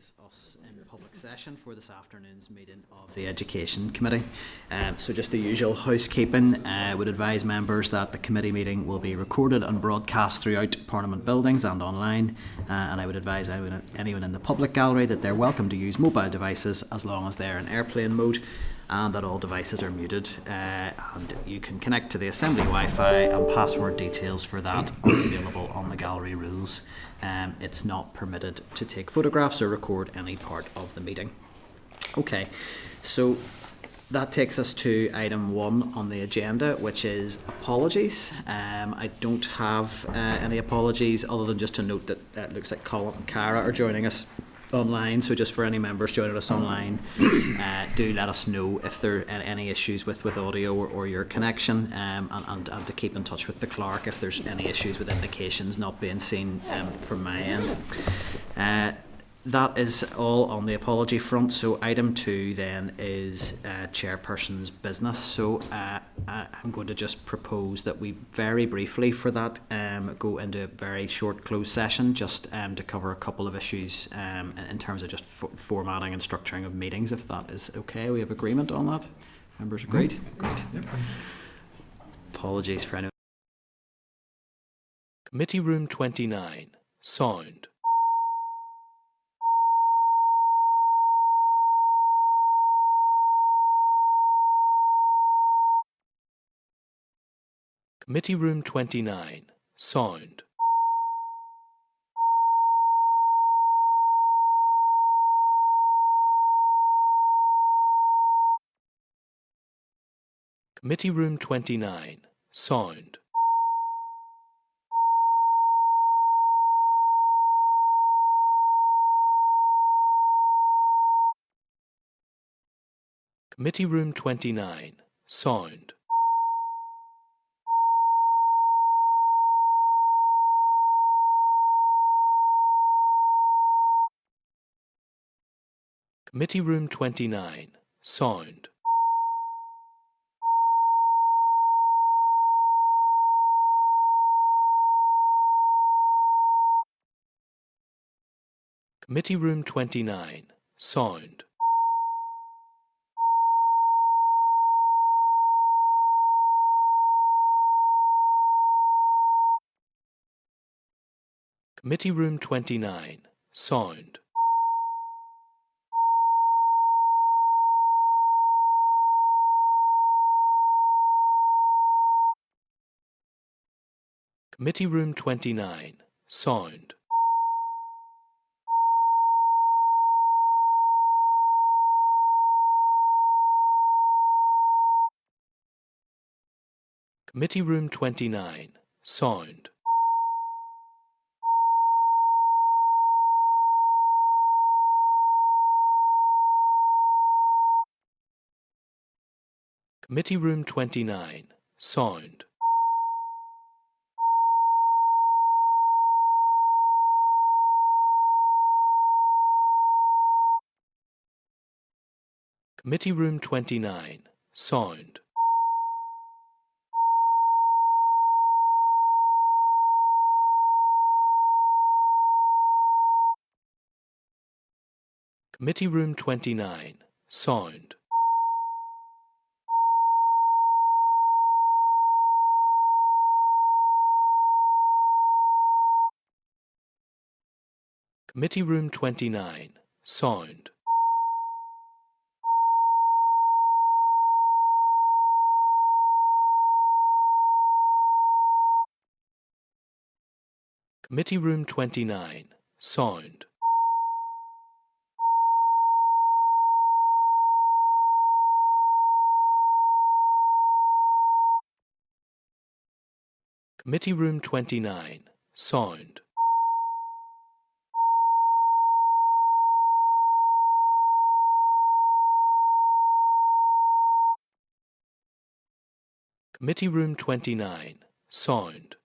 is us in public session for this afternoon's meeting of the Education Committee. So just the usual housekeeping, would advise members that the committee meeting will be recorded and broadcast throughout Parliament buildings and online, and I would advise anyone in the public gallery that they're welcome to use mobile devices as long as they're in airplane mode, and that all devices are muted, and you can connect to the Assembly Wi-Fi, and password details for that are available on the gallery rules. It's not permitted to take photographs or record any part of the meeting. Okay, so that takes us to item 1 on the agenda, which is apologies. I don't have any apologies other than just to note that it looks like Colin and Cara are joining us online, so just for any members joining us online, do let us know if there are any issues with audio or your connection, and to keep in touch with the clerk if there's any issues with indications not being seen from my end. That is all on the apology front. So item 2 then is chairperson's business. So I'm going to just propose that we very briefly for that go into a very short closed session just to cover a couple of issues in terms of just formatting and structuring of meetings, if that is okay. We have agreement on that. Members agreed? Great. Yep. Apologies for anyone. Committee Room 29. Sound. Committee Room 29. Sound. Committee Room 29. Sound. Committee Room 29. Sound. Committee Room 29. Sound. Committee Room 29. Sound. Committee Room 29. Sound. Committee Room 29. Sound. Committee Room 29. Sound. Committee Room 29. Sound. Committee Room 29. Sound. Committee Room 29. Sound. Committee Room 29. Sound. Committee Room 29. Sound. Committee Room 29. Sound. Committee Room 29. Sound.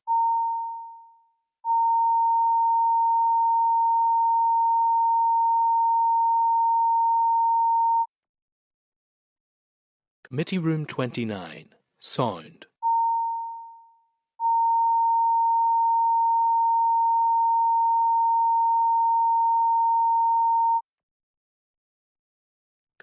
Committee Room 29. Sound.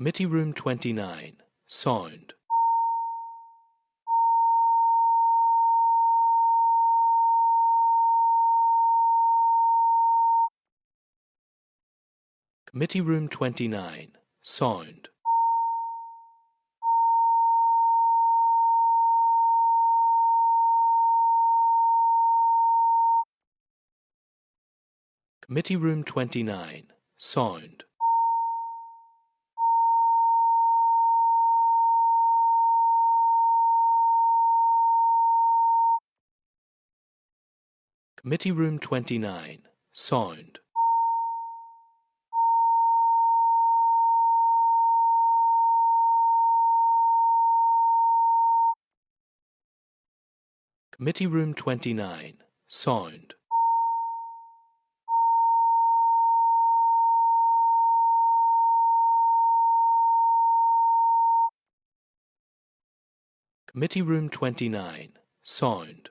Committee Room 29, Sound. Committee Room 29, Sound. Committee Room 29, Sound. Committee Room 29, Sound. Committee Room 29, Sound. Committee Room 29, Sound.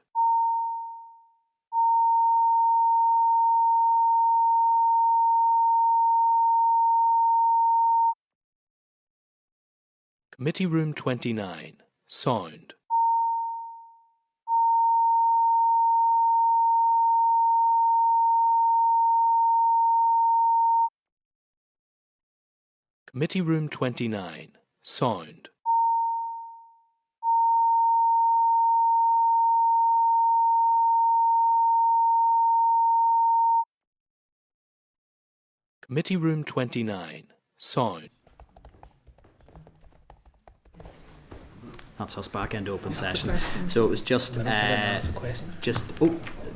Committee Room 29, Sound. Committee Room 29, Sound. Committee Room 29, Sound. That's us back into open session. So it was just,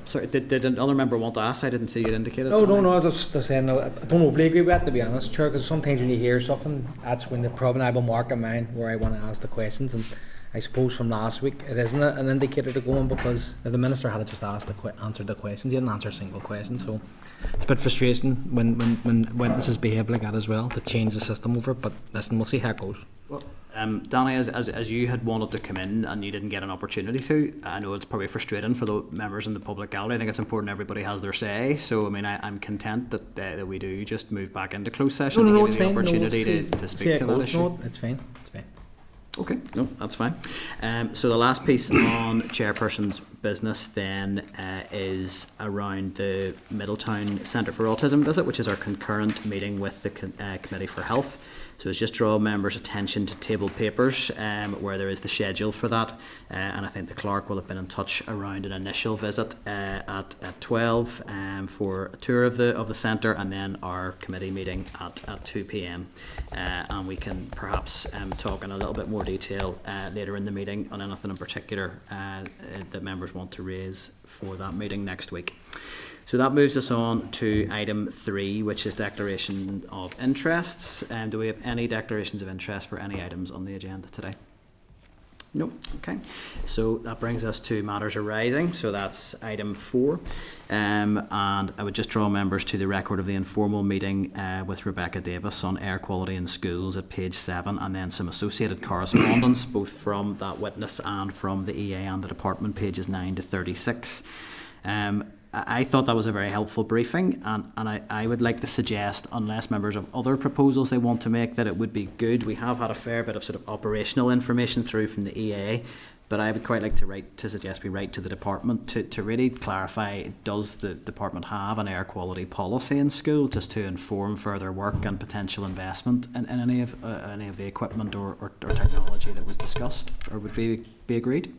sorry, did another member want to ask? I didn't see it indicated. No, I was just saying, no, I don't overly agree with that, to be honest, Chair, because sometimes when you hear something, that's when the problem I have a mark in mind where I want to ask the questions, and I suppose from last week it isn't an indicator to go on, because the Minister had just answered the questions. He didn't answer a single question, so it's a bit frustrating when witnesses behave like that as well, to change the system over, but listen, we'll see how it goes. Well, Danny, as you had wanted to come in and you didn't get an opportunity to, I know it's probably frustrating for the members in the public gallery. I think it's important everybody has their say. So, I mean, I'm content that we do just move back into closed session to give you the opportunity to speak to that issue. No, it's fine. Okay, no, that's fine. So the last piece on Chairperson's business then is around the Middletown Centre for Autism visit, which is our concurrent meeting with the Committee for Health. So it's just draw members' attention to tabled papers where there is the schedule for that, and I think the clerk will have been in touch around an initial visit at 12 for a tour of the centre, and then our committee meeting at 2 p.m. And we can perhaps talk in a little bit more detail later in the meeting on anything in particular that members want to raise for that meeting next week. So that moves us on to item 3, which is declaration of interests. Do we have any declarations of interest for any items on the agenda today? No. Okay. So that brings us to matters arising. So that's item 4. And I would just draw members to the record of the informal meeting with Rebecca Davis on air quality in schools at page 7, and then some associated correspondence both from that witness and from the EA and the department, pages 9 to 36. I thought that was a very helpful briefing, and I would like to suggest, unless members have other proposals they want to make, that it would be good. We have had a fair bit of sort of operational information through from the EA, but I would quite like to suggest we write to the department to really clarify, does the department have an air quality policy in school, just to inform further work and potential investment in any of the equipment or technology that was discussed, or would be agreed?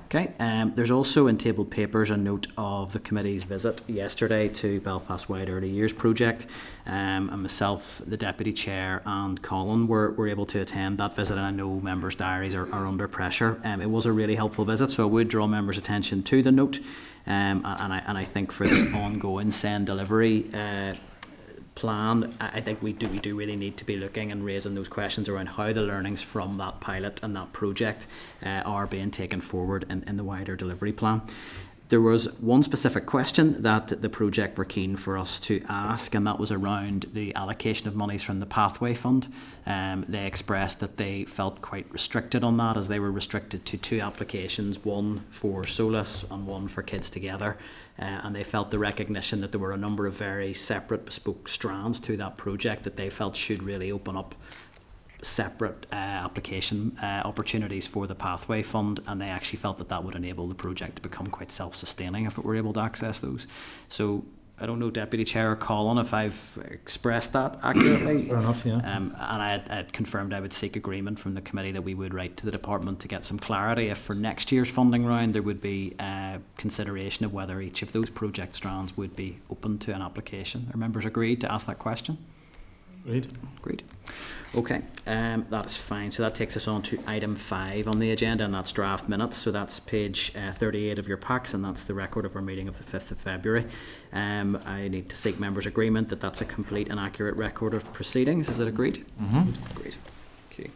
Okay, there's also in tabled papers a note of the committee's visit yesterday to Belfast Wide Early Years Project, and myself, the Deputy Chair and Colin were able to attend that visit, and I know members' diaries are under pressure. It was a really helpful visit, so I would draw members' attention to the note, and I think for the ongoing send delivery plan, I think we do really need to be looking and raising those questions around how the learnings from that pilot and that project are being taken forward in the wider delivery plan. There was one specific question that the project were keen for us to ask, and that was around the allocation of monies from the Pathway Fund. They expressed that they felt quite restricted on that, as they were restricted to 2 applications, one for Solus and one for Kids Together. And they felt the recognition that there were a number of very separate, bespoke strands to that project that they felt should really open up separate application opportunities for the Pathway Fund, and they actually felt that that would enable the project to become quite self-sustaining if it were able to access those. So I don't know, Deputy Chair or Colin, if I've expressed that accurately. Fair enough, yeah. And I had confirmed I would seek agreement from the committee that we would write to the department to get some clarity if for next year's funding round there would be consideration of whether each of those project strands would be open to an application. Are members agreed to ask that question? Agreed. Okay, that is fine. So that takes us on to item 5 on the agenda, and that's draft minutes. So that's page 38 of your packs, and that's the record of our meeting of the 5th of February. I need to seek members' agreement that that's a complete and accurate record of proceedings. Is it agreed? Mm-hmm. Agreed. Okay.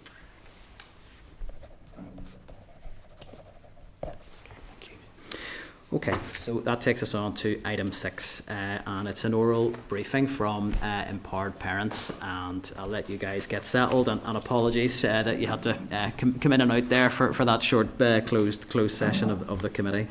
Okay, so that takes us on to item 6, and it's an oral briefing from Empowered Parents, and I'll let you guys get settled, and apologies that you had to come in and out there for that short closed session of the committee.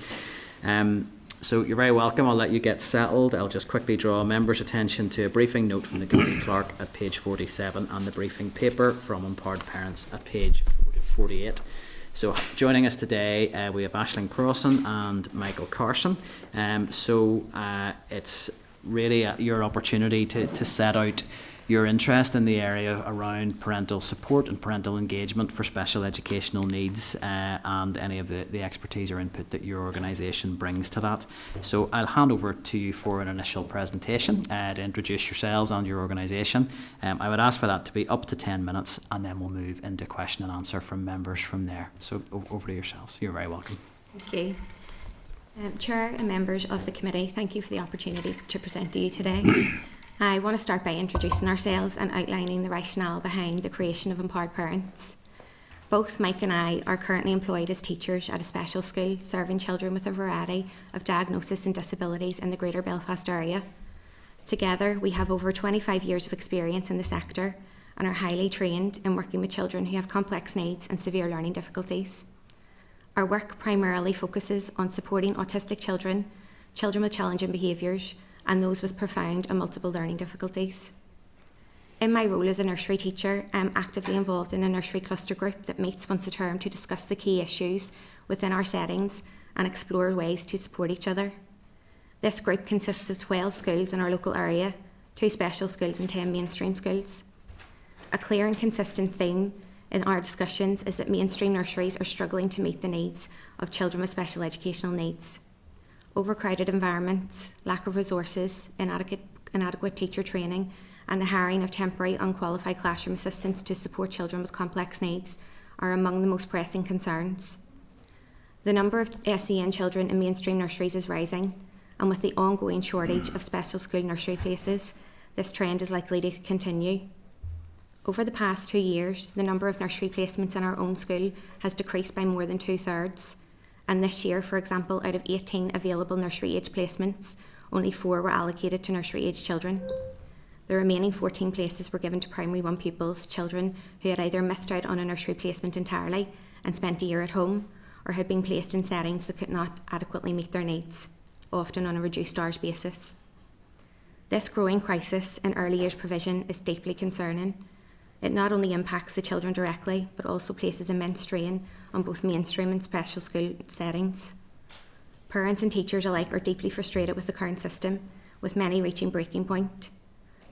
So you're very welcome. I'll let you get settled. I'll just quickly draw members' attention to a briefing note from the committee clerk at page 47 and the briefing paper from Empowered Parents at page 48. So joining us today, we have Aisling Crossan and Michael Carson. It's really your opportunity to set out your interest in the area around parental support and parental engagement for special educational needs, and any of the expertise or input that your organisation brings to that. So I'll hand over to you for an initial presentation to introduce yourselves and your organisation. I would ask for that to be up to 10 minutes, and then we'll move into question and answer from members from there. So over to yourselves. You're very welcome. Thank you. Chair and members of the committee, thank you for the opportunity to present to you today. I want to start by introducing ourselves and outlining the rationale behind the creation of Empowered Parents. Both Mike and I are currently employed as teachers at a special school serving children with a variety of diagnoses and disabilities in the Greater Belfast area. Together, we have over 25 years of experience in the sector and are highly trained in working with children who have complex needs and severe learning difficulties. Our work primarily focuses on supporting autistic children, children with challenging behaviours, and those with profound and multiple learning difficulties. In my role as a nursery teacher, I am actively involved in a nursery cluster group that meets once a term to discuss the key issues within our settings and explore ways to support each other. This group consists of 12 schools in our local area, 2 special schools and 10 mainstream schools. A clear and consistent theme in our discussions is that mainstream nurseries are struggling to meet the needs of children with special educational needs. Overcrowded environments, lack of resources, inadequate teacher training, and the hiring of temporary unqualified classroom assistants to support children with complex needs are among the most pressing concerns. The number of SEN children in mainstream nurseries is rising, and with the ongoing shortage of special school nursery places, this trend is likely to continue. Over the past 2 years, the number of nursery placements in our own school has decreased by more than 2/3. And this year, for example, out of 18 available nursery age placements, only 4 were allocated to nursery age children. The remaining 14 places were given to primary 1 pupils, children who had either missed out on a nursery placement entirely and spent a year at home, or had been placed in settings that could not adequately meet their needs, often on a reduced hours basis. This growing crisis in early years provision is deeply concerning. It not only impacts the children directly, but also places immense strain on both mainstream and special school settings. Parents and teachers alike are deeply frustrated with the current system, with many reaching breaking point.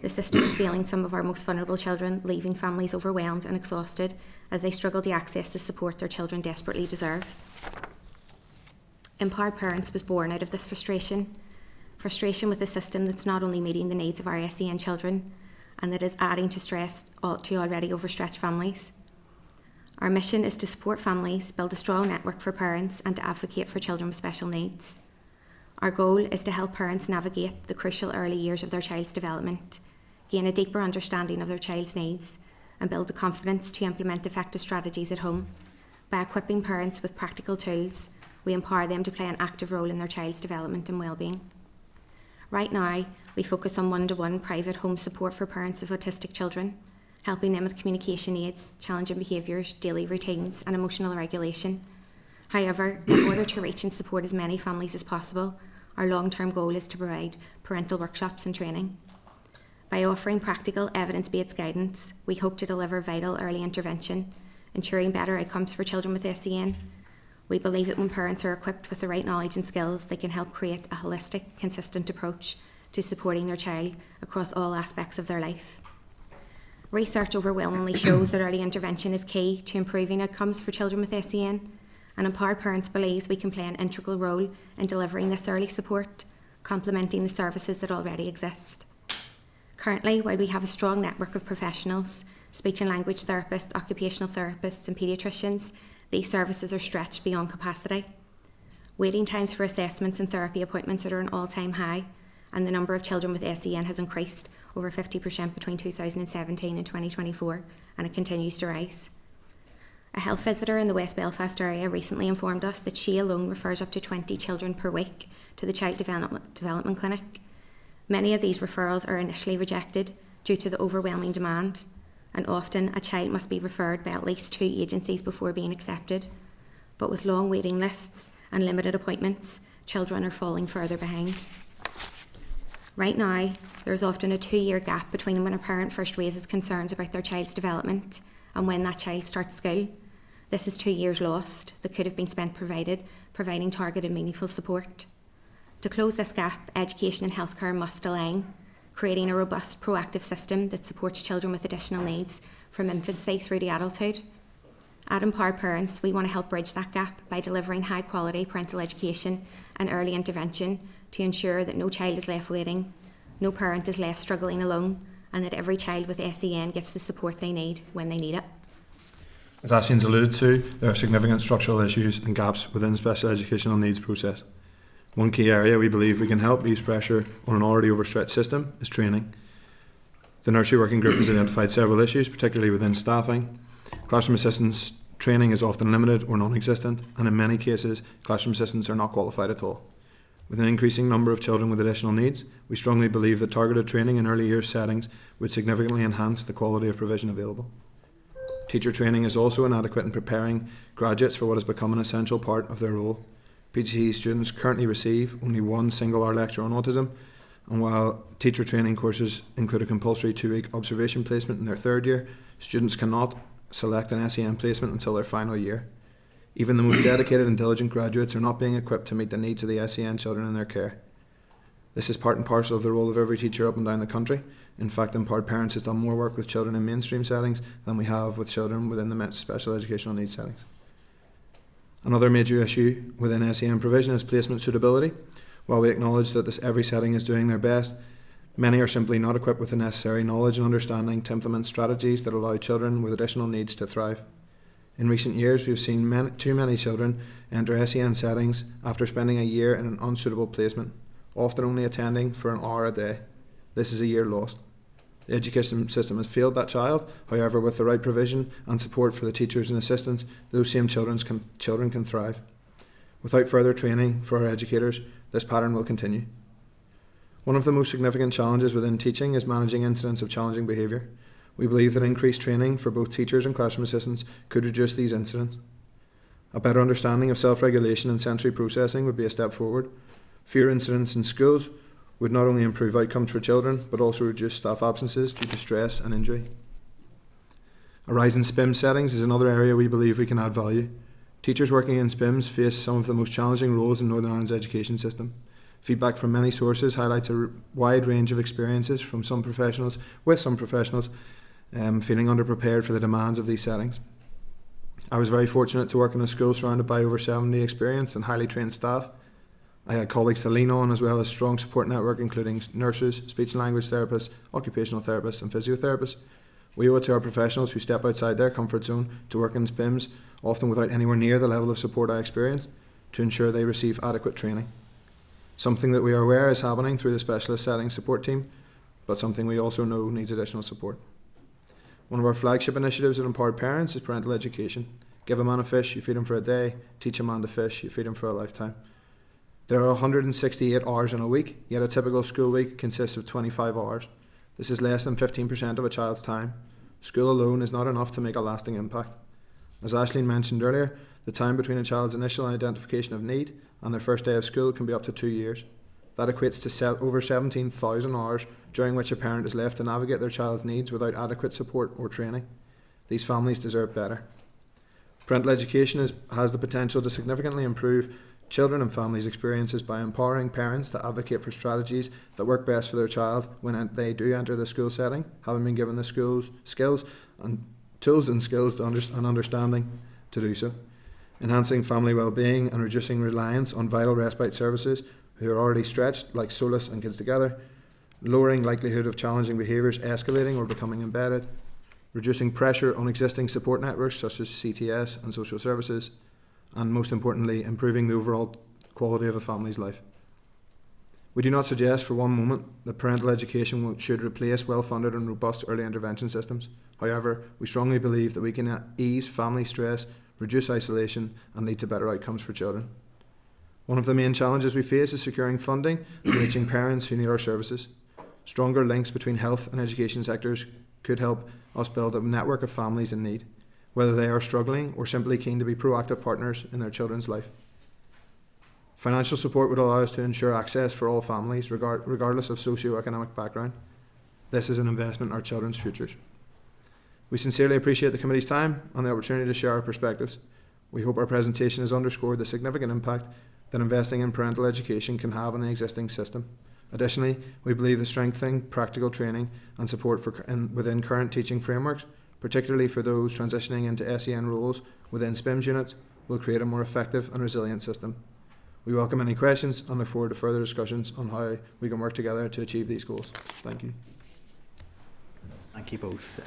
The system is failing some of our most vulnerable children, leaving families overwhelmed and exhausted as they struggle to access the support their children desperately deserve. Empowered Parents was born out of this frustration with a system that's not only meeting the needs of our SEN children, and that is adding to stress to already overstretched families. Our mission is to support families, build a strong network for parents, and to advocate for children with special needs. Our goal is to help parents navigate the crucial early years of their child's development, gain a deeper understanding of their child's needs, and build the confidence to implement effective strategies at home by equipping parents with practical tools we empower them to play an active role in their child's development and well-being. Right now, we focus on one-to-one private home support for parents of autistic children, helping them with communication aids, challenging behaviours, daily routines and emotional regulation. However, in order to reach and support as many families as possible, our long-term goal is to provide parental workshops and training. By offering practical, evidence-based guidance, we hope to deliver vital early intervention, ensuring better outcomes for children with SEN. We believe that when parents are equipped with the right knowledge and skills, they can help create a holistic, consistent approach to supporting their child across all aspects of their life. Research overwhelmingly shows that early intervention is key to improving outcomes for children with SEN, and Empowered Parents believes we can play an integral role in delivering this early support, complementing the services that already exist. Currently, while we have a strong network of professionals, speech and language therapists, occupational therapists and paediatricians, these services are stretched beyond capacity. Waiting times for assessments and therapy appointments are at an all-time high, and the number of children with SEN has increased over 50% between 2017 and 2024, and it continues to rise. A health visitor in the West Belfast area recently informed us that she alone refers up to 20 children per week to the Child Development Clinic. Many of these referrals are initially rejected due to the overwhelming demand, and often a child must be referred by at least 2 agencies before being accepted. But with long waiting lists and limited appointments, children are falling further behind. Right now, there is often a 2-year gap between when a parent first raises concerns about their child's development and when that child starts school. This is 2 years lost that could have been spent providing targeted, meaningful support. To close this gap, education and healthcare must align, creating a robust, proactive system that supports children with additional needs from infancy through to adulthood. At Empowered Parents, we want to help bridge that gap by delivering high-quality parental education and early intervention to ensure that no child is left waiting, no parent is left struggling alone, and that every child with SEN gets the support they need when they need it. As Aislinn's alluded to, there are significant structural issues and gaps within the special educational needs process. One key area we believe we can help ease pressure on an already overstretched system is training. The Nursery Working Group has identified several issues, particularly within staffing. Classroom assistants training is often limited or non-existent, and in many cases, classroom assistants are not qualified at all. With an increasing number of children with additional needs, we strongly believe that targeted training in early years settings would significantly enhance the quality of provision available. Teacher training is also inadequate in preparing graduates for what has become an essential part of their role. PGCE students currently receive only 1 single-hour lecture on autism, and while teacher training courses include a compulsory 2-week observation placement in their 3rd year, students cannot select an SEN placement until their final year. Even the most dedicated and diligent graduates are not being equipped to meet the needs of the SEN children in their care. This is part and parcel of the role of every teacher up and down the country. In fact, Empowered Parents has done more work with children in mainstream settings than we have with children within the special educational needs settings. Another major issue within SEN provision is placement suitability. While we acknowledge that every setting is doing their best, many are simply not equipped with the necessary knowledge and understanding to implement strategies that allow children with additional needs to thrive. In recent years, we've seen too many children enter SEN settings after spending a year in an unsuitable placement, often only attending for an hour a day. This is a year lost. The education system has failed that child. However, with the right provision and support for the teachers and assistants, those same children can thrive. Without further training for our educators, this pattern will continue. One of the most significant challenges within teaching is managing incidents of challenging behaviour. We believe that increased training for both teachers and classroom assistants could reduce these incidents. A better understanding of self-regulation and sensory processing would be a step forward. Fewer incidents in schools would not only improve outcomes for children, but also reduce staff absences due to stress and injury. A rise in SPIM settings is another area we believe we can add value. Teachers working in SPIMs face some of the most challenging roles in Northern Ireland's education system. Feedback from many sources highlights a wide range of experiences from some professionals, feeling underprepared for the demands of these settings. I was very fortunate to work in a school surrounded by over 70 experienced and highly trained staff. I had colleagues to lean on, as well as strong support network including nurses, speech and language therapists, occupational therapists and physiotherapists. We owe it to our professionals who step outside their comfort zone to work in SPIMs, often without anywhere near the level of support I experienced, to ensure they receive adequate training. Something that we are aware is happening through the specialist setting support team, but something we also know needs additional support. One of our flagship initiatives at Empowered Parents is parental education. Give a man a fish, you feed him for a day. Teach a man to fish, you feed him for a lifetime. There are 168 hours in a week, yet a typical school week consists of 25 hours. This is less than 15% of a child's time. School alone is not enough to make a lasting impact. As Aisling mentioned earlier, the time between a child's initial identification of need and their first day of school can be up to 2 years. That equates to over 17,000 hours during which a parent is left to navigate their child's needs without adequate support or training. These families deserve better. Parental education has the potential to significantly improve children and families' experiences by empowering parents to advocate for strategies that work best for their child when they do enter the school setting, having been given the skills and tools and skills and understanding to do so. Enhancing family well-being and reducing reliance on vital respite services who are already stretched, like Solus and Kids Together. Lowering likelihood of challenging behaviours escalating or becoming embedded. Reducing pressure on existing support networks such as CTS and social services. And most importantly, improving the overall quality of a family's life. We do not suggest for one moment that parental education should replace well-funded and robust early intervention systems. However, we strongly believe that we can ease family stress, reduce isolation, and lead to better outcomes for children. One of the main challenges we face is securing funding and reaching parents who need our services. Stronger links between health and education sectors could help us build a network of families in need, whether they are struggling or simply keen to be proactive partners in their children's life. Financial support would allow us to ensure access for all families, regardless of socio-economic background. This is an investment in our children's futures. We sincerely appreciate the committee's time and the opportunity to share our perspectives. We hope our presentation has underscored the significant impact that investing in parental education can have on the existing system. Additionally, we believe that strengthening practical training and support within current teaching frameworks, particularly for those transitioning into SEN roles within SPIMS units, will create a more effective and resilient system. We welcome any questions and look forward to further discussions on how we can work together to achieve these goals. Thank you. Thank you both.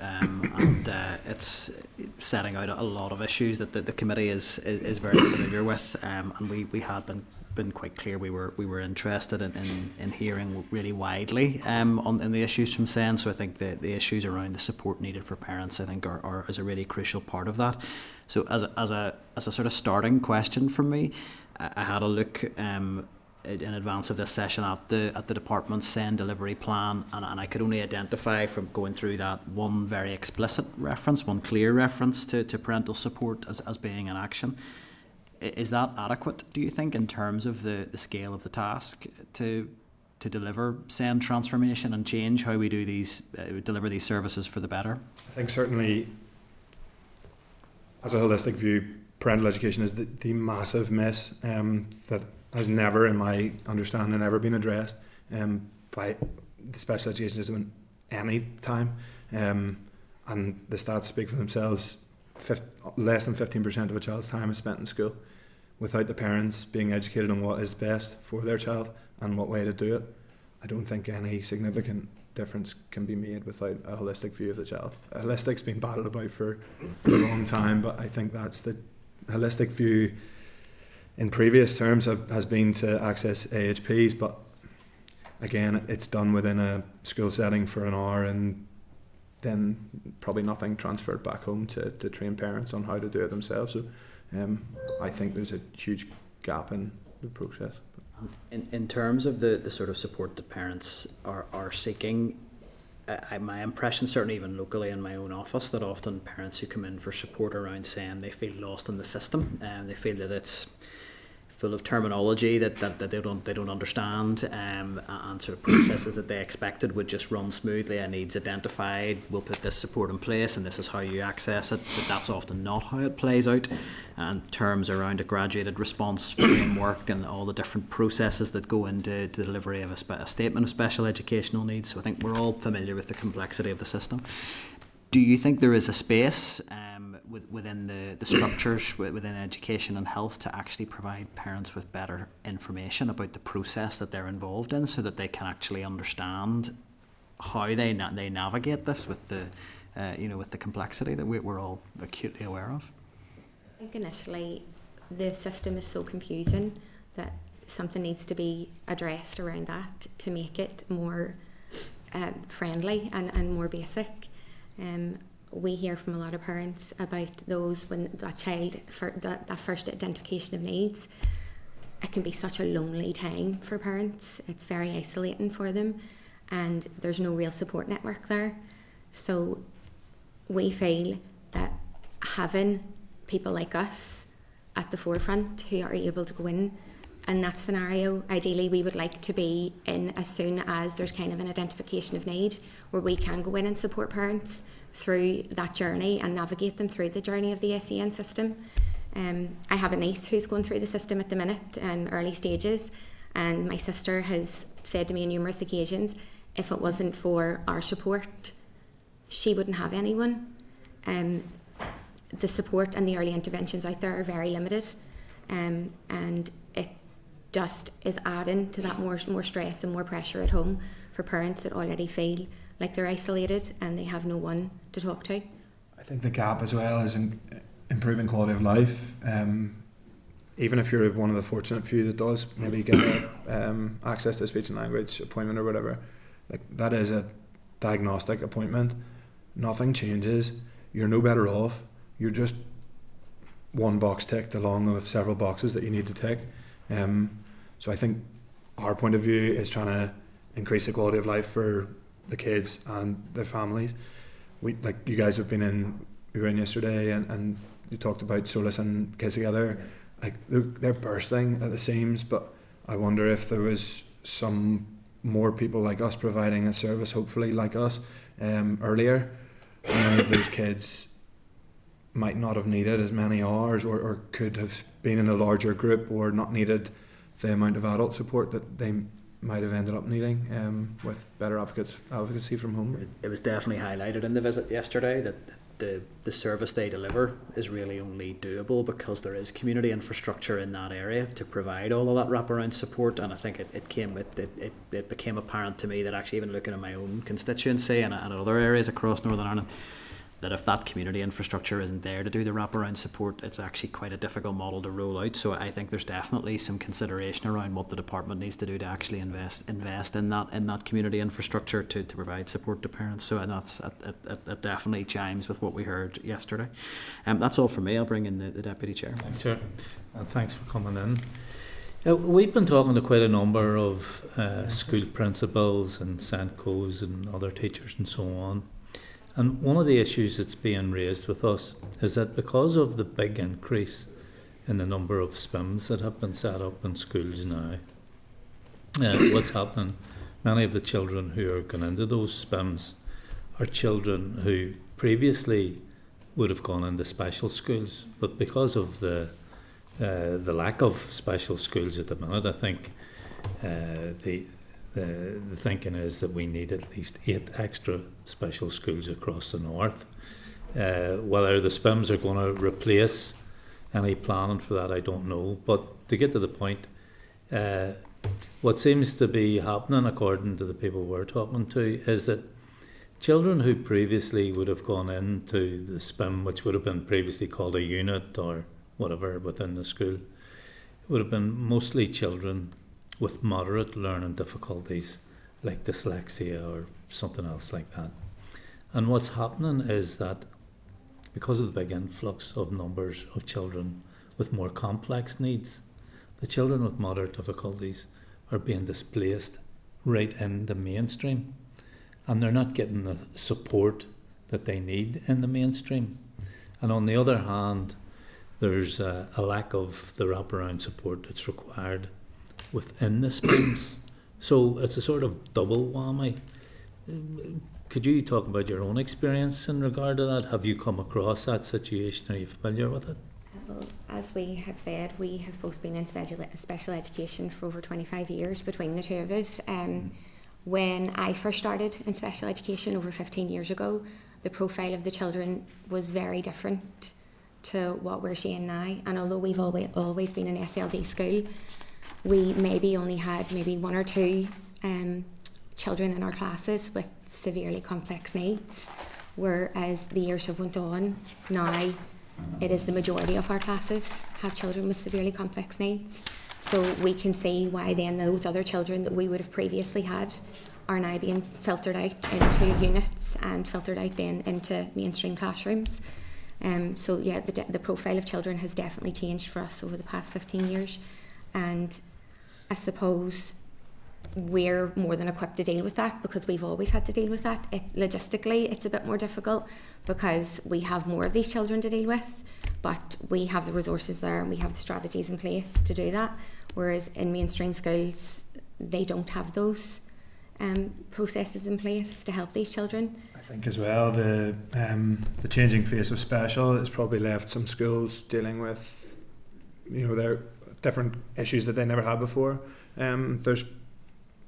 It's setting out a lot of issues that the committee is very familiar with, and we had been quite clear we were interested in hearing really widely in the issues from SEN. So I think the issues around the support needed for parents, I think, is a really crucial part of that. So as a sort of starting question from me, I had a look in advance of this session at the department's SEN delivery plan, and I could only identify from going through that one very explicit reference, one clear reference to parental support as being an action. Is that adequate, do you think, in terms of the scale of the task to deliver SEN transformation and change how we do these deliver these services for the better? I think certainly, as a holistic view, parental education is the massive miss that has never, in my understanding, ever been addressed by the special education system at any time. And the stats speak for themselves. Less than 15% of a child's time is spent in school. Without the parents being educated on what is best for their child and what way to do it, I don't think any significant difference can be made without a holistic view of the child. Holistic's been battled about for a long time, but I think that's the holistic view in previous terms has been to access AHPs, but again, it's done within a school setting for an hour and then probably nothing transferred back home to train parents on how to do it themselves. So I think there's a huge gap in the process. In terms of the sort of support that parents are seeking, my impression, certainly even locally in my own office, that often parents who come in for support around SEN, they feel lost in the system, and they feel that it's full of terminology that they don't understand, and sort of processes that they expected would just run smoothly. A needs identified, we'll put this support in place and this is how you access it, but that's often not how it plays out. And terms around a graduated response framework and all the different processes that go into the delivery of a statement of special educational needs. So I think we're all familiar with the complexity of the system. Do you think there is a space within the structures within education and health to actually provide parents with better information about the process that they're involved in, so that they can actually understand how they navigate this with the with the complexity that we're all acutely aware of? I think initially the system is so confusing that something needs to be addressed around that to make it more friendly and more basic. we hear from a lot of parents about those when that child, for that first identification of needs, it can be such a lonely time for parents. It's very isolating for them, and there's no real support network there. So we feel that having people like us at the forefront who are able to go in that scenario, ideally we would like to be in as soon as there's kind of an identification of need, where we can go in and support parents through that journey and navigate them through the journey of the SEN system. I have a niece who's going through the system at the minute, early stages, and my sister has said to me on numerous occasions, if it wasn't for our support, she wouldn't have anyone. The support and the early interventions out there are very limited, and it just is adding to that more stress and more pressure at home for parents that already feel like they're isolated and they have no one to talk to. I think the gap as well is improving quality of life. Even if you're one of the fortunate few that does maybe get access to a speech and language appointment or whatever, like that is a diagnostic appointment. Nothing changes. You're no better off. You're just one box ticked along with several boxes that you need to tick. So I think our point of view is trying to increase the quality of life for the kids and their families. We, like you guys have been we were in yesterday and you talked about Solus and Kids Together. Like they're bursting at the seams, but I wonder if there was some more people like us providing a service, hopefully like us, earlier. Many of those kids might not have needed as many hours or could have been in a larger group or not needed the amount of adult support that they might have ended up needing with better advocacy from home. It was definitely highlighted in the visit yesterday that the service they deliver is really only doable because there is community infrastructure in that area to provide all of that wraparound support. And I think it became apparent to me that actually even looking at my own constituency and other areas across Northern Ireland, that if that community infrastructure isn't there to do the wraparound support, it's actually quite a difficult model to roll out. So I think there's definitely some consideration around what the department needs to do to actually invest in that community infrastructure to provide support to parents. So it definitely chimes with what we heard yesterday. That's all from me. I'll bring in the Deputy Chair. Thanks, Chair. And thanks for coming in. We've been talking to quite a number of school principals and SENCOs and other teachers and so on. And one of the issues that's being raised with us is that because of the big increase in the number of SPIMs that have been set up in schools now, what's happening, many of the children who are going into those SPIMs are children who previously would have gone into special schools, but because of the lack of special schools at the minute, I think the thinking is that we need at least 8 extra special schools across the north. Whether the SPIMs are going to replace any planning for that, I don't know. But to get to the point, what seems to be happening, according to the people we're talking to, is that children who previously would have gone into the SPIM, which would have been previously called a unit or whatever within the school, would have been mostly children with moderate learning difficulties like dyslexia or something else like that. And what's happening is that because of the big influx of numbers of children with more complex needs, the children with moderate difficulties are being displaced right in the mainstream, and they're not getting the support that they need in the mainstream. And on the other hand, there's a lack of the wraparound support that's required within the SPIMs. So it's a sort of double whammy. Could you talk about your own experience in regard to that? Have you come across that situation? Are you familiar with it? Well, as we have said, we have both been in special education for over 25 years between the two of us. When I first started in special education over 15 years ago, the profile of the children was very different to what we're seeing now. And although we've always been an SLD school, we maybe only had 1 or 2 children in our classes with severely complex needs, whereas the years have went on, now it is the majority of our classes have children with severely complex needs. So we can see why then those other children that we would have previously had are now being filtered out into units groups and filtered out then into mainstream classrooms. So yeah, the profile of children has definitely changed for us over the past 15 years, and I suppose we're more than equipped to deal with that because we've always had to deal with that. Logistically, it's a bit more difficult because we have more of these children to deal with, but we have the resources there and we have the strategies in place to do that, whereas in mainstream schools they don't have those processes in place to help these children. I think as well the changing face of special has probably left some schools dealing with, you know, their different issues that they never had before.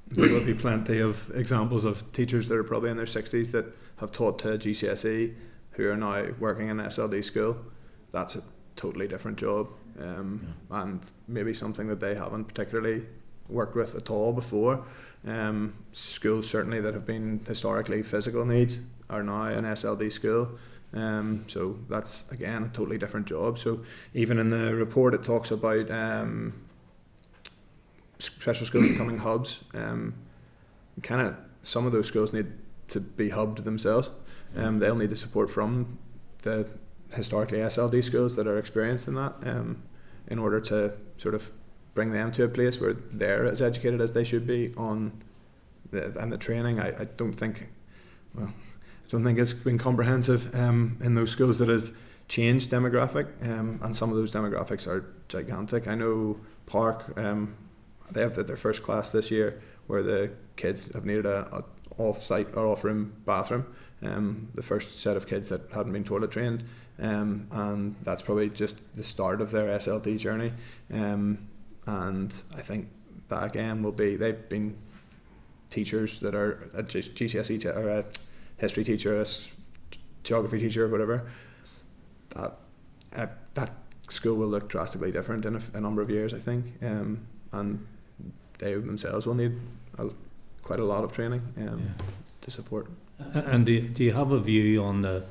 There will be plenty of examples of teachers that are probably in their 60s that have taught to GCSE who are now working in SLD school. That's a totally different job, and maybe something that they haven't particularly worked with at all before. Schools certainly that have been historically physical needs are now an SLD school. So that's again a totally different job. So even in the report it talks about special schools becoming hubs. Kind of some of those schools need to be hubbed themselves. They'll need the support from the historically SLD schools that are experienced in that, in order to sort of bring them to a place where they're as educated as they should be on the training. I don't think it's been comprehensive in those schools that have changed demographic, and some of those demographics are gigantic. I know Park, they have their first class this year where the kids have needed a off-site or off-room bathroom, the first set of kids that hadn't been toilet trained, and that's probably just the start of their SLD journey, and I think that again will be, they've been teachers that are a GCSE or a history teacher, a geography teacher or whatever, that school will look drastically different in a number of years, I think, and they themselves will need quite a lot of training to support. And do you have a view on the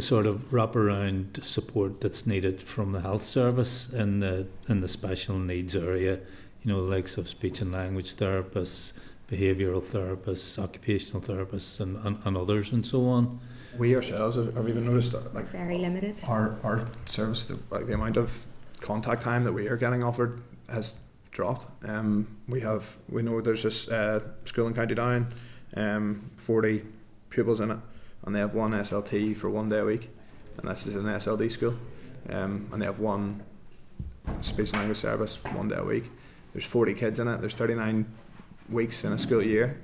sort of wraparound support that's needed from the health service in the special needs area? You know, the likes of speech and language therapists, behavioural therapists, occupational therapists, and others, and so on. We ourselves have even noticed that, like, Very limited. Our service, the amount of contact time that we are getting offered has dropped. We know there's this school in County Down, 40 pupils in it, and they have one SLT for 1 day a week, and this is an SLD school, and they have one speech and language service 1 day a week. There's 40 kids in it. There's 39 weeks in a school year.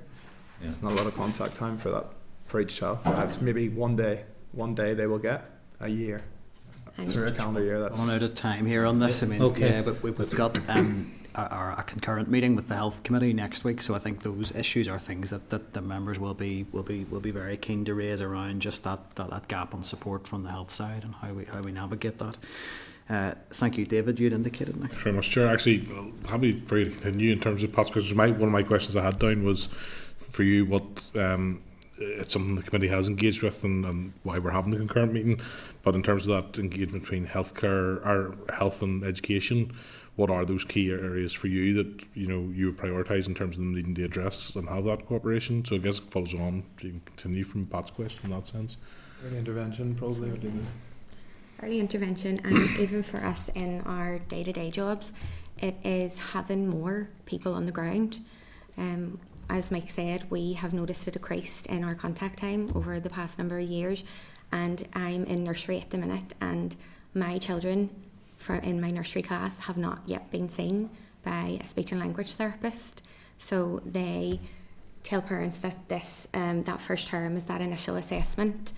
Yeah. It's not a lot of contact time for each child. That's maybe one day they will get a year through a calendar year. That's run out of time here on this. I mean, yeah, but we've got a concurrent meeting with the health committee next week, so I think those issues are things that the members will be very keen to raise around just that gap on support from the health side and how we navigate that. Thank you, David. You'd indicated next. Thanks very much, Chair. Actually, happy for you to continue in terms of Pat's questions. One of my questions I had down was for you what it's something the committee has engaged with and why we're having the concurrent meeting. But in terms of that engagement between healthcare, or health and education, what are those key areas for you that you prioritise in terms of them needing to address and have that cooperation? So I guess it follows on. You can continue from Pat's question in that sense. Early intervention, probably. Early intervention, and even for us in our day-to-day jobs, it is having more people on the ground. As Mike said, we have noticed a decrease in our contact time over the past number of years, and I'm in nursery at the minute, and my children in my nursery class have not yet been seen by a speech and language therapist. So they tell parents that that first term is that initial assessment.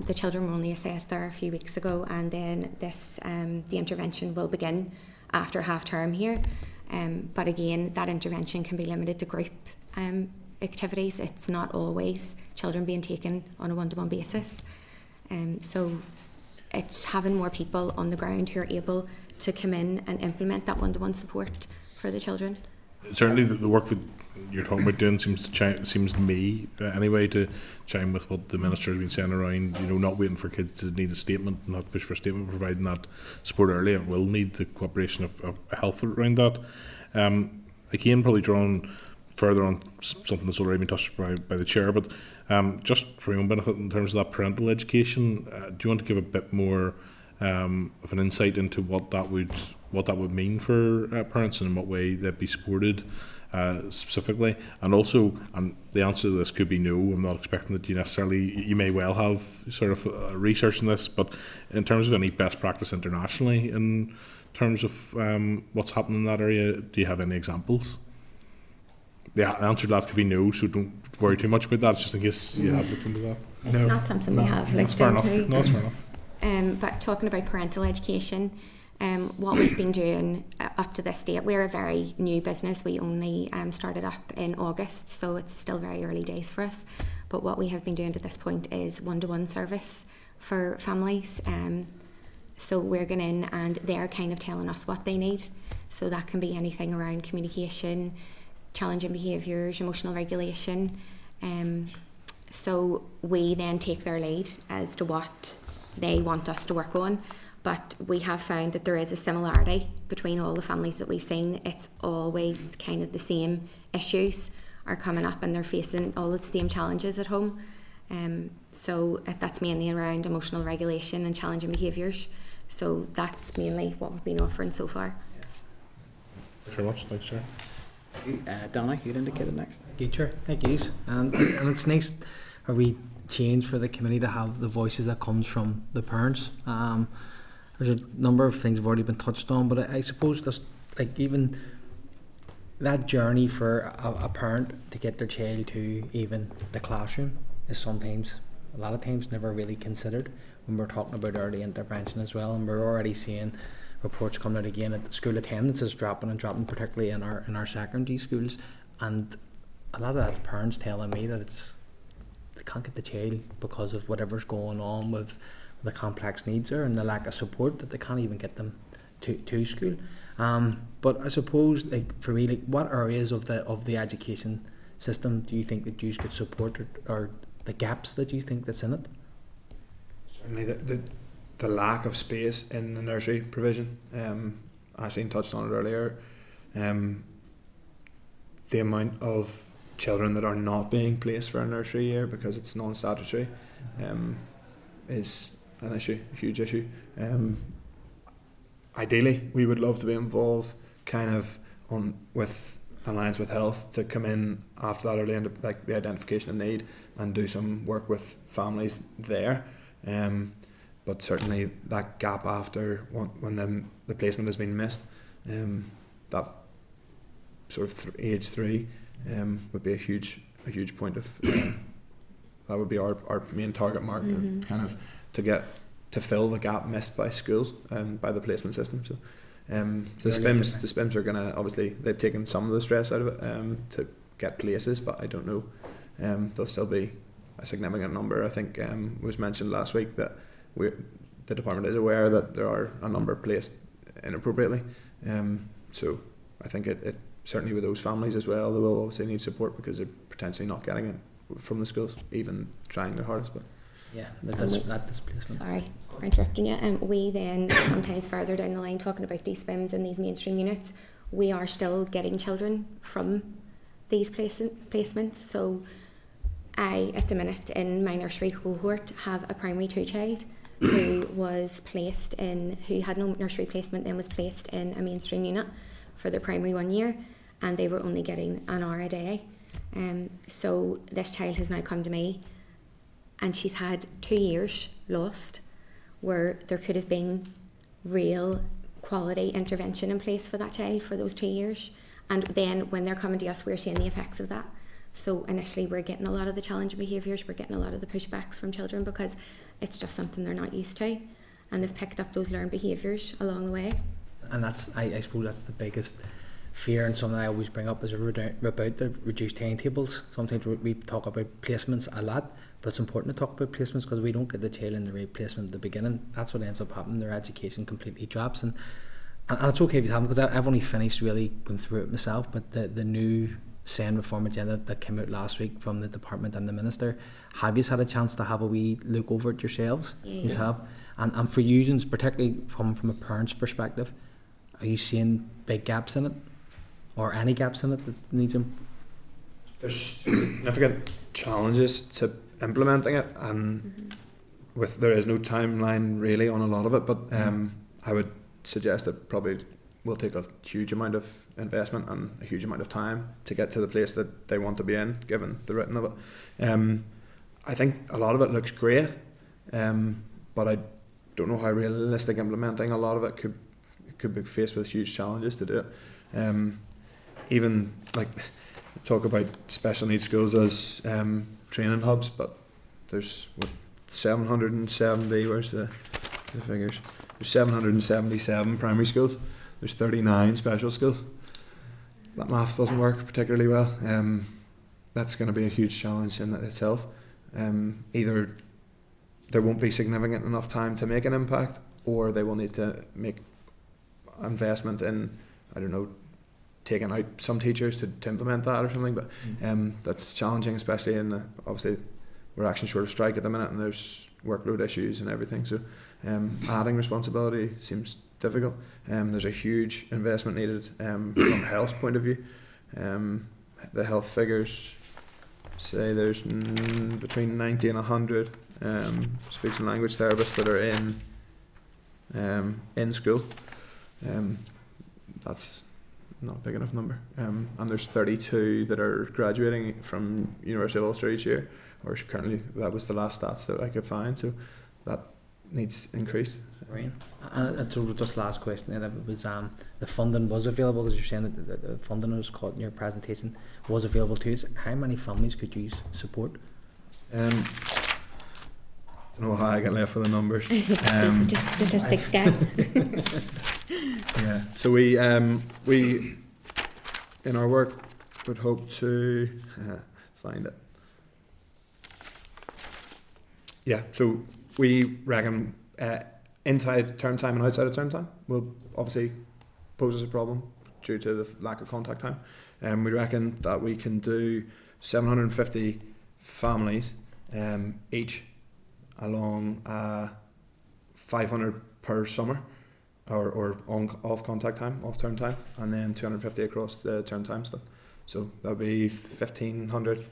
The children were only assessed there a few weeks ago, and then the intervention will begin after half term here. But again, that intervention can be limited to group activities. It's not always children being taken on a one-to-one basis. So it's having more people on the ground who are able to come in and implement that one-to-one support for the children. Certainly the work that you're talking about doing seems to me anyway to chime with what the minister has been saying around, not waiting for kids to need a statement, not push for a statement, providing that support early, and will need the cooperation of health around that. Again, probably drawn further on something that's already been touched by the chair, but Just for your own benefit, in terms of that parental education, do you want to give a bit more of an insight into what that would mean for parents and in what way they'd be supported specifically? And also, and the answer to this could be no. I'm not expecting that you may well have sort of research in this, but in terms of any best practice internationally in terms of what's happening in that area, do you have any examples? The answer to that could be no, so don't worry too much about that, just in case you have looked into that. It's not something we have looked into. No, that's fair enough. But talking about parental education, what we've been doing up to this date, we're a very new business. We only started up in August, so it's still very early days for us. But what we have been doing to this point is one-to-one service for families. So we're going in and they're kind of telling us what they need. So that can be anything around communication, challenging behaviours, emotional regulation. So we then take their lead as to what they want us to work on. But we have found that there is a similarity between all the families that we've seen. It's always kind of the same issues are coming up and they're facing all the same challenges at home. So that's mainly around emotional regulation and challenging behaviours. So that's mainly what we've been offering so far. Thanks very much. Thanks, Chair. Donna, you'd indicated next. Chair, thank you. And it's nice how we change for the committee to have the voices that comes from the parents. There's a number of things have already been touched on, but I suppose just like even that journey for a parent to get their child to even the classroom is sometimes, a lot of times, never really considered when we're talking about early intervention as well. And we're already seeing reports coming out again that school attendance is dropping, particularly in our secondary schools. And a lot of that's parents telling me that they can't get the child because of whatever's going on with the complex needs are and the lack of support, that they can't even get them to school. But I suppose, like for me, like what areas of the education system do you think that you could support, or the gaps that you think that's in it? Certainly the lack of space in the nursery provision. Aisling touched on it earlier. The amount of children that are not being placed for a nursery year because it's non-statutory is an issue, a huge issue. Ideally, we would love to be involved kind of with Alliance with Health to come in after that early like the identification of need and do some work with families there. But certainly that gap after when the placement has been missed, that sort of age 3 would be a huge point of that would be our main target market, kind of to fill the gap missed by schools and by the placement system. So the SPIMs are gonna, obviously they've taken some of the stress out of it to get places, but I don't know, there'll still be a significant number. I think it was mentioned last week that the department is aware that there are a number placed inappropriately. So I think it certainly with those families as well, they will obviously need support because they're potentially not getting it from the schools, even trying their hardest. But yeah, that displacement. Sorry for interrupting you. We then sometimes further down the line, talking about these SPIMs and these mainstream units, we are still getting children from these placements. So I, at the minute, in my nursery cohort, have a primary 2 child who was placed in, who had no nursery placement, then was placed in a mainstream unit for their primary 1 year, and they were only getting an hour a day. So this child has now come to me, and she's had 2 years lost where there could have been real quality intervention in place for that child for those 2 years. And then when they're coming to us, we're seeing the effects of that. So initially we're getting a lot of the challenging behaviours, we're getting a lot of the pushbacks from children because it's just something they're not used to, and they've picked up those learned behaviours along the way. And that's, I suppose that's the biggest fear, and something I always bring up is about the reduced timetables. Sometimes we talk about placements a lot, but it's important to talk about placements because we don't get the child in the right placement at the beginning. That's what ends up happening. Their education completely drops, and it's okay if you haven't, because I've only finished really going through it myself. But the new SEND reform agenda that came out last week from the department and the minister, have you had a chance to have a wee look over it yourselves? Yeah. You have, and for you, particularly from a parent's perspective, are you seeing big gaps in it, or any gaps in it that needs them? there's significant challenges to implementing it, and there is no timeline really on a lot of it, but I would suggest it probably will take a huge amount of investment and a huge amount of time to get to the place that they want to be in, given the written of it. I think a lot of it looks great, but I don't know how realistic implementing a lot of it could be faced with huge challenges to do it. Even like talk about special needs schools as training hubs, but there's 770, where's the figures? There's 777 primary schools. There's 39 special schools. That maths doesn't work particularly well. That's going to be a huge challenge in itself. Either there won't be significant enough time to make an impact, or they will need to make investment in, I don't know, taking out some teachers to implement that or something. But that's challenging, especially in obviously we're actually short of strike at the minute, and there's workload issues and everything. So adding responsibility seems difficult. There's a huge investment needed from a health point of view. The health figures say there's between 90 and 100 speech and language therapists that are in school. That's not a big enough number. And there's 32 that are graduating from University of Ulster each year, or currently that was the last stats that I could find. So that needs increased. Right. And so just last question then, it was the funding was available, because you're saying that the funding was caught in your presentation was available to us. How many families could you support? I don't know how I get left with the numbers. Just statistics guy. Yeah. So we in our work would hope to find it. Yeah. So we reckon inside term time and outside of term time will obviously pose us a problem due to the lack of contact time. We reckon that we can do 750 families each along 500 per summer, or off contact time, off term time, and then 250 across the term time stuff. So that would be 1,500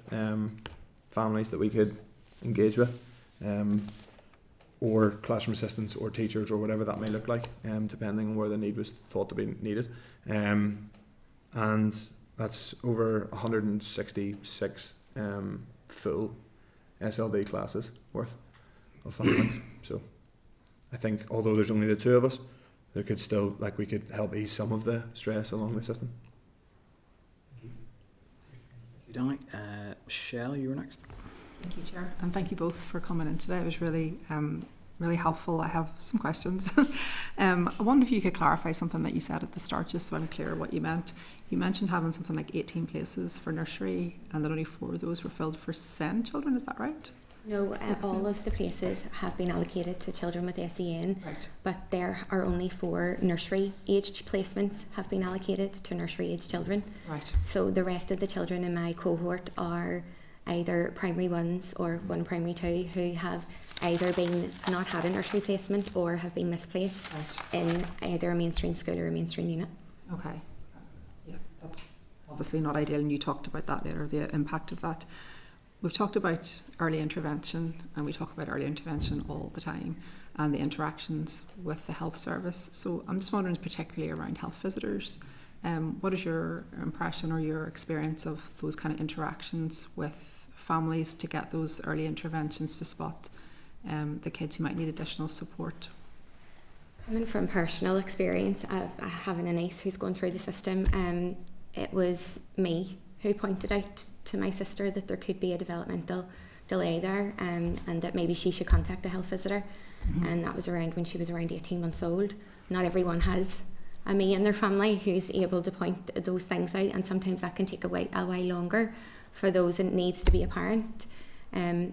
families that we could engage with, or classroom assistants or teachers or whatever that may look like, depending on where the need was thought to be needed. And that's over 166 full SLD classes worth of families. So I think although there's only the two of us, there could still, we could help ease some of the stress along the system. Danny, Michelle, you were next. Thank you, Chair, and thank you both for coming in today. It was really really helpful. I have some questions. I wonder if you could clarify something that you said at the start, just so I'm clear what you meant. You mentioned having something like 18 places for nursery, and that only 4 of those were filled for SEND children, is that right? No, all of the places have been allocated to children with SEN, Right. but there are only 4 nursery aged placements have been allocated to nursery aged children. Right. So the rest of the children in my cohort are either primary 1s or 1 primary 2 who have either been not had a nursery placement or have been misplaced Right. in either a mainstream school or a mainstream unit. Okay. Yeah, that's obviously not ideal, and you talked about that later, the impact of that. We've talked about early intervention, and we talk about early intervention all the time, and the interactions with the health service. So I'm just wondering, particularly around health visitors, what is your impression or your experience of those kind of interactions with families to get those early interventions to spot the kids who might need additional support? Coming from personal experience of having a niece who's going through the system, it was me who pointed out to my sister that there could be a developmental delay there, and that maybe she should contact a health visitor. Mm-hmm. And that was around when she was around 18 months old. Not everyone has a me in their family who's able to point those things out, and sometimes that can take a while longer for those it needs to be apparent. And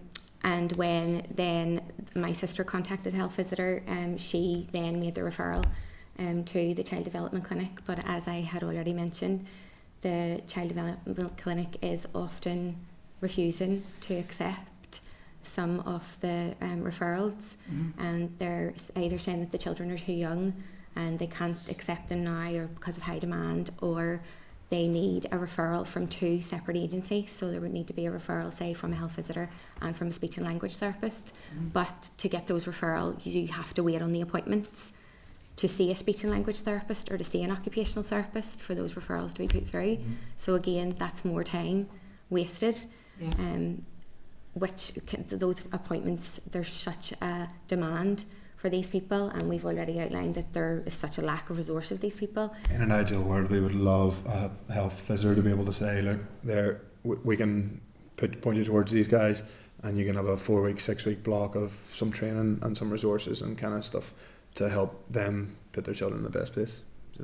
when then my sister contacted the health visitor, she then made the referral to the Child Development Clinic. But as I had already mentioned, the Child Development Clinic is often refusing to accept some of the referrals, and they're either saying that the children are too young and they can't accept them now, or because of high demand, or they need a referral from 2 separate agencies. So there would need to be a referral, say, from a health visitor and from a speech and language therapist. But to get those referrals, you have to wait on the appointments to see a speech and language therapist or to see an occupational therapist for those referrals to be put through. So again, that's more time wasted. Those appointments, there's such a demand for these people, and we've already outlined that there is such a lack of resource of these people. In an ideal world, we would love a health visitor to be able to say, look, we can point you towards these guys, and you can have a 4-week, 6-week block of some training and some resources and kind of stuff to help them put their children in the best place. So.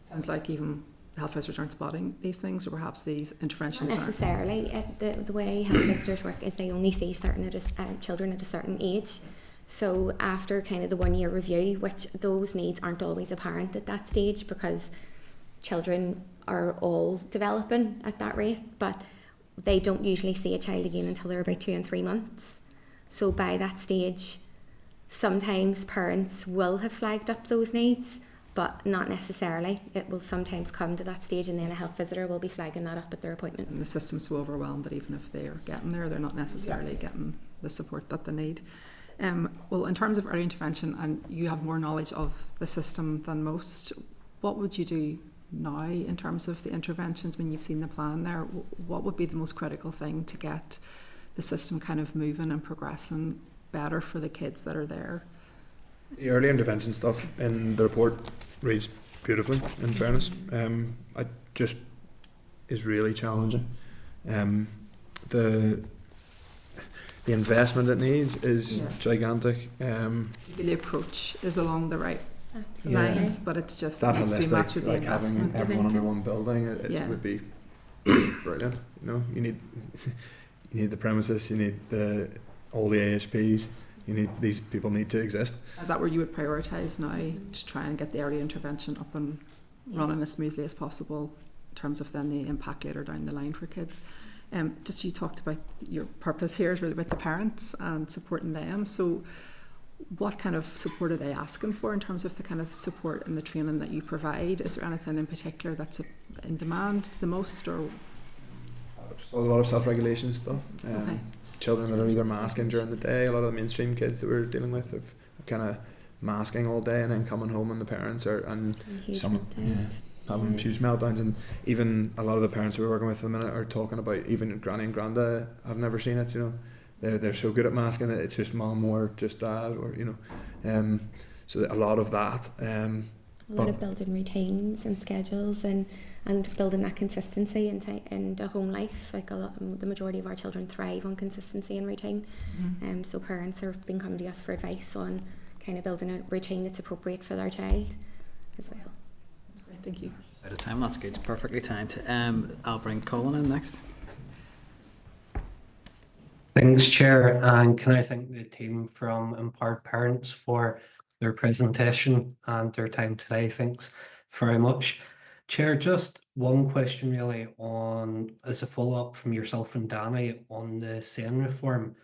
Sounds like even health visitors aren't spotting these things, or perhaps these interventions Not aren't. necessarily. The way health visitors work is they only see certain children at a certain age. So after kind of the 1-year review, which those needs aren't always apparent at that stage because children are all developing at that rate, but they don't usually see a child again until they're about 2 and 3 months. So by that stage, sometimes parents will have flagged up those needs, but not necessarily. It will sometimes come to that stage and then a health visitor will be flagging that up at their appointment. And the system's so overwhelmed that even if they're getting there, they're not necessarily getting the support that they need. Well, in terms of early intervention, and you have more knowledge of the system than most, what would you do now in terms of the interventions when you've seen the plan there? What would be the most critical thing to get the system kind of moving and progressing better for the kids that are there? The early intervention stuff in the report reads beautifully, in fairness. It just is really challenging. The investment it needs is gigantic. The approach is along the right Absolutely. lines, but it's just That needs to be matched holistic, with the like having investment. everyone under one building, it would be brilliant. You know, you need the premises, you need all the AHPs. These people need to exist. Is that where you would prioritise now to try and get the early intervention up and running as smoothly as possible in terms of then the impact later down the line for kids? Just you talked about your purpose here is really about the parents and supporting them. So what kind of support are they asking for in terms of the kind of support and the training that you provide? Is there anything in particular that's in demand the most, or Just a lot of self-regulation stuff. Okay. Children that are either masking during the day, a lot of the mainstream kids that we're dealing with are kind of masking all day and then coming home and the parents are having huge meltdowns, and even a lot of the parents that we're working with at the minute are talking about even granny and granda have never seen it, you know. They're so good at masking that it's just mum or just dad, or you know. So a lot of that. A lot of building routines and schedules and building that consistency in the home life. Like the majority of our children thrive on consistency and routine. So parents have been coming to us for advice on kind of building a routine that's appropriate for their child as well. That's great, thank you. Out of time, that's good. Perfectly timed. I'll bring Colin in next. Thanks, Chair, and can I thank the team from Empowered Parents for their presentation and their time today. Thanks very much. Chair, just one question really on, as a follow-up from yourself and Danny on the SEN reform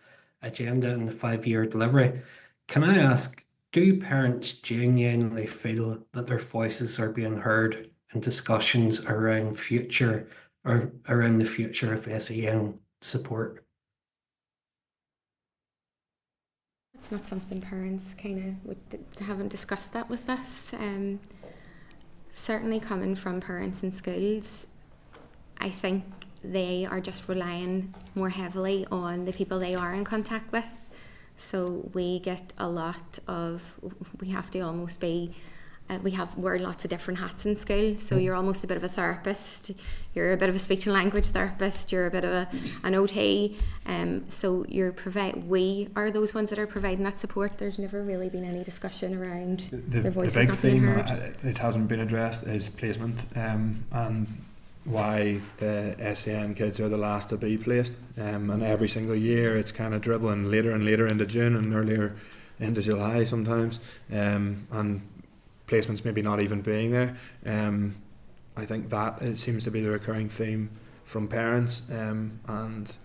agenda and the 5-year delivery. Can I ask, do parents genuinely feel that their voices are being heard in discussions around the future of SEN support? It's not something parents kind of haven't discussed that with us. Certainly coming from parents in schools, I think they are just relying more heavily on the people they are in contact with. So we get a lot of, we have to almost be, wear lots of different hats in school. So you're almost a bit of a therapist, you're a bit of a speech and language therapist, you're a bit of an OT. So we are those ones that are providing that support. There's never really been any discussion around their voices the big not being theme heard. it hasn't been addressed is placement, and why the SEN kids are the last to be placed, and every single year it's kind of dribbling later and later into June and earlier into July sometimes, and placements maybe not even being there. I think that it seems to be the recurring theme from parents, and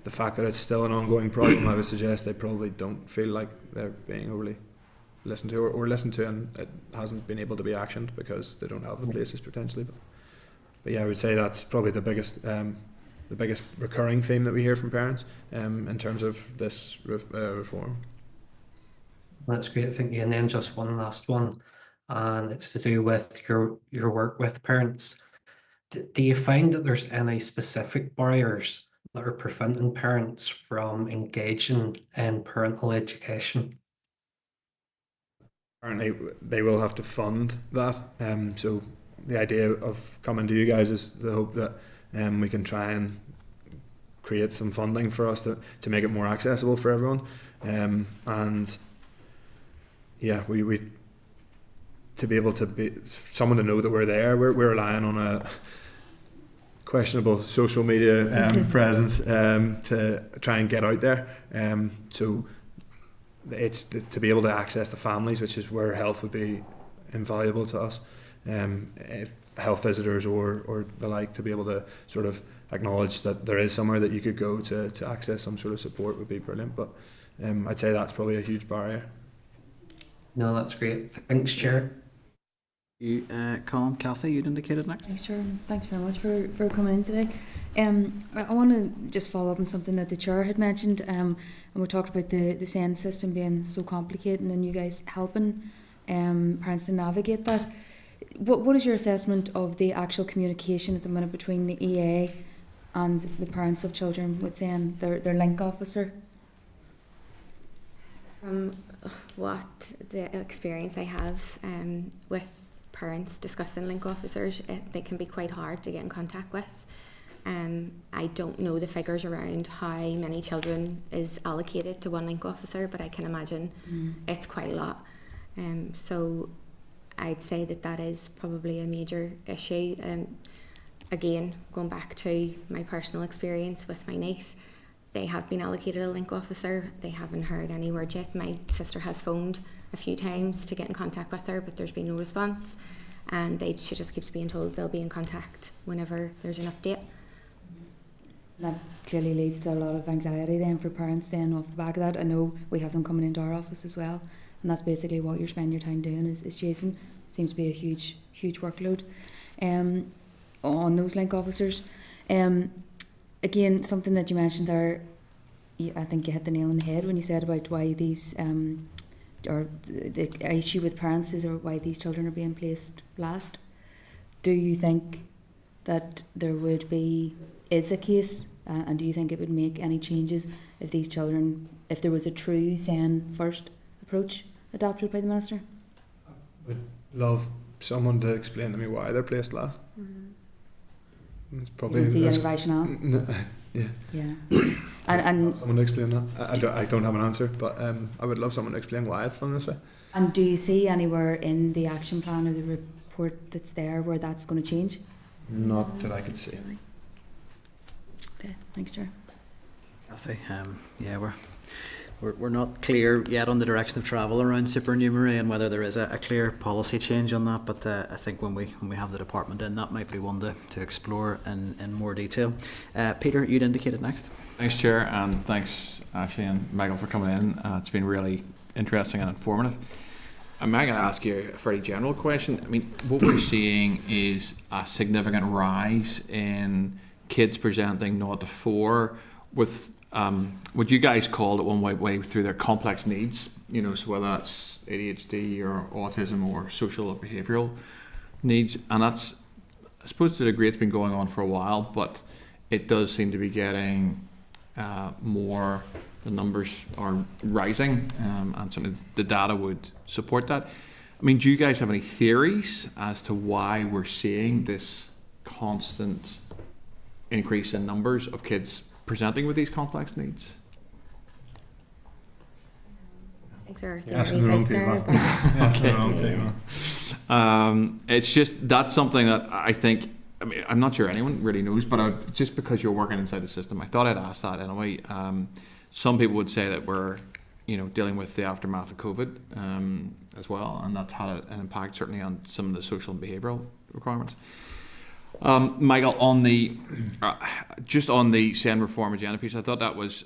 the fact that it's still an ongoing problem, I would suggest they probably don't feel like they're being overly listened to or listened to, and it hasn't been able to be actioned because they don't have the places potentially. But yeah, I would say that's probably the biggest recurring theme that we hear from parents in terms of this reform. That's great, thank you. And then just one last one, and it's to do with your work with parents. Do you find that there's any specific barriers that are preventing parents from engaging in parental education? Apparently, they will have to fund that. So the idea of coming to you guys is the hope that we can try and create some funding for us to make it more accessible for everyone. And yeah, we to be able to be someone to know that we're there. We're relying on a questionable social media presence to try and get out there. So it's to be able to access the families, which is where health would be invaluable to us. If health visitors or the like, to be able to sort of acknowledge that there is somewhere that you could go to access some sort of support would be brilliant. But I'd say that's probably a huge barrier. No, that's great. Thanks, Chair. You, Colin, Kathy, you'd indicated next. Thanks, Chair. Thanks very much for coming in today. I want to just follow up on something that the Chair had mentioned, and we talked about the SEND system being so complicated and you guys helping parents to navigate that. What is your assessment of the actual communication at the minute between the EA and the parents of children with SEND, their link officer? From what the experience I have with parents discussing link officers, they can be quite hard to get in contact with. I don't know the figures around how many children is allocated to one link officer, but I can imagine it's quite a lot. So I'd say that is probably a major issue. Again, going back to my personal experience with my niece, they have been allocated a link officer. They haven't heard any word yet. My sister has phoned a few times to get in contact with her, but there's been no response. And she just keeps being told they'll be in contact whenever there's an update. That clearly leads to a lot of anxiety then for parents then off the back of that. I know we have them coming into our office as well, and that's basically what you're spending your time doing is chasing. Seems to be a huge workload on those link officers. Again, something that you mentioned there, I think you hit the nail on the head when you said about why these or the issue with parents is, or why these children are being placed last. Do you think that there is a case, and do you think it would make any changes if these children, if there was a true SEND first approach adopted by the Minister? I would love someone to explain to me why they're placed last. It's probably you don't see any rationale. Yeah. And someone to explain that. I don't have an answer, but I would love someone to explain why it's done this way. And do you see anywhere in the action plan or the report that's there where that's going to change? Not that I could see. Okay, thanks, Chair. Kathy, yeah, we're not clear yet on the direction of travel around supernumerary and whether there is a clear policy change on that, but I think when we have the department in, that might be one to explore in more detail. Peter, you'd indicated next. Thanks, Chair, and thanks Ashley and Michael for coming in. It's been really interesting and informative. I'm going to ask you a very general question. I mean, what we're seeing is a significant rise in kids presenting 0 to 4 with what you guys called at one way through their complex needs, so whether that's ADHD or autism or social or behavioural needs. And that's, I suppose to a degree, it's been going on for a while, but it does seem to be getting more, the numbers are rising, and certainly the data would support that. I mean, do you guys have any theories as to why we're seeing this constant increase in numbers of kids presenting with these complex needs? I think there are Asking the wrong people. Asking the wrong people. It's just, that's something that I think, I mean, I'm not sure anyone really knows, but just because you're working inside the system, I thought I'd ask that anyway. Some people would say that we're, dealing with the aftermath of COVID as well, and that's had an impact certainly on some of the social and behavioural requirements. Michael, on the just on the SEND reform agenda piece, I thought that was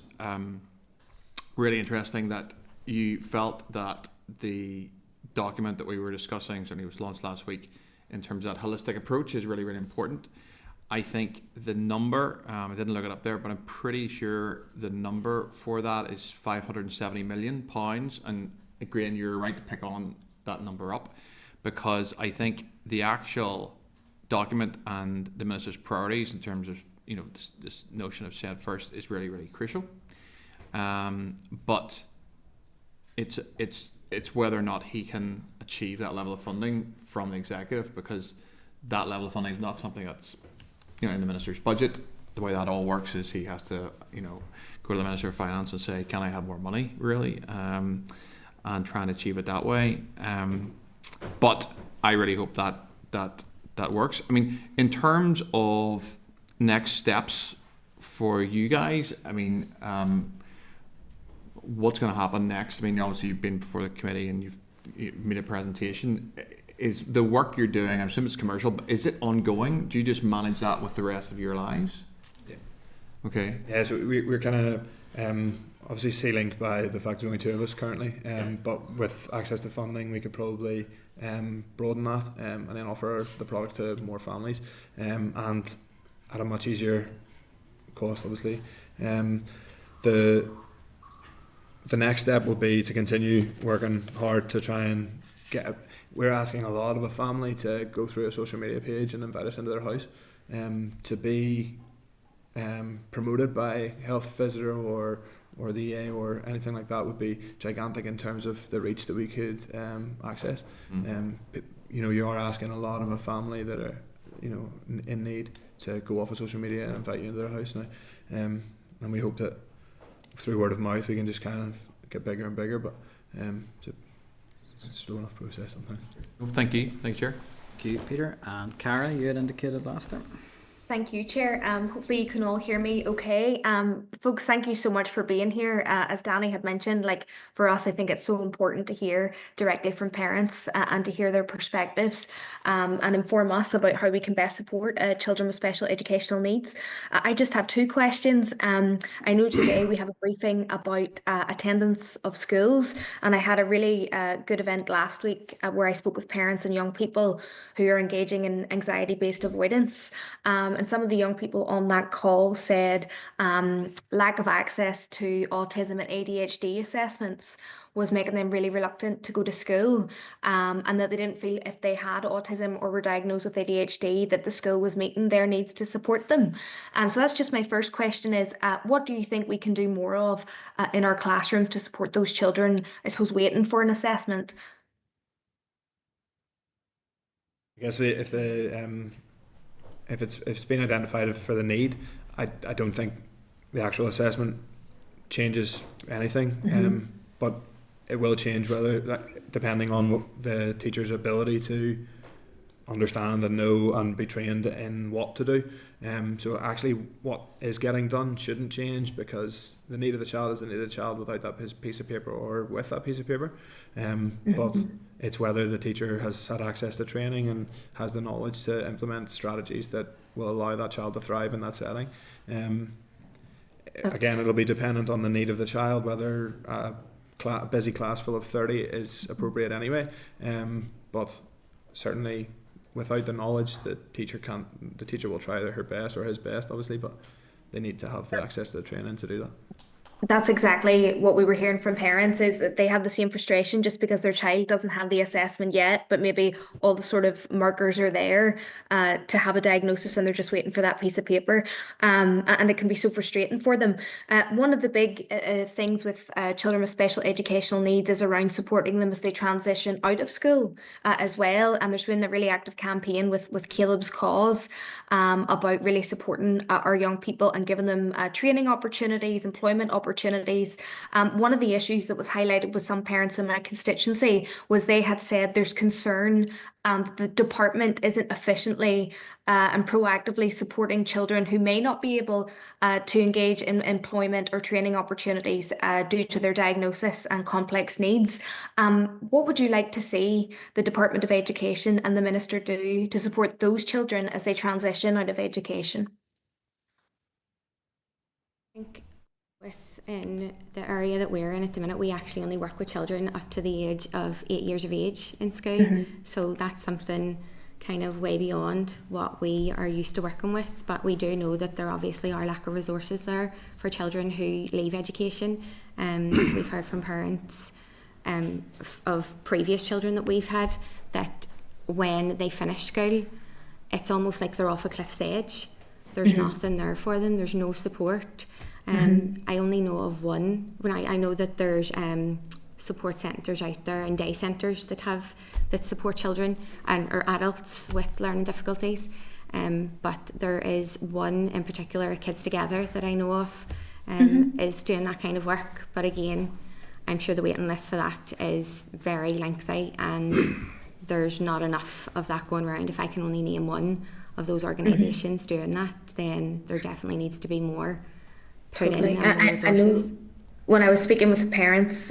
really interesting that you felt that the document that we were discussing, certainly was launched last week, in terms of that holistic approach is really, really important. I think the number, I didn't look it up there, but I'm pretty sure the number for that is £570 million. And again, you're right to pick on that number up, because I think the actual document and the Minister's priorities in terms of, you know, this notion of Said First is really, really crucial. But it's whether or not he can achieve that level of funding from the executive, because that level of funding is not something that's, you know, in the Minister's budget. The way that all works is he has to, you know, go to the Minister of Finance and say, can I have more money, really, and try and achieve it that way. But I really hope that works. I mean, in terms of next steps for you guys, I mean, what's going to happen next? I mean, obviously you've been before the committee and you've made a presentation. Is the work you're doing, I assume it's commercial, but is it ongoing? Do you just manage that with the rest of your lives? Yeah. Okay. Yeah, so we're kind of obviously sea-linked by the fact there's only 2 of us currently, but with access to funding we could probably broaden that and then offer the product to more families and at a much easier cost, obviously. The next step will be to continue working hard to try and we're asking a lot of a family to go through a social media page and invite us into their house, to be promoted by Health Visitor or the EA or anything like that would be gigantic in terms of the reach that we could access. You know, you are asking a lot of a family that are, you know, in need to go off of social media and invite you into their house now, and we hope that through word of mouth we can just kind of get bigger and bigger, but it's a slow enough process sometimes. Well, thank you, Chair. Thank you, Peter. And Cara, you had indicated last time. Thank you, Chair. Hopefully you can all hear me okay. Folks, thank you so much for being here. As Danny had mentioned, like for us, I think it's so important to hear directly from parents and to hear their perspectives and inform us about how we can best support children with special educational needs. I just have 2 questions. I know today we have a briefing about attendance of schools, and I had a really good event last week where I spoke with parents and young people who are engaging in anxiety-based avoidance. And some of the young people on that call said lack of access to autism and ADHD assessments was making them really reluctant to go to school, and that they didn't feel if they had autism or were diagnosed with ADHD that the school was meeting their needs to support them. So that's just my first question is, what do you think we can do more of in our classroom to support those children, I suppose, waiting for an assessment? I guess if it's been identified for the need, I don't think the actual assessment changes anything, but it will change depending on the teacher's ability to understand and know and be trained in what to do. So actually what is getting done shouldn't change, because the need of the child is the need of the child without that piece of paper or with that piece of paper. But it's whether the teacher has had access to training and has the knowledge to implement strategies that will allow that child to thrive in that setting. Again, it'll be dependent on the need of the child, whether a busy class full of 30 is appropriate anyway. But certainly without the knowledge, the teacher will try her best or his best, obviously, but they need to have the access to the training to do that. That's exactly what we were hearing from parents, is that they have the same frustration just because their child doesn't have the assessment yet, but maybe all the sort of markers are there to have a diagnosis, and they're just waiting for that piece of paper. And it can be so frustrating for them. One of the big things with children with special educational needs is around supporting them as they transition out of school as well. And there's been a really active campaign with Caleb's Cause about really supporting our young people and giving them training opportunities, employment opportunities. One of the issues that was highlighted with some parents in my constituency was they had said there's concern the department isn't efficiently and proactively supporting children who may not be able to engage in employment or training opportunities due to their diagnosis and complex needs. What would you like to see the Department of Education and the Minister do to support those children as they transition out of education? I think within the area that we're in at the minute, we actually only work with children up to the age of 8 years of age in school. So that's something kind of way beyond what we are used to working with, but we do know that there obviously are lack of resources there for children who leave education. We've heard from parents of previous children that we've had that when they finish school, it's almost like they're off a cliff's edge. There's nothing there for them, there's no support. I only know of one. I know that there's support centres out there and day centres that support children or adults with learning difficulties. But there is one in particular, Kids Together, that I know of is doing that kind of work. But again, I'm sure the waiting list for that is very lengthy and there's not enough of that going around. If I can only name one of those organisations doing that, then there definitely needs to be more put Totally. in. I know when I was speaking with parents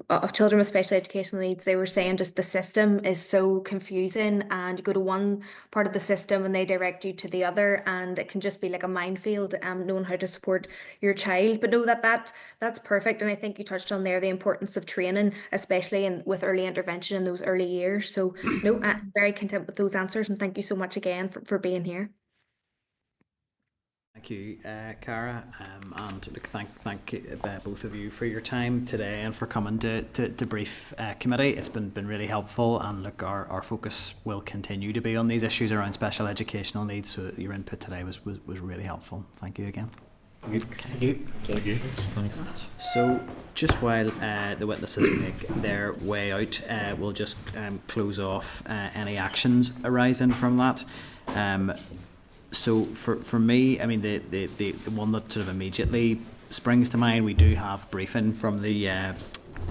of children with special educational needs, they were saying just the system is so confusing, and you go to one part of the system and they direct you to the other, and it can just be like a minefield knowing how to support your child. But no, that's perfect, and I think you touched on there the importance of training, especially with early intervention in those early years. So no, I'm very content with those answers, and thank you so much again for being here. Thank you, Cara, and look, thank both of you for your time today and for coming to brief committee. It's been really helpful, and look, our focus will continue to be on these issues around special educational needs. So your input today was really helpful. Thank you again. Thank you. Thanks. So just while the witnesses make their way out, we'll just close off any actions arising from that. So for me, I mean, the one that sort of immediately springs to mind, we do have briefing from the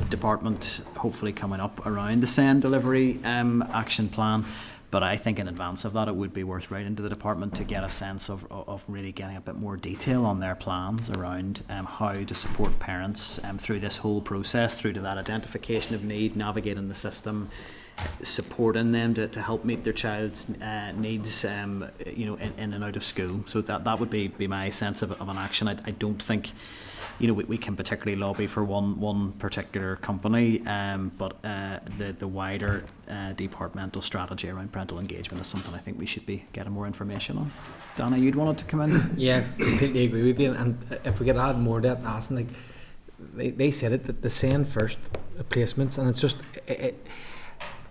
department hopefully coming up around the SEND delivery action plan. But I think in advance of that, it would be worth writing to the department to get a sense of really getting a bit more detail on their plans around how to support parents through this whole process, through to that identification of need, navigating the system, supporting them to help meet their child's needs, in and out of school. So that would be my sense of an action. I don't think, we can particularly lobby for one particular company, but the wider departmental strategy around parental engagement is something I think we should be getting more information on. Dana, you'd wanted to come in? Yeah, completely agree with you. And if we could add more to that, Alison, like they said it, that the SEND first placements, and it's just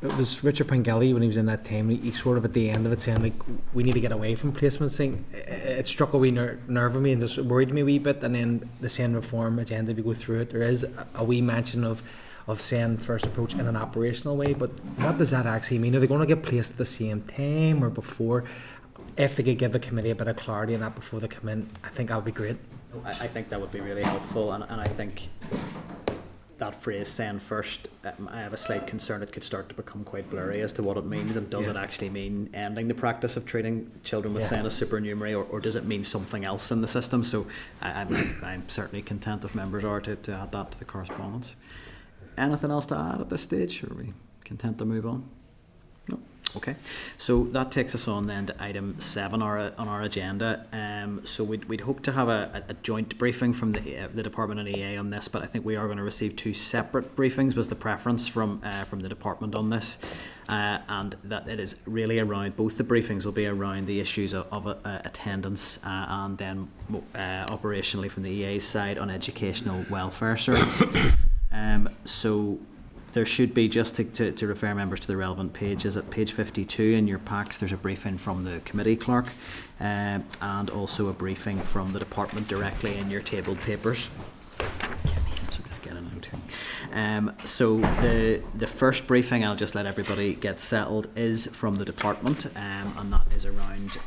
it was Richard Pengelly when he was in that team. He sort of at the end of it saying like we need to get away from placements. Thing. It struck a wee nerve of me and just worried me a wee bit. And then the SEND reform agenda, if you go through it, there is a wee mention of SEND first approach in an operational way. But what does that actually mean? Are they going to get placed at the same time or before? If they could give the committee a bit of clarity on that before they come in, I think that would be great. I think that would be really helpful, and I think that phrase "SEND first," I have a slight concern it could start to become quite blurry as to what it means, and does it actually mean ending the practice of treating children with SEND as supernumerary, or does it mean something else in the system? So I'm certainly content if members are to add that to the correspondence. Anything else to add at this stage, or are we content to move on? No. Okay, so that takes us on then to item 7 on our agenda. So we'd hope to have a joint briefing from the department and EA on this, but I think we are going to receive 2 separate briefings. Was the preference from the department on this, and that it is really around, both the briefings will be around the issues of attendance and then operationally from the EA's side on educational welfare service. So there should be, just to refer members to the relevant pages, at page 52 in your packs there's a briefing from the committee clerk and also a briefing from the department directly in your tabled papers. So just get a note here. So the first briefing, I'll just let everybody get settled, is from the department, and that is around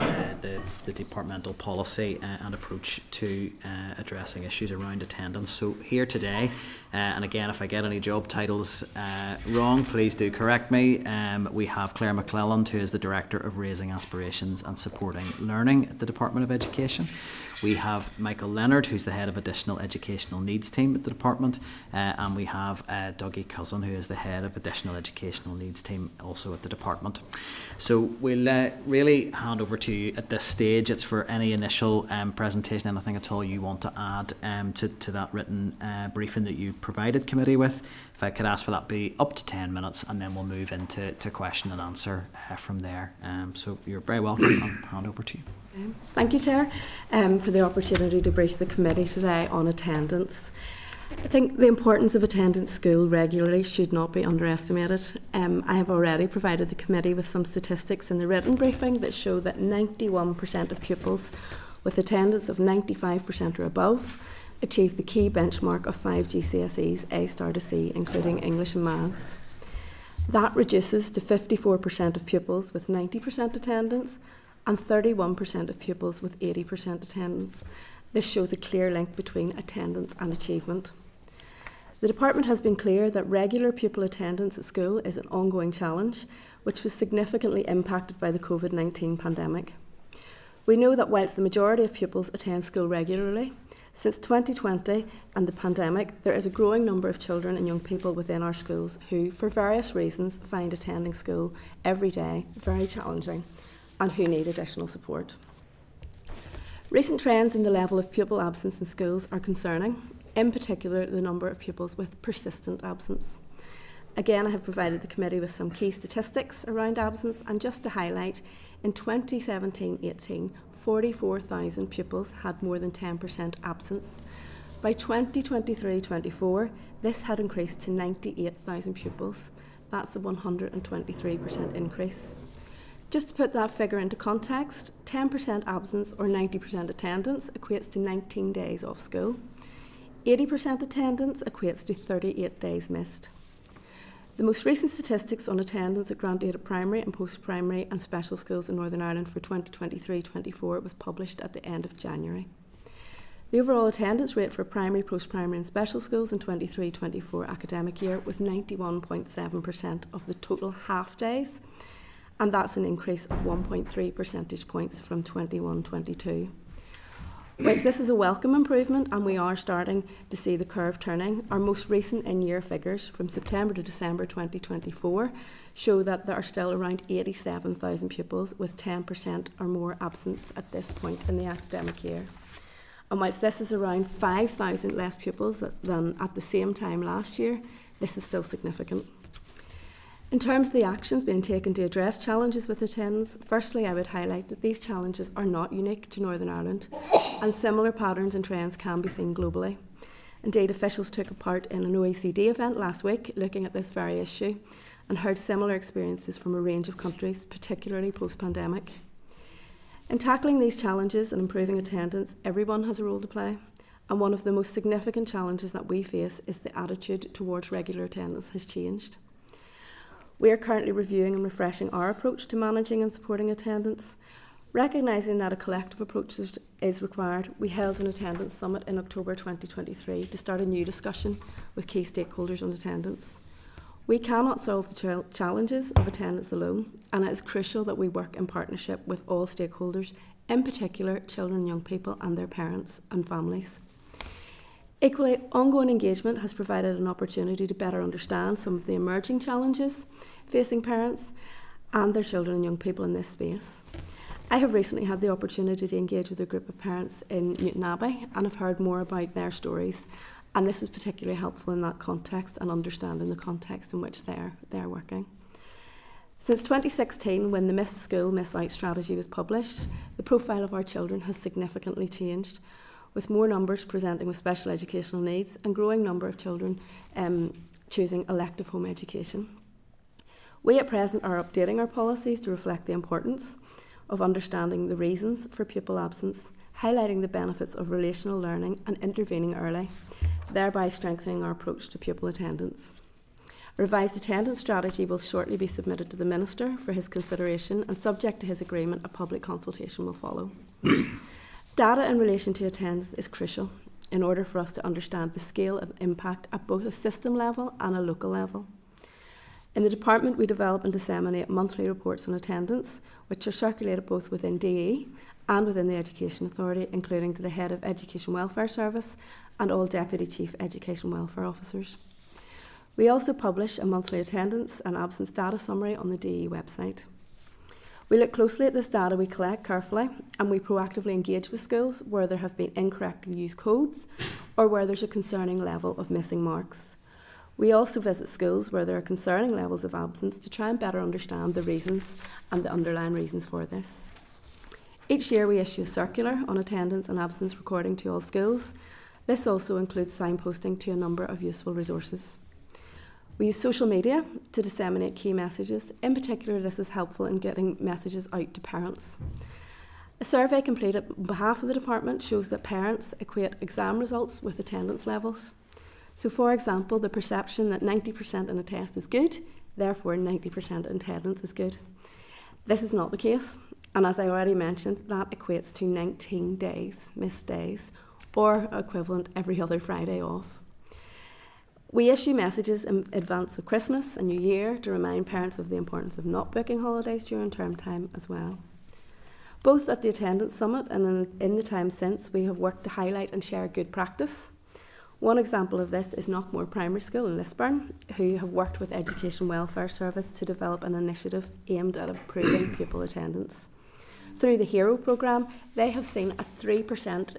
the departmental policy and approach to addressing issues around attendance. So here today, and again, if I get any job titles wrong, please do correct me. We have Claire McClelland, who is the Director of Raising Aspirations and Supporting Learning at the Department of Education. We have Michael Leonard, who's the Head of Additional Educational Needs Team at the department, and we have have Dougie Cousin, who is the head of Additional Educational Needs team also at the department. So we'll really hand over to you at this stage. It's for any initial presentation, anything at all you want to add to that written briefing that you provided committee with. If I could ask for that be up to 10 minutes, and then we'll move into question and answer from there. So you're very welcome. I'll hand over to you. Thank you, Chair, for the opportunity to brief the committee today on attendance. I think the importance of attending school regularly should not be underestimated. I have already provided the committee with some statistics in the written briefing that show that 91% of pupils with attendance of 95% or above achieved the key benchmark of 5 GCSEs A star to C, including English and Maths. That reduces to 54% of pupils with 90% attendance and 31% of pupils with 80% attendance. This shows a clear link between attendance and achievement. The department has been clear that regular pupil attendance at school is an ongoing challenge, which was significantly impacted by the COVID-19 pandemic. We know that whilst the majority of pupils attend school regularly, since 2020 and the pandemic, there is a growing number of children and young people within our schools who, for various reasons, find attending school every day very challenging and who need additional support. Recent trends in the level of pupil absence in schools are concerning, in particular the number of pupils with persistent absence. Again, I have provided the committee with some key statistics around absence, and just to highlight, in 2017-18, 44,000 pupils had more than 10% absence. By 2023-24, this had increased to 98,000 pupils. That's a 123% increase. Just to put that figure into context, 10% absence or 90% attendance equates to 19 days off school. 80% attendance equates to 38 days missed. The most recent statistics on attendance at Grandaida Primary and Post-Primary and Special Schools in Northern Ireland for 2023-24 was published at the end of January. The overall attendance rate for primary, post-primary and special schools in 23-24 academic year was 91.7% of the total half days, and that's an increase of 1.3 percentage points from 21-22. Whilst this is a welcome improvement and we are starting to see the curve turning, our most recent in-year figures from September to December 2024 show that there are still around 87,000 pupils with 10% or more absence at this point in the academic year. And whilst this is around 5,000 less pupils than at the same time last year, this is still significant. In terms of the actions being taken to address challenges with attendance, firstly I would highlight that these challenges are not unique to Northern Ireland, and similar patterns and trends can be seen globally. Indeed, officials took part in an OECD event last week looking at this very issue and heard similar experiences from a range of countries, particularly post-pandemic. In tackling these challenges and improving attendance, everyone has a role to play, and one of the most significant challenges that we face is the attitude towards regular attendance has changed. We are currently reviewing and refreshing our approach to managing and supporting attendance. Recognising that a collective approach is required, we held an attendance summit in October 2023 to start a new discussion with key stakeholders on attendance. We cannot solve the challenges of attendance alone, and it is crucial that we work in partnership with all stakeholders, in particular children and young people and their parents and families. Equally, ongoing engagement has provided an opportunity to better understand some of the emerging challenges facing parents and their children and young people in this space. I have recently had the opportunity to engage with a group of parents in Newton Abbey and have heard more about their stories, and this was particularly helpful in that context and understanding the context in which they're working. Since 2016, when the Miss School, Miss Out strategy was published, the profile of our children has significantly changed, with more numbers presenting with special educational needs and growing number of children choosing elective home education. We at present are updating our policies to reflect the importance of understanding the reasons for pupil absence, highlighting the benefits of relational learning and intervening early, thereby strengthening our approach to pupil attendance. A revised attendance strategy will shortly be submitted to the Minister for his consideration, and subject to his agreement, a public consultation will follow. Data in relation to attendance is crucial in order for us to understand the scale and impact at both a system level and a local level. In the department, we develop and disseminate monthly reports on attendance, which are circulated both within DE and within the Education Authority, including to the Head of Education Welfare Service and all Deputy Chief Education Welfare Officers. We also publish a monthly attendance and absence data summary on the DE website. We look closely at this data we collect carefully, and we proactively engage with schools where there have been incorrectly used codes or where there's a concerning level of missing marks. We also visit schools where there are concerning levels of absence to try and better understand the reasons and the underlying reasons for this. Each year we issue a circular on attendance and absence recording to all schools. This also includes signposting to a number of useful resources. We use social media to disseminate key messages. In particular, this is helpful in getting messages out to parents. A survey completed on behalf of the department shows that parents equate exam results with attendance levels. So, for example, the perception that 90% in a test is good, therefore 90% in attendance is good. This is not the case, and as I already mentioned, that equates to 19 days, missed days, or equivalent every other Friday off. We issue messages in advance of Christmas and New Year to remind parents of the importance of not booking holidays during term time as well. Both at the Attendance Summit and in the time since, we have worked to highlight and share good practice. One example of this is Knockmore Primary School in Lisburn, who have worked with Education Welfare Service to develop an initiative aimed at improving pupil attendance. Through the HERO programme, they have seen a 3%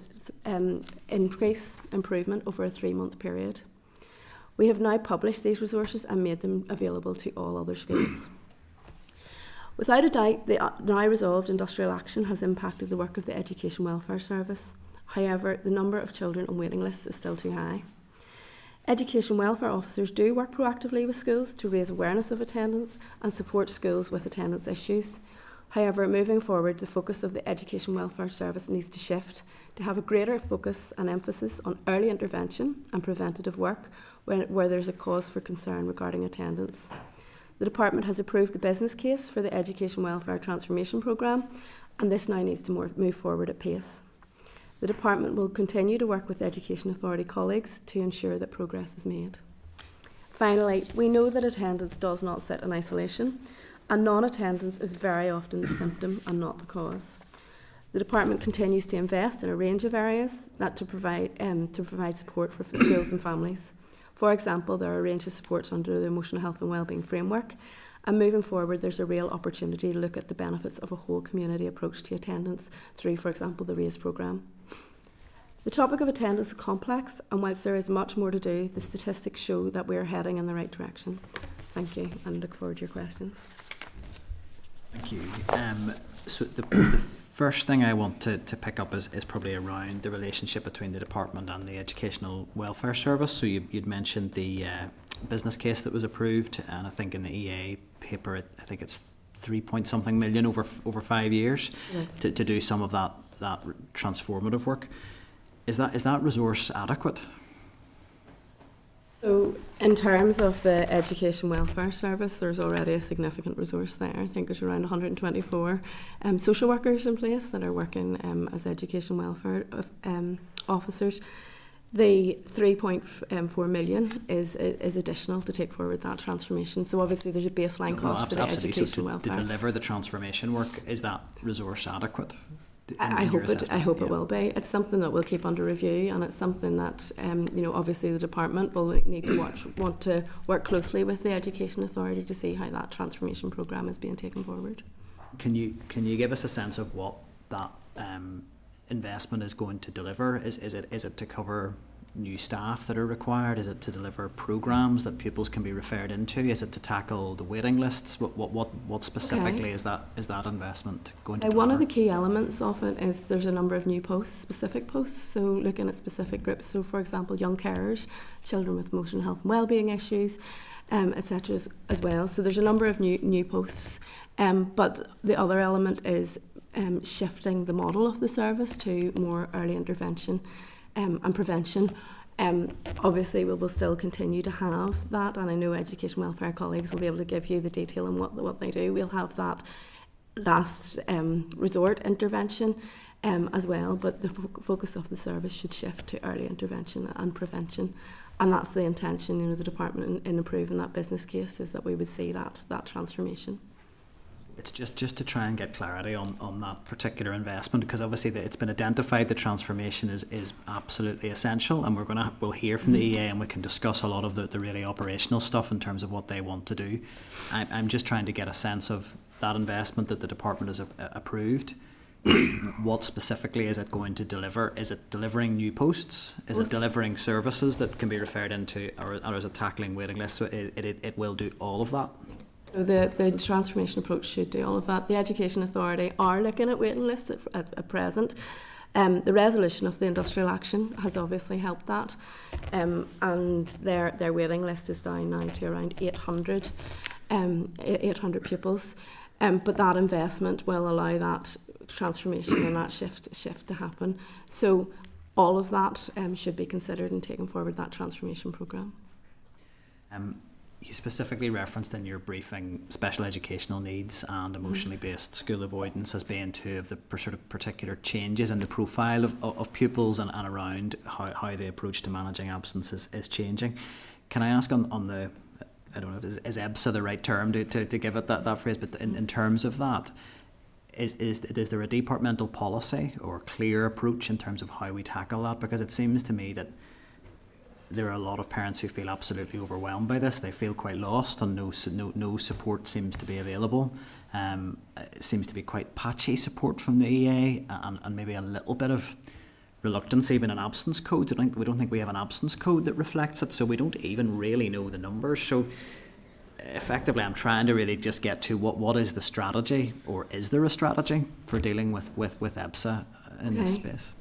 improvement over a 3-month period. We have now published these resources and made them available to all other schools. Without a doubt, the now resolved industrial action has impacted the work of the Education Welfare Service. However, the number of children on waiting lists is still too high. Education welfare officers do work proactively with schools to raise awareness of attendance and support schools with attendance issues. However, moving forward, the focus of the Education Welfare Service needs to shift to have a greater focus and emphasis on early intervention and preventative work where there's a cause for concern regarding attendance. The department has approved the business case for the Education Welfare Transformation Programme, and this now needs to move forward at pace. The department will continue to work with Education Authority colleagues to ensure that progress is made. Finally, we know that attendance does not sit in isolation, and non-attendance is very often the symptom and not the cause. The department continues to invest in a range of areas to provide support for schools and families. For example, there are a range of supports under the Emotional Health and Wellbeing Framework, and moving forward there's a real opportunity to look at the benefits of a whole community approach to attendance through, for example, the RAISE programme. The topic of attendance is complex, and whilst there is much more to do, the statistics show that we are heading in the right direction. Thank you, and look forward to your questions. Thank you. So the first thing I want to pick up is probably around the relationship between the department and the Educational Welfare Service. So you'd mentioned the business case that was approved, and I think in the EA paper, I think it's 3-point-something million over 5 years. Yes. to do some of that transformative work. Is that resource adequate? So in terms of the Education Welfare Service, there's already a significant resource there. I think there's around 124 social workers in place that are working as education welfare officers. The 3.4 million is additional to take forward that transformation. So obviously there's a baseline cost for the education welfare. To deliver the transformation work, is that resource adequate? I hope it will be. It's something that we'll keep under review, and it's something that obviously the department will need to want to work closely with the Education Authority to see how that transformation programme is being taken forward. Can you give us a sense of what that investment is going to deliver? Is it to cover new staff that are required? Is it to deliver programmes that pupils can be referred into? Is it to tackle the waiting lists? What specifically is that investment going to deliver? One of the key elements of it is there's a number of new posts, specific posts, so looking at specific groups. So for example, young carers, children with emotional health and wellbeing issues, etc. as well. So there's a number of new posts, but the other element is shifting the model of the service to more early intervention and prevention. Obviously we will still continue to have that, and I know education welfare colleagues will be able to give you the detail on what they do. We'll have that last resort intervention as well, but the focus of the service should shift to early intervention and prevention, and that's the intention. The department in approving that business case is that we would see that transformation. It's just to try and get clarity on that particular investment, because obviously it's been identified the transformation is absolutely essential, and we'll hear from the EA and we can discuss a lot of the really operational stuff in terms of what they want to do. I'm just trying to get a sense of that investment that the department has approved. What specifically is it going to deliver? Is it delivering new posts? Is it delivering services that can be referred into, or is it tackling waiting lists? So it will do all of that. So the transformation approach should do all of that. The Education Authority are looking at waiting lists at present. The resolution of the industrial action has obviously helped that, and their waiting list is down now to around 800 pupils. But that investment will allow that transformation and that shift to happen. So all of that should be considered in taking forward that transformation programme. You specifically referenced in your briefing special educational needs and emotionally based school avoidance as being two of the sort of particular changes in the profile of pupils and around how the approach to managing absence is changing. Can I ask on the, I don't know, is EBSA the right term to give it that phrase, but in terms of that, is there a departmental policy or clear approach in terms of how we tackle that? Because it seems to me that there are a lot of parents who feel absolutely overwhelmed by this. They feel quite lost, and no support seems to be available. It seems to be quite patchy support from the EA, and maybe a little bit of reluctance, even in absence codes. We don't think we have an absence code that reflects it, so we don't even really know the numbers. So effectively, I'm trying to really just get to what is the strategy, or is there a strategy for dealing with EBSA in this space?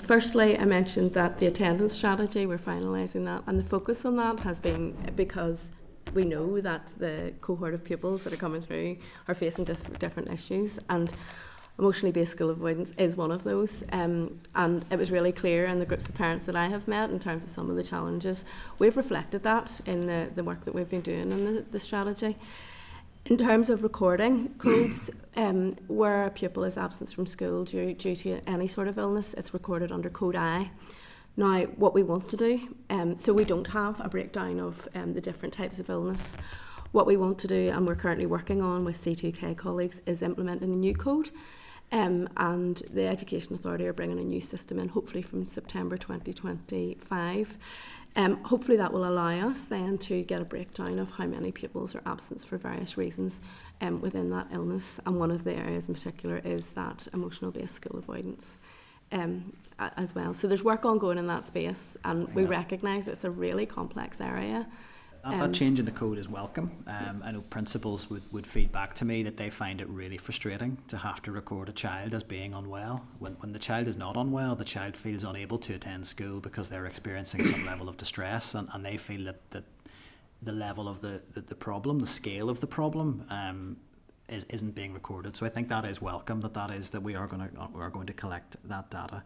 Firstly, I mentioned that the attendance strategy, we're finalising that, and the focus on that has been because we know that the cohort of pupils that are coming through are facing different issues, and emotionally based school avoidance is one of those, and it was really clear in the groups of parents that I have met in terms of some of the challenges. We've reflected that in the work that we've been doing in the strategy. In terms of recording codes, where a pupil is absent from school due to any sort of illness, it's recorded under Code I. Now, what we want to do, so we don't have a breakdown of the different types of illness. What we want to do, and we're currently working on with C2K colleagues, is implementing a new code. And the Education Authority are bringing a new system in, hopefully from September 2025. Hopefully that will allow us then to get a breakdown of how many pupils are absent for various reasons within that illness. And one of the areas in particular is that emotional based school avoidance as well. So there's work ongoing in that space, and we recognise it's a really complex area. That change in the code is welcome. I know principals would feed back to me that they find it really frustrating to have to record a child as being unwell. When the child is not unwell, the child feels unable to attend school because they're experiencing some level of distress, and they feel that the level of the problem, the scale of the problem, isn't being recorded. So I think that is welcome. That we are going to collect that data.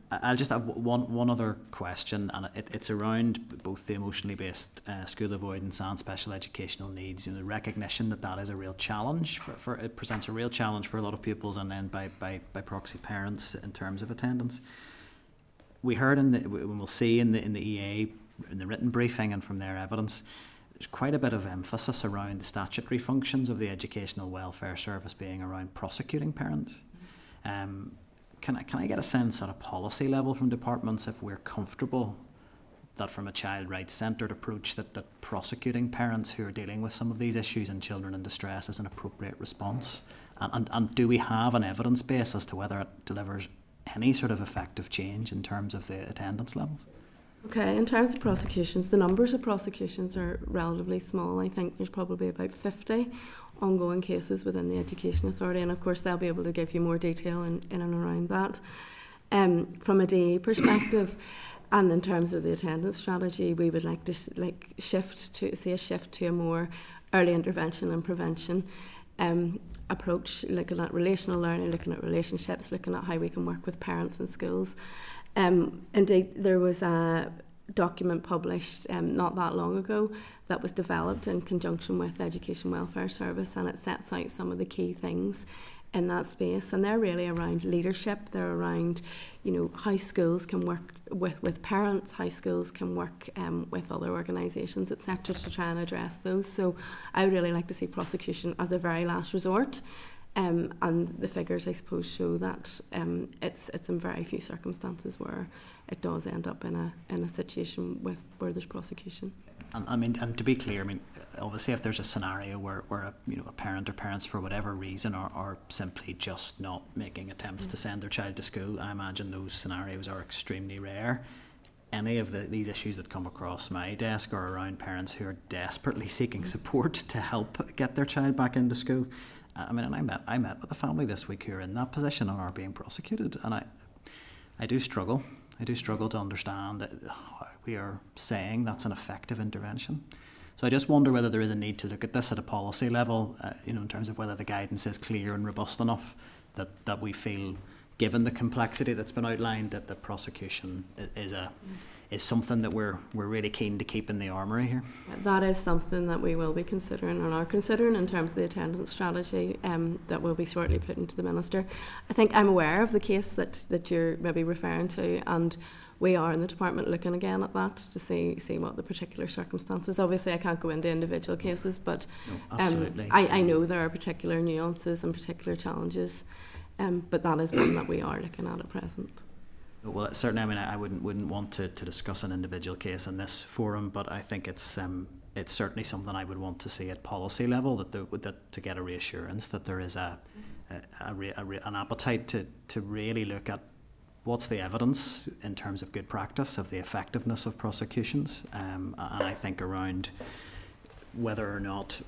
I'll just have one other question, and it's around both the emotionally based school avoidance and special educational needs. The recognition that is a real challenge it presents a real challenge for a lot of pupils, and then by proxy parents in terms of attendance. We heard we'll see in the EA in the written briefing and from their evidence, there's quite a bit of emphasis around the statutory functions of the Educational Welfare Service being around prosecuting parents. Can I get a sense at a policy level from departments if we're comfortable that from a child rights centred approach that prosecuting parents who are dealing with some of these issues and children in distress is an appropriate response? And do we have an evidence base as to whether it delivers any sort of effective change in terms of the attendance levels? Okay, in terms of prosecutions, the numbers of prosecutions are relatively small. I think there's probably about 50 ongoing cases within the Education Authority, and of course they'll be able to give you more detail in and around that. From a DE perspective, and in terms of the attendance strategy, we would like to see a shift to a more early intervention and prevention approach, looking at relational learning, looking at relationships, looking at how we can work with parents and schools. Indeed, there was a document published not that long ago that was developed in conjunction with Education Welfare Service, and it sets out some of the key things in that space, and they're really around leadership. They're around, you know, how schools can work with parents, how schools can work with other organisations, etc., to try and address those. So I would really like to see prosecution as a very last resort. And the figures, I suppose, show that it's in very few circumstances where it does end up in a situation where there's prosecution. And I mean, and to be clear, I mean, obviously, if there's a scenario where a parent or parents, for whatever reason, are simply just not making attempts to send their child to school, I imagine those scenarios are extremely rare. Any of these issues that come across my desk are around parents who are desperately seeking support to help get their child back into school. I mean, and I met with a family this week who are in that position and are being prosecuted, and I do struggle. I do struggle to understand how we are saying that's an effective intervention. So I just wonder whether there is a need to look at this at a policy level, in terms of whether the guidance is clear and robust enough that we feel, given the complexity that's been outlined, that the prosecution is something that we're really keen to keep in the armoury here. That is something that we will be considering and are considering in terms of the attendance strategy that will be shortly put into the Minister. I think I'm aware of the case that you're maybe referring to, and we are in the department looking again at that to see what the particular circumstances. Obviously I can't go into individual cases, but absolutely. I know there are particular nuances and particular challenges, but that is one that we are looking at present. Well, certainly, I mean, I wouldn't want to discuss an individual case in this forum, but I think it's certainly something I would want to see at policy level, that to get a reassurance that there is an appetite to really look at what's the evidence in terms of good practice, of the effectiveness of prosecutions, and I think around whether or not,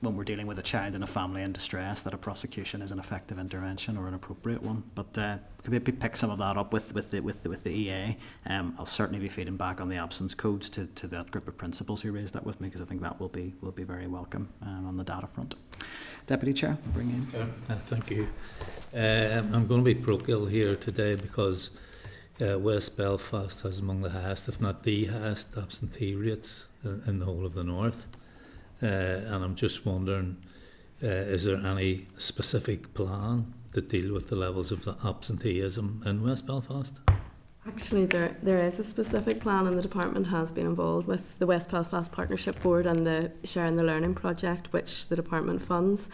when we're dealing with a child and a family in distress, that a prosecution is an effective intervention or an appropriate one. But could maybe pick some of that up with the EA. I'll certainly be feeding back on the absence codes to that group of principals who raised that with me, because I think that will be very welcome on the data front. Deputy Chair, I'll bring you in. Thank you. I'm going to be parochial here today because West Belfast has among the highest, if not the highest, absentee rates in the whole of the north. And I'm just wondering, is there any specific plan to deal with the levels of the absenteeism in West Belfast? Actually, there is a specific plan, and the department has been involved with the West Belfast Partnership Board and the Sharing the Learning project, which the department funds.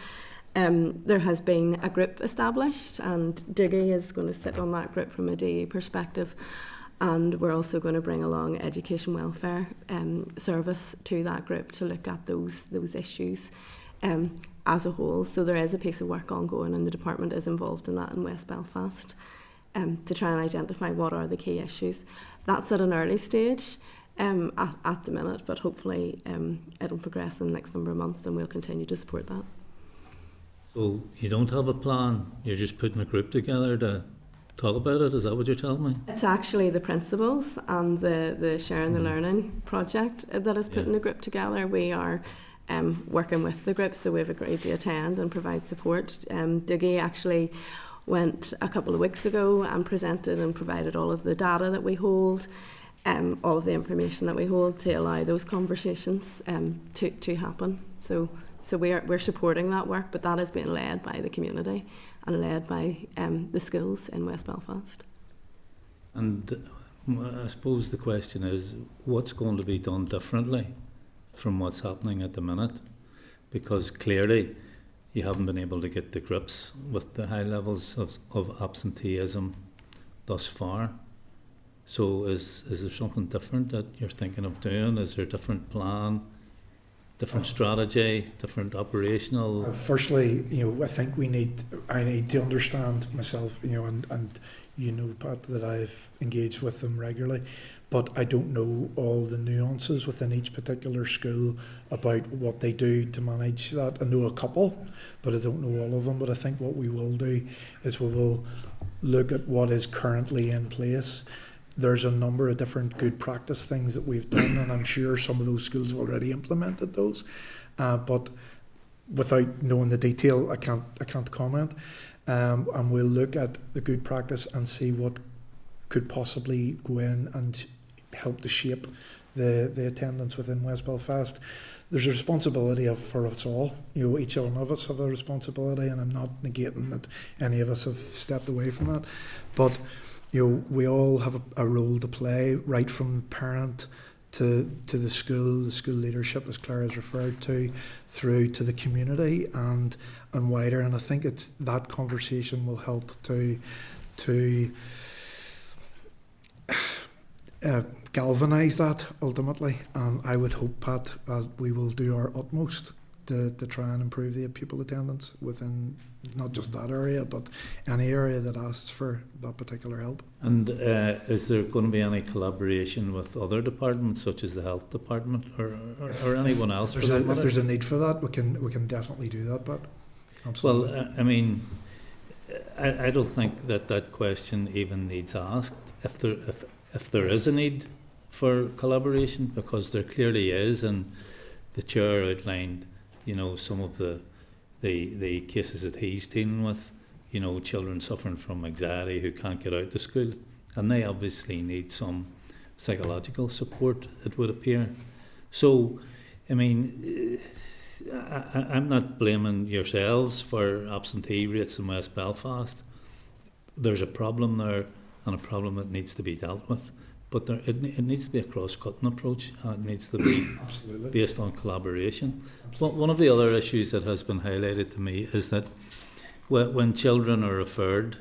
There has been a group established, and Dougie is going to sit on that group from a DE perspective. And we're also going to bring along Education Welfare Service to that group to look at those issues as a whole. So there is a piece of work ongoing, and the department is involved in that in West Belfast to try and identify what are the key issues. That's at an early stage at the minute, but hopefully it'll progress in the next number of months, and we'll continue to support that. So you don't have a plan, you're just putting a group together to talk about it, is that what you're telling me? It's actually the principals and the Sharing the Learning project that is putting the group together. We are working with the group, so we've agreed to attend and provide support. Dougie actually went a couple of weeks ago and presented and provided all of the data that we hold, all of the information that we hold to allow those conversations to happen. So we're supporting that work, but that is being led by the community and led by the schools in West Belfast. And I suppose the question is, what's going to be done differently from what's happening at the minute? Because clearly you haven't been able to get to grips with the high levels of absenteeism thus far. So is there something different that you're thinking of doing? Is there a different plan, different strategy, different operational? Firstly, I think I need to understand myself, and Pat, that I've engaged with them regularly, but I don't know all the nuances within each particular school about what they do to manage that. I know a couple, but I don't know all of them. But I think what we will do is we will look at what is currently in place. There's a number of different good practice things that we've done, and I'm sure some of those schools have already implemented those. But without knowing the detail, I can't comment. And we'll look at the good practice and see what could possibly go in and help to shape the attendance within West Belfast. There's a responsibility for us all. Each one of us have a responsibility, and I'm not negating that any of us have stepped away from that. But we all have a role to play, right from parent to the school leadership, as Claire has referred to, through to the community and wider. And I think it's that conversation will help to galvanise that ultimately. And I would hope, Pat, we will do our utmost to try and improve the pupil attendance within not just that area, but any area that asks for that particular help. And is there going to be any collaboration with other departments, such as the health department, or anyone else? If there's a need for that, we can definitely do that. But absolutely. Well, I mean, I don't think that question even needs asked. If there is a need for collaboration, because there clearly is, and the chair outlined, some of the cases that he's dealing with, children suffering from anxiety who can't get out to school, and they obviously need some psychological support, it would appear. So, I mean, I'm not blaming yourselves for absentee rates in West Belfast. There's a problem there, and a problem that needs to be dealt with. But it needs to be a cross-cutting approach. It needs to be based on collaboration. But one of the other issues that has been highlighted to me is that when children are referred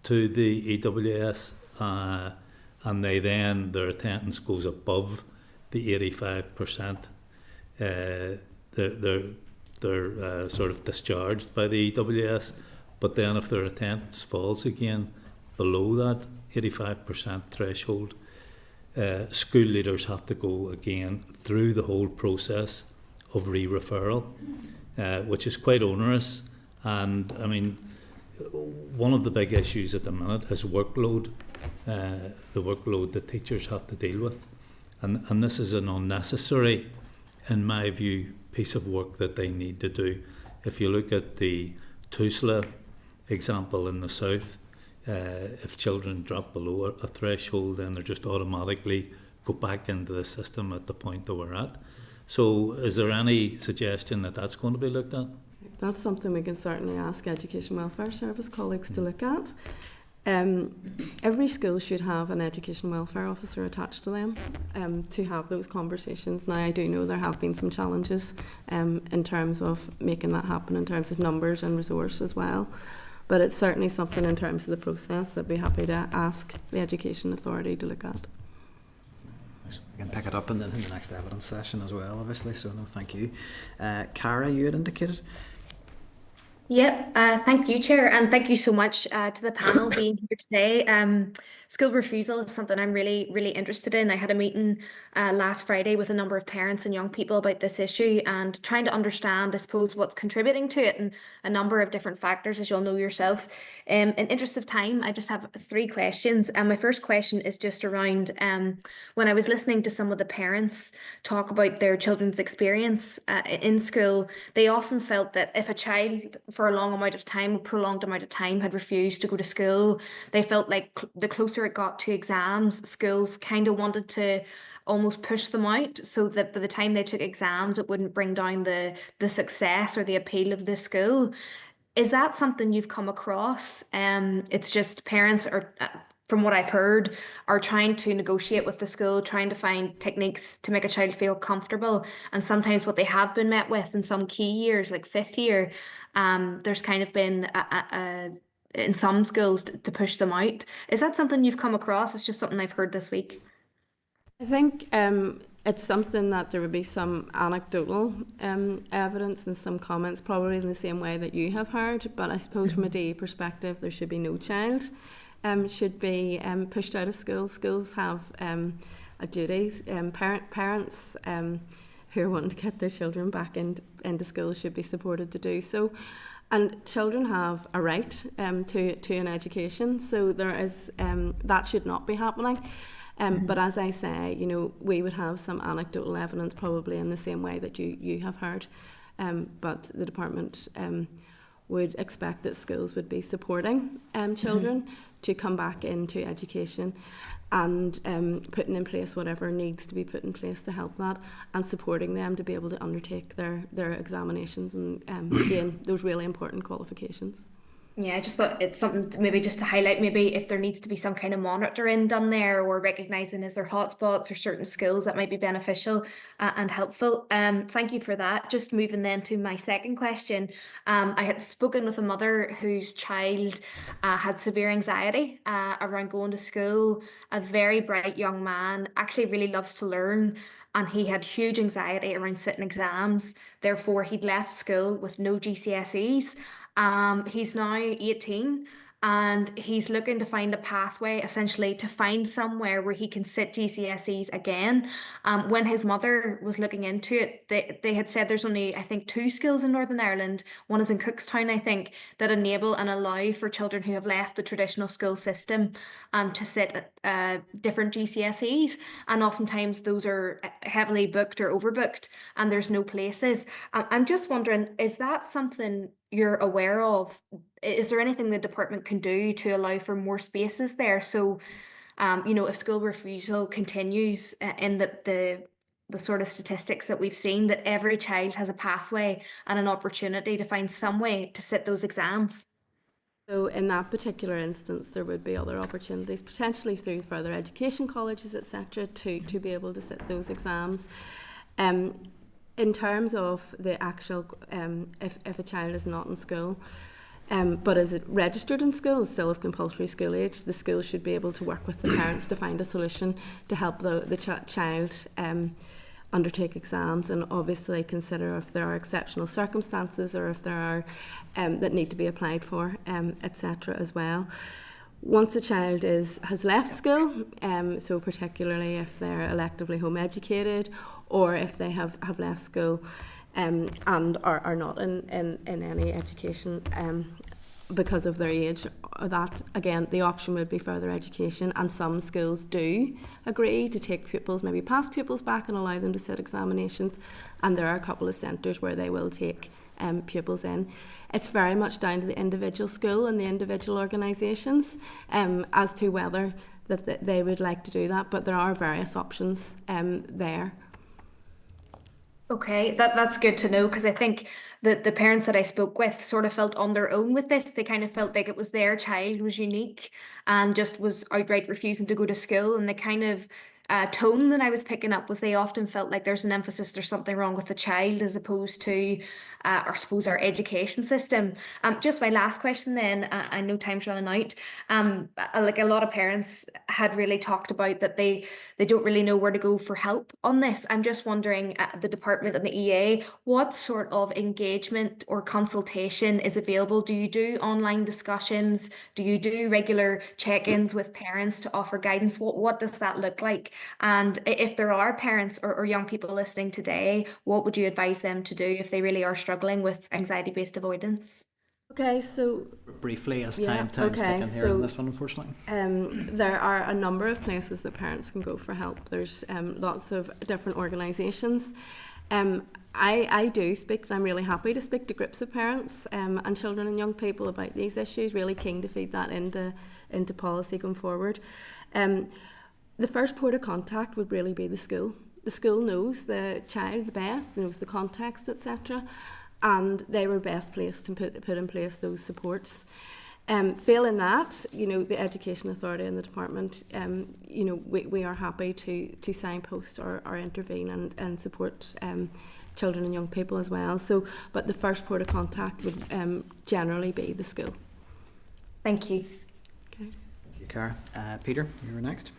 to the EWS and their attendance goes above the 85%, they're sort of discharged by the EWS. But then if their attendance falls again below that 85% threshold, school leaders have to go again through the whole process of re-referral, which is quite onerous. And I mean, one of the big issues at the minute is workload, the workload that teachers have to deal with. And this is an unnecessary, in my view, piece of work that they need to do. If you look at the Tusla example in the south, if children drop below a threshold, then they're just automatically go back into the system at the point that we're at. So is there any suggestion that that's going to be looked at? That's something we can certainly ask Education Welfare Service colleagues to look at. Every school should have an education welfare officer attached to them to have those conversations. Now, I do know there have been some challenges in terms of making that happen, in terms of numbers and resource as well. But it's certainly something in terms of the process that I'd be happy to ask the Education Authority to look at. We can pick it up in the next evidence session as well, obviously, so no, thank you. Cara, you had indicated? Yep, thank you, Chair, and thank you so much to the panel being here today. School refusal is something I'm really, really interested in. I had a meeting last Friday with a number of parents and young people about this issue and trying to understand, I suppose, what's contributing to it and a number of different factors, as you'll know yourself. In interest of time, I just have 3 questions. And my first question is just around when I was listening to some of the parents talk about their children's experience in school, they often felt that if a child for a long amount of time, a prolonged amount of time, had refused to go to school, they felt like the closer it got to exams, schools kind of wanted to almost push them out so that by the time they took exams, it wouldn't bring down the success or the appeal of the school. Is that something you've come across? It's just parents are, from what I've heard, are trying to negotiate with the school, trying to find techniques to make a child feel comfortable. And sometimes what they have been met with in some key years, like 5th year, there's kind of been in some schools to push them out. Is that something you've come across? It's just something I've heard this week. I think it's something that there would be some anecdotal evidence and some comments, probably in the same way that you have heard. But I suppose from a DE perspective, there should be no child should be pushed out of school. Schools have a duty. Parents who are wanting to get their children back into school should be supported to do so. And children have a right to an education, so there is that should not be happening. But as I say, we would have some anecdotal evidence probably in the same way that you have heard. But the department would expect that schools would be supporting children to come back into education. and putting in place whatever needs to be put in place to help that, and supporting them to be able to undertake their examinations and gain those really important qualifications. Yeah, I just thought it's something to maybe just to highlight, maybe if there needs to be some kind of monitoring done there, or recognising is there hotspots or certain skills that might be beneficial and helpful. Thank you for that. Just moving then to my second question. I had spoken with a mother whose child had severe anxiety around going to school, a very bright young man, actually really loves to learn. And he had huge anxiety around sitting exams. Therefore, he'd left school with no GCSEs. He's now 18 and he's looking to find a pathway, essentially to find somewhere where he can sit GCSEs again. When his mother was looking into it, they had said there's only, I think, 2 schools in Northern Ireland, one is in Cookstown, I think, that enable and allow for children who have left the traditional school system to sit different GCSEs, and oftentimes those are heavily booked or overbooked and there's no places. I'm just wondering, is that something you're aware of? Is there anything the department can do to allow for more spaces there? So, if school refusal continues in the sort of statistics that we've seen, that every child has a pathway and an opportunity to find some way to sit those exams. So in that particular instance, there would be other opportunities, potentially through further education colleges, etc., to be able to sit those exams. In terms of the actual, if a child is not in school, but is it registered in school, still of compulsory school age, the school should be able to work with the parents to find a solution to help the child undertake exams, and obviously consider if there are exceptional circumstances or if there are that need to be applied for, etc. as well. Once a child has left school, so particularly if they're electively home educated, or if they have left school and are not in any education because of their age, that again the option would be further education, and some schools do agree to take pupils, maybe past pupils, back and allow them to sit examinations, and there are a couple of centres where they will take pupils in. It's very much down to the individual school and the individual organisations as to whether that they would like to do that, but there are various options there. Okay, that's good to know, because I think that the parents that I spoke with sort of felt on their own with this. They kind of felt like it was their child was unique and just was outright refusing to go to school, and the kind of tone that I was picking up was they often felt like there's an emphasis there's something wrong with the child as opposed to I suppose our education system. Just my last question then, I know time's running out. Like a lot of parents had really talked about that they don't really know where to go for help on this. I'm just wondering, the department and the EA, what sort of engagement or consultation is available? Do you do online discussions? Do you do regular check-ins with parents to offer guidance? What does that look like? And if there are parents or young people listening today, what would you advise them to do if they really are struggling with anxiety-based avoidance? Okay, so briefly, as time's ticking here on this one, unfortunately. There are a number of places that parents can go for help. There's lots of different organisations. I do speak, and I'm really happy to speak to groups of parents and children and young people about these issues, really keen to feed that into policy going forward. The first port of contact would really be the school. The school knows the child the best, knows the context, etc., and they were best placed to put in place those supports. Failing that, the Education Authority and the department, we are happy to signpost or intervene and support children and young people as well. So, but the first port of contact would generally be the school. Thank you. Okay. Thank you, Cara. Peter, you're next.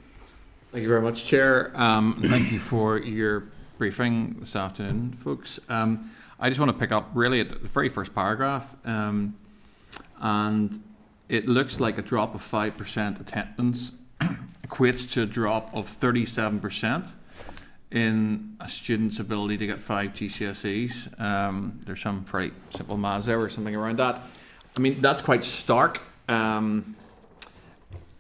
Thank you very much, Chair. Thank you for your briefing this afternoon, folks. I just want to pick up really at the very first paragraph, and it looks like a drop of 5% attendance equates to a drop of 37% in a student's ability to get 5 GCSEs. There's some very simple maths there or something around that. I mean, that's quite stark.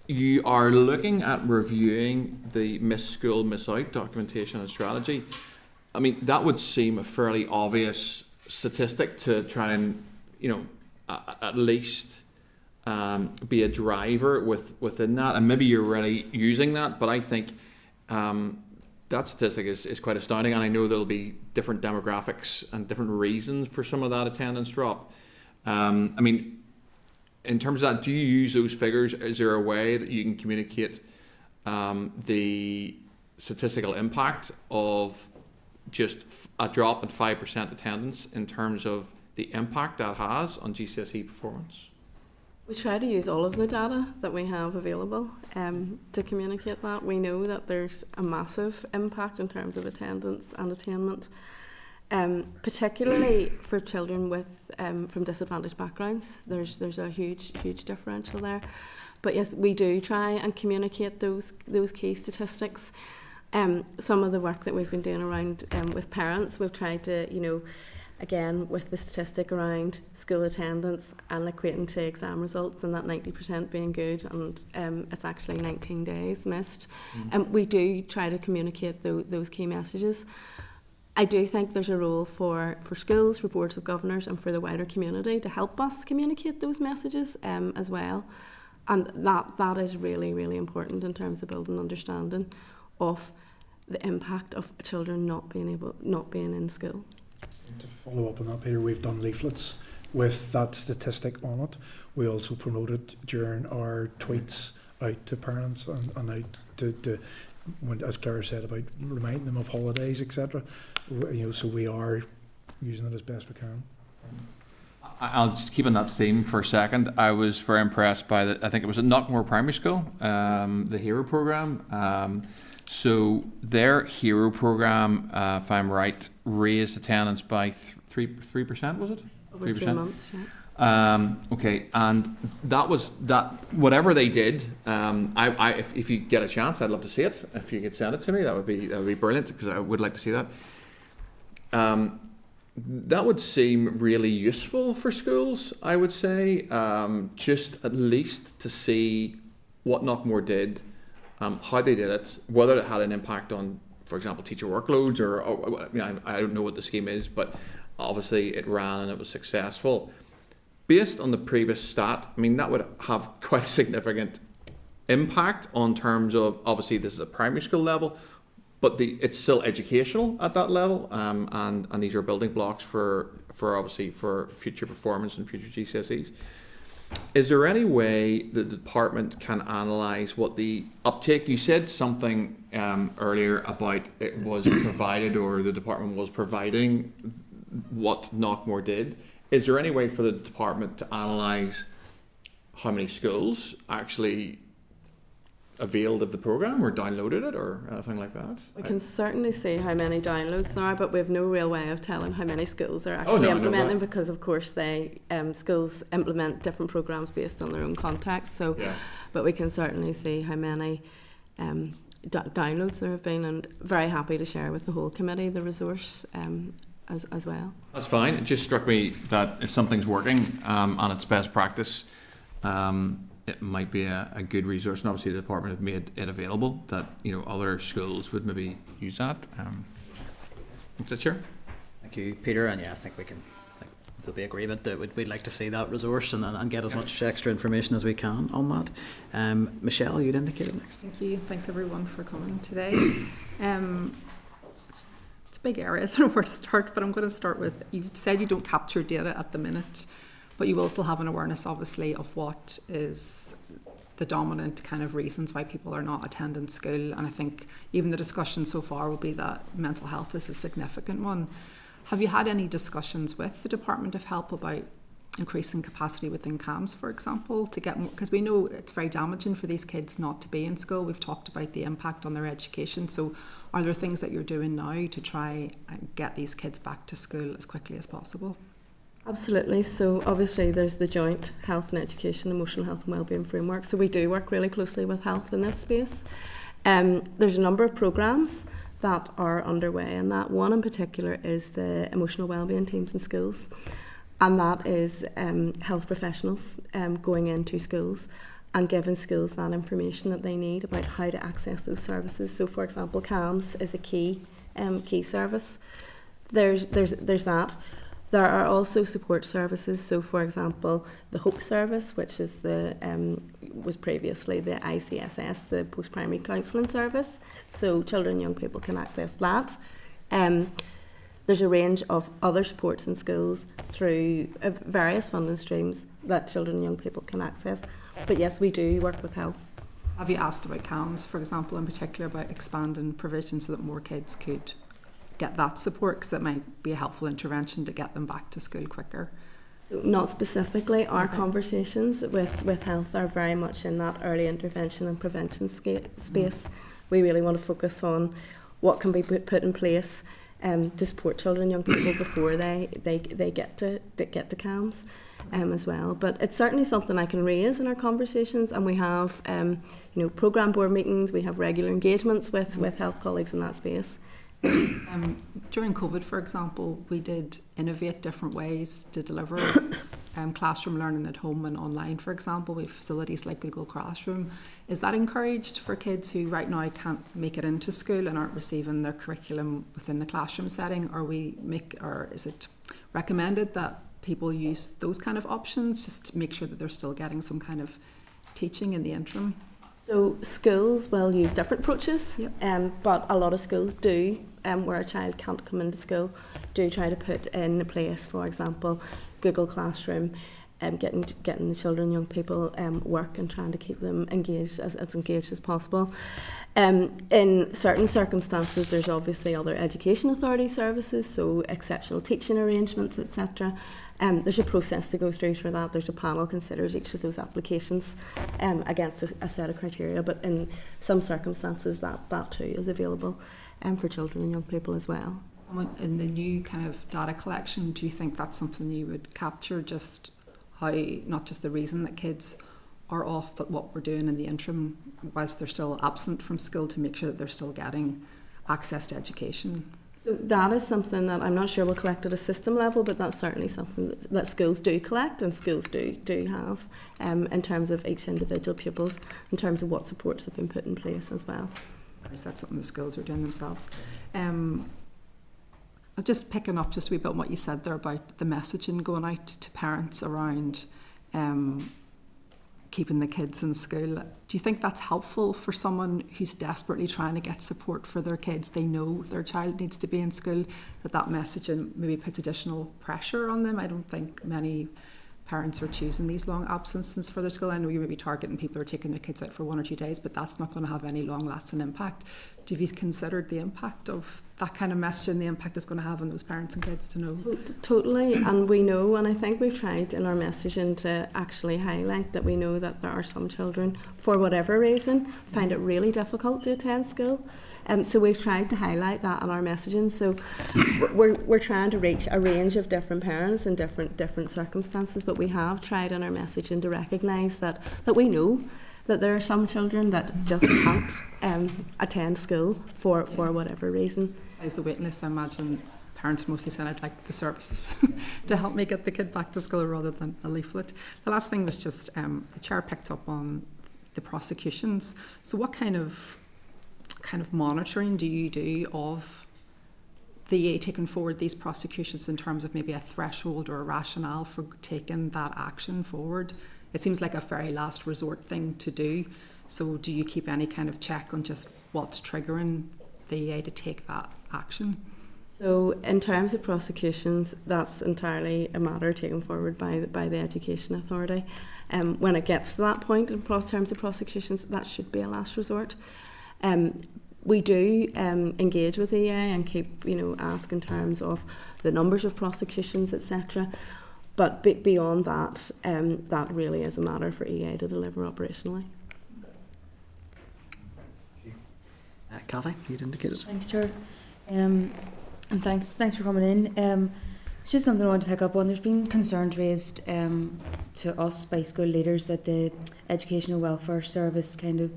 You are looking at reviewing the Miss School, Miss Out documentation and strategy. I mean, that would seem a fairly obvious statistic to try and, at least be a driver within that, and maybe you're already using that, but I think that statistic is quite astounding, and I know there'll be different demographics and different reasons for some of that attendance drop. I mean, in terms of that, do you use those figures? Is there a way that you can communicate the statistical impact of just a drop in 5% attendance in terms of the impact that has on GCSE performance? We try to use all of the data that we have available to communicate that. We know that there's a massive impact in terms of attendance and attainment, particularly for children with from disadvantaged backgrounds. There's a huge differential there. But yes, we do try and communicate those key statistics. Some of the work that we've been doing around with parents, we've tried to, again, with the statistic around school attendance and equating to exam results, and that 90% being good, and it's actually 19 days missed. We do try to communicate those key messages. I do think there's a role for schools, for boards of governors, and for the wider community to help us communicate those messages as well. And that is really, really important in terms of building understanding of the impact of children not being in school. To follow up on that, Peter, we've done leaflets with that statistic on it. We also promote it during our tweets out to parents and out to when, as Claire said, about reminding them of holidays, etc. So we are using it as best we can. I'll just keep on that theme for a second. I was very impressed by I think it was at Knockmore Primary School, the HERO programme. So their HERO programme, if I'm right, raised attendance by 3%, was it? Over 3 months, yeah. Okay, and that was that. Whatever they did, if you get a chance, I'd love to see it. If you could send it to me, that would be brilliant, because I would like to see that. That would seem really useful for schools, I would say, just at least to see what Knockmore did, how they did it, whether it had an impact on, for example, teacher workloads, or I don't know what the scheme is, but obviously it ran and it was successful. Based on the previous stat, that would have quite a significant impact on terms of, obviously this is a primary school level, but it's still educational at that level, and these are building blocks for obviously for future performance and future GCSEs. Is there any way the department can analyse what the uptake? You said something earlier about it was provided, or the department was providing what Knockmore did. Is there any way for the department to analyse how many schools actually availed of the programme or downloaded it or anything like that? We can certainly see how many downloads there are, but we have no real way of telling how many schools are actually implementing, because of course schools implement different programmes based on their own context. So, yeah. But we can certainly see how many downloads there have been, and very happy to share with the whole committee the resource as well. That's fine. It just struck me that if something's working and it's best practice, it might be a good resource, and obviously the department have made it available that other schools would maybe use that. That's it, Chair. Thank you, Peter. And yeah, I think there'll be agreement that we'd like to see that resource and get as much extra information as we can on that. Michelle, you'd indicated next. Thank you. Thanks everyone for coming today. It's a big area. I don't know where to start, but I'm going to start with, you said you don't capture data at the minute, but you also have an awareness, obviously, of what is the dominant kind of reasons why people are not attending school. And I think even the discussion so far will be that mental health is a significant one. Have you had any discussions with the Department of Health about increasing capacity within CAMHS, for example, to get more? Because we know it's very damaging for these kids not to be in school. We've talked about the impact on their education. So are there things that you're doing now to try and get these kids back to school as quickly as possible? Absolutely. So obviously there's the joint health and education, emotional health and wellbeing framework. So we do work really closely with health in this space. There's a number of programmes that are underway, and that one in particular is the emotional wellbeing teams in schools, and that is health professionals going into schools and giving schools that information that they need about how to access those services. So for example, CAMHS is a key service. There's that. There are also support services. So, for example, the HOPE service, which is was previously the ICSS, the post-primary counselling service. So, children and young people can access that. There's a range of other supports in schools through various funding streams that children and young people can access. But yes, we do work with health. Have you asked about CAMS, for example, in particular about expanding provision so that more kids could get that support, because it might be a helpful intervention to get them back to school quicker? So not specifically. Our conversations with health are very much in that early intervention and prevention space. We really want to focus on what can be put in place to support children and young people before they get to CAMS as well. But it's certainly something I can raise in our conversations, and we have programme board meetings, we have regular engagements with health colleagues in that space. During COVID, for example, we did innovate different ways to deliver classroom learning at home and online, for example, with facilities like Google Classroom. Is that encouraged for kids who right now can't make it into school and aren't receiving their curriculum within the classroom setting? Or is it recommended that people use those kind of options just to make sure that they're still getting some kind of teaching in the interim? So schools will use different approaches, but a lot of schools do, where a child can't come into school, do try to put in place, for example, Google Classroom, getting the children and young people work and trying to keep them engaged as engaged as possible. In certain circumstances, there's obviously other education authority services, so exceptional teaching arrangements, etc. There's a process to go through for that. There's a panel considers each of those applications against a set of criteria, but in some circumstances that too is available for children and young people as well. In the new kind of data collection, do you think that's something you would capture, just how, not just the reason that kids are off, but what we're doing in the interim whilst they're still absent from school to make sure that they're still getting access to education? So that is something that I'm not sure we'll collect at a system level, but that's certainly something that schools do collect and schools do have in terms of each individual pupils, in terms of what supports have been put in place as well. Is that something the schools are doing themselves? I'm just picking up just a wee bit on what you said there about the messaging going out to parents around keeping the kids in school. Do you think that's helpful for someone who's desperately trying to get support for their kids? They know their child needs to be in school, that messaging maybe puts additional pressure on them? I don't think many parents are choosing these long absences for their school. I know you may be targeting people who are taking their kids out for 1 or 2 days, but that's not going to have any long-lasting impact. Do you considered the impact of that kind of messaging, the impact it's going to have on those parents and kids to know? Totally, and we know, and I think we've tried in our messaging to actually highlight that we know that there are some children, for whatever reason, find it really difficult to attend school. So we've tried to highlight that in our messaging. So we're trying to reach a range of different parents in different circumstances, but we have tried in our messaging to recognise that we know that there are some children that just can't attend school for whatever reasons. As the waiting list, I imagine parents mostly send out like the services to help me get the kid back to school rather than a leaflet. The last thing was just the chair picked up on the prosecutions. So what kind of monitoring do you do of the EA taking forward these prosecutions in terms of maybe a threshold or a rationale for taking that action forward? It seems like a very last resort thing to do. So do you keep any kind of check on just what's triggering the EA to take that action? So in terms of prosecutions, that's entirely a matter taken forward by the Education Authority. When it gets to that point in terms of prosecutions, that should be a last resort. We do engage with EA and keep ask in terms of the numbers of prosecutions, etc. But beyond that, that really is a matter for EA to deliver operationally. Cathy, you'd indicated. Thanks, Chair. And thanks for coming in. It's just something I want to pick up on. There's been concerns raised to us by school leaders that the Educational Welfare Service kind of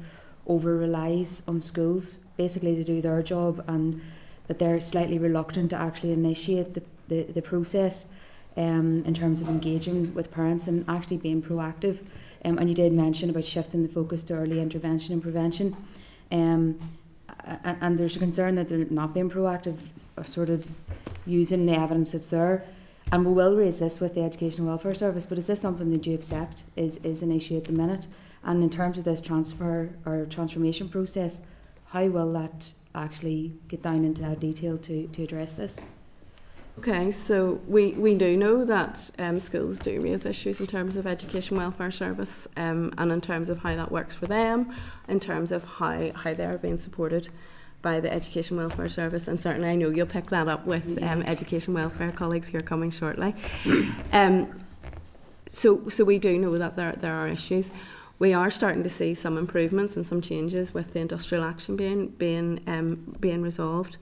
over-relies on schools basically to do their job, and that they're slightly reluctant to actually initiate the process in terms of engaging with parents and actually being proactive. And you did mention about shifting the focus to early intervention and prevention. And there's a concern that they're not being proactive, or sort of using the evidence that's there. And we will raise this with the Education Welfare Service, but is this something that you accept is an issue at the minute? And in terms of this transfer or transformation process, how will that actually get down into that detail to address this? Okay, so we do know that schools do raise issues in terms of Education Welfare Service and in terms of how that works for them, in terms of how they're being supported by the Education Welfare Service, and certainly I know you'll pick that up with Education Welfare colleagues who are coming shortly. So we do know that there are issues. We are starting to see some improvements and some changes with the industrial action being resolved.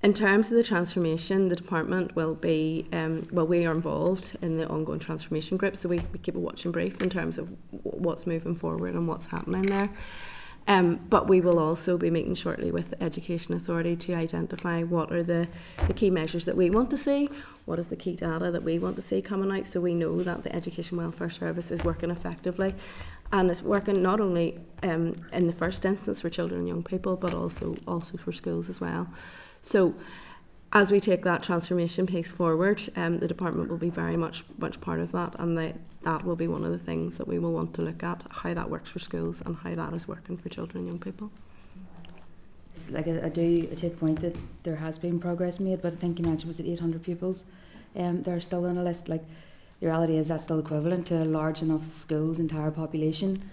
In terms of the transformation, the department will be, we are involved in the ongoing transformation group, so we keep a watching brief in terms of what's moving forward and what's happening there. But we will also be meeting shortly with the Education Authority to identify what are the key measures that we want to see, what is the key data that we want to see coming out, so we know that the Education Welfare Service is working effectively. And it's working not only in the first instance for children and young people, but also for schools as well. So as we take that transformation piece forward, the department will be very much part of that, and that will be one of the things that we will want to look at, how that works for schools and how that is working for children and young people. It's like I take point that there has been progress made, but I think you mentioned was it 800 pupils that are still on a list. Like, the reality is that's still equivalent to a large enough school's entire population.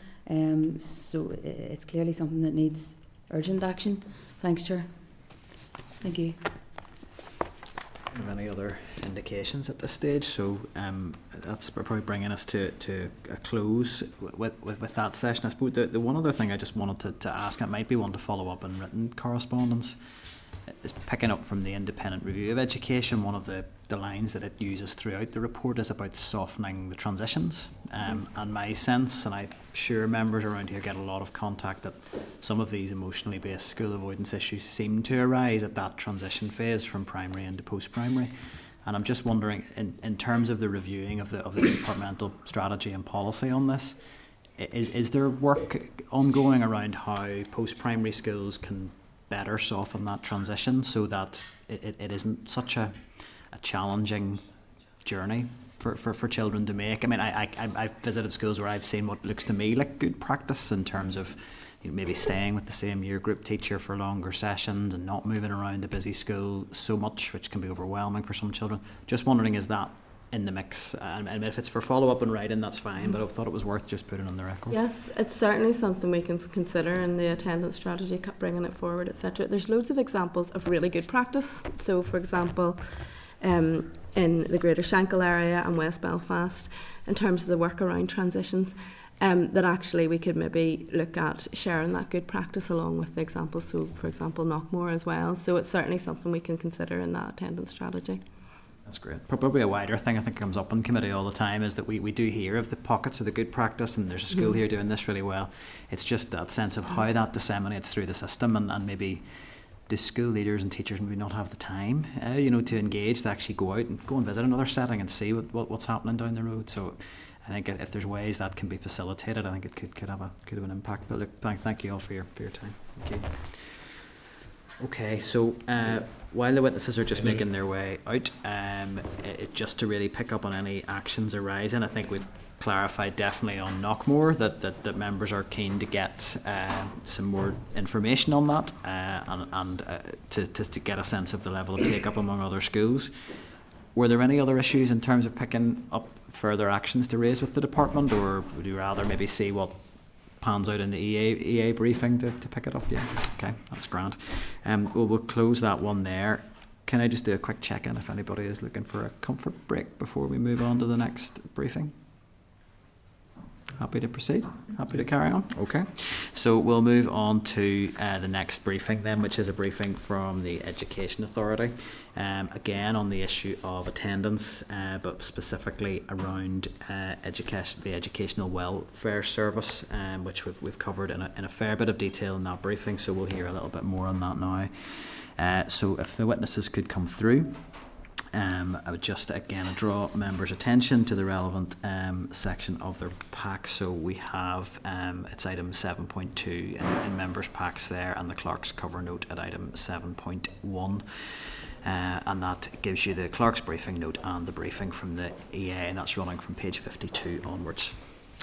So it's clearly something that needs urgent action. Thanks, Chair. Thank you. Have any other indications at this stage? So that's probably bringing us to a close with that session. I suppose the one other thing I just wanted to ask, and it might be one to follow up in written correspondence, is picking up from the Independent Review of Education. One of the lines that it uses throughout the report is about softening the transitions. And my sense, and I'm sure members around here get a lot of contact, that some of these emotionally based school avoidance issues seem to arise at that transition phase from primary into post-primary. And I'm just wondering, in terms of the reviewing of the departmental strategy and policy on this, is there work ongoing around how post-primary schools can better soften that transition so that it isn't such a challenging journey for children to make? I mean, I've visited schools where I've seen what looks to me like good practice in terms of, you know, maybe staying with the same year group teacher for longer sessions and not moving around a busy school so much, which can be overwhelming for some children. Just wondering, is that in the mix? And if it's for follow-up and writing, that's fine, but I thought it was worth just putting on the record. Yes, it's certainly something we can consider in the attendance strategy, bringing it forward, etc. There's loads of examples of really good practice. So, for example, in the Greater Shankill area and West Belfast, in terms of the work around transitions, that actually we could maybe look at sharing that good practice along with the examples. So, for example, Knockmore as well. So it's certainly something we can consider in that attendance strategy. That's great. Probably a wider thing I think comes up in committee all the time is that we do hear of the pockets of the good practice, and there's a school here doing this really well. It's just that sense of how that disseminates through the system, and maybe do school leaders and teachers maybe not have the time, to engage, to actually go out and visit another setting and see what's happening down the road. So I think if there's ways that can be facilitated, I think it could have an impact. But look, thank you all for your time. Thank you. Okay, so while the witnesses are just making their way out, just to really pick up on any actions arising, I think we've clarified definitely on Knockmore that members are keen to get some more information on that and to get a sense of the level of take-up among other schools. Were there any other issues in terms of picking up further actions to raise with the department, or would you rather maybe see what pans out in the EA briefing to pick it up? Yeah, okay, that's grand. We'll close that one there. Can I just do a quick check-in if anybody is looking for a comfort break before we move on to the next briefing? Happy to proceed? Happy to carry on? Okay. So we'll move on to the next briefing then, which is a briefing from the Education Authority. Again, on the issue of attendance, but specifically around the Educational Welfare Service, which we've covered in a fair bit of detail in that briefing, so we'll hear a little bit more on that now. So if the witnesses could come through. I would just again draw members' attention to the relevant section of their pack. So we have it's item 7.2 in members' packs there, and the clerk's cover note at item 7.1. and that gives you the clerk's briefing note and the briefing from the EA, and that's running from page 52 onwards.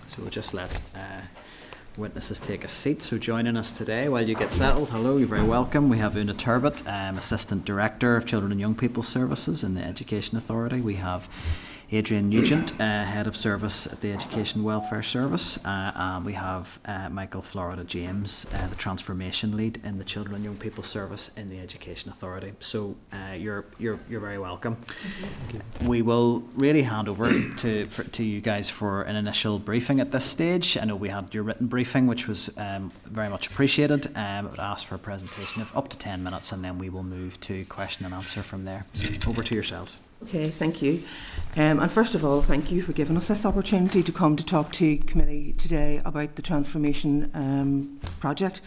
So we'll just let witnesses take a seat. So joining us today while you get settled, hello, you're very welcome. We have Una Turbot, Assistant Director of Children and Young People Services in the Education Authority. We have Adrian Nugent, Head of Service at the Education Welfare Service, and we have Michael Florida James, the Transformation Lead in the Children and Young People Service in the Education Authority. So you're very welcome. We will really hand over to you guys for an initial briefing at this stage. I know we had your written briefing, which was very much appreciated. I would ask for a presentation of up to 10 minutes, and then we will move to question and answer from there. So over to yourselves. Okay, thank you. And first of all, thank you for giving us this opportunity to come to talk to committee today about the transformation project.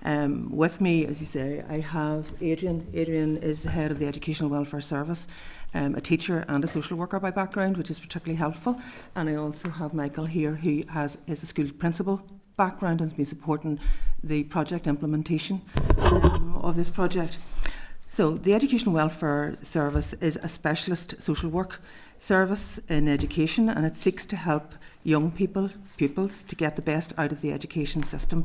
With me, as you say, I have Adrian. Adrian is the head of the Educational Welfare Service, a teacher and a social worker by background, which is particularly helpful. And I also have Michael here, who is a school principal background and has been supporting the project implementation of this project. So the Educational Welfare Service is a specialist social work service in education, and it seeks to help young pupils to get the best out of the education system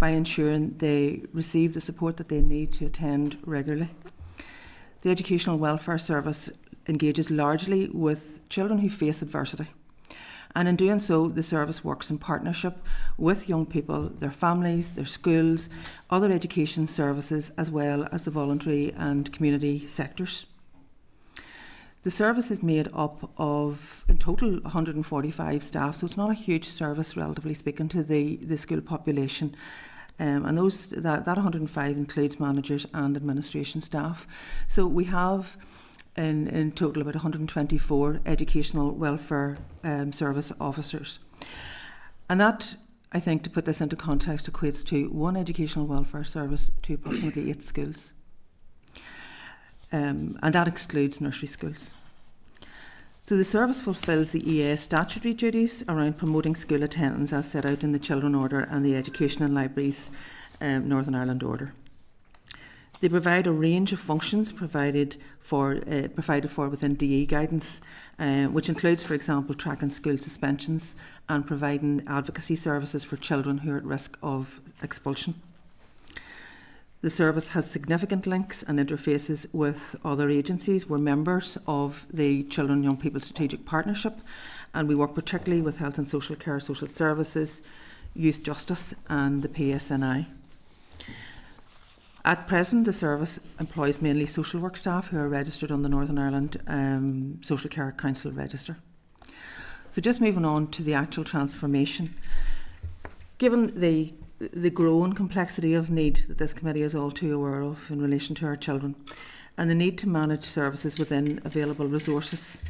by ensuring they receive the support that they need to attend regularly. The Educational Welfare Service engages largely with children who face adversity. And in doing so, the service works in partnership with young people, their families, their schools, other education services, as well as the voluntary and community sectors. The service is made up of, in total, 145 staff, so it's not a huge service, relatively speaking, to the school population. And that 105 includes managers and administration staff. So we have in total about 124 educational welfare service officers. And that, I think, to put this into context, equates to one educational welfare service to approximately 8 schools. And that excludes nursery schools. So the service fulfills the EA statutory duties around promoting school attendance as set out in the Children Order and the Education and Libraries Northern Ireland Order. They provide a range of functions provided for within DE guidance, which includes, for example, tracking school suspensions and providing advocacy services for children who are at risk of expulsion. The service has significant links and interfaces with other agencies. We're members of the Children and Young People Strategic Partnership, and we work particularly with Health and Social Care, Social Services, Youth Justice and the PSNI. At present, the service employs mainly social work staff who are registered on the Northern Ireland Social Care Council register. So just moving on to the actual transformation. Given the growing complexity of need that this committee is all too aware of in relation to our children, and the need to manage services within available resources,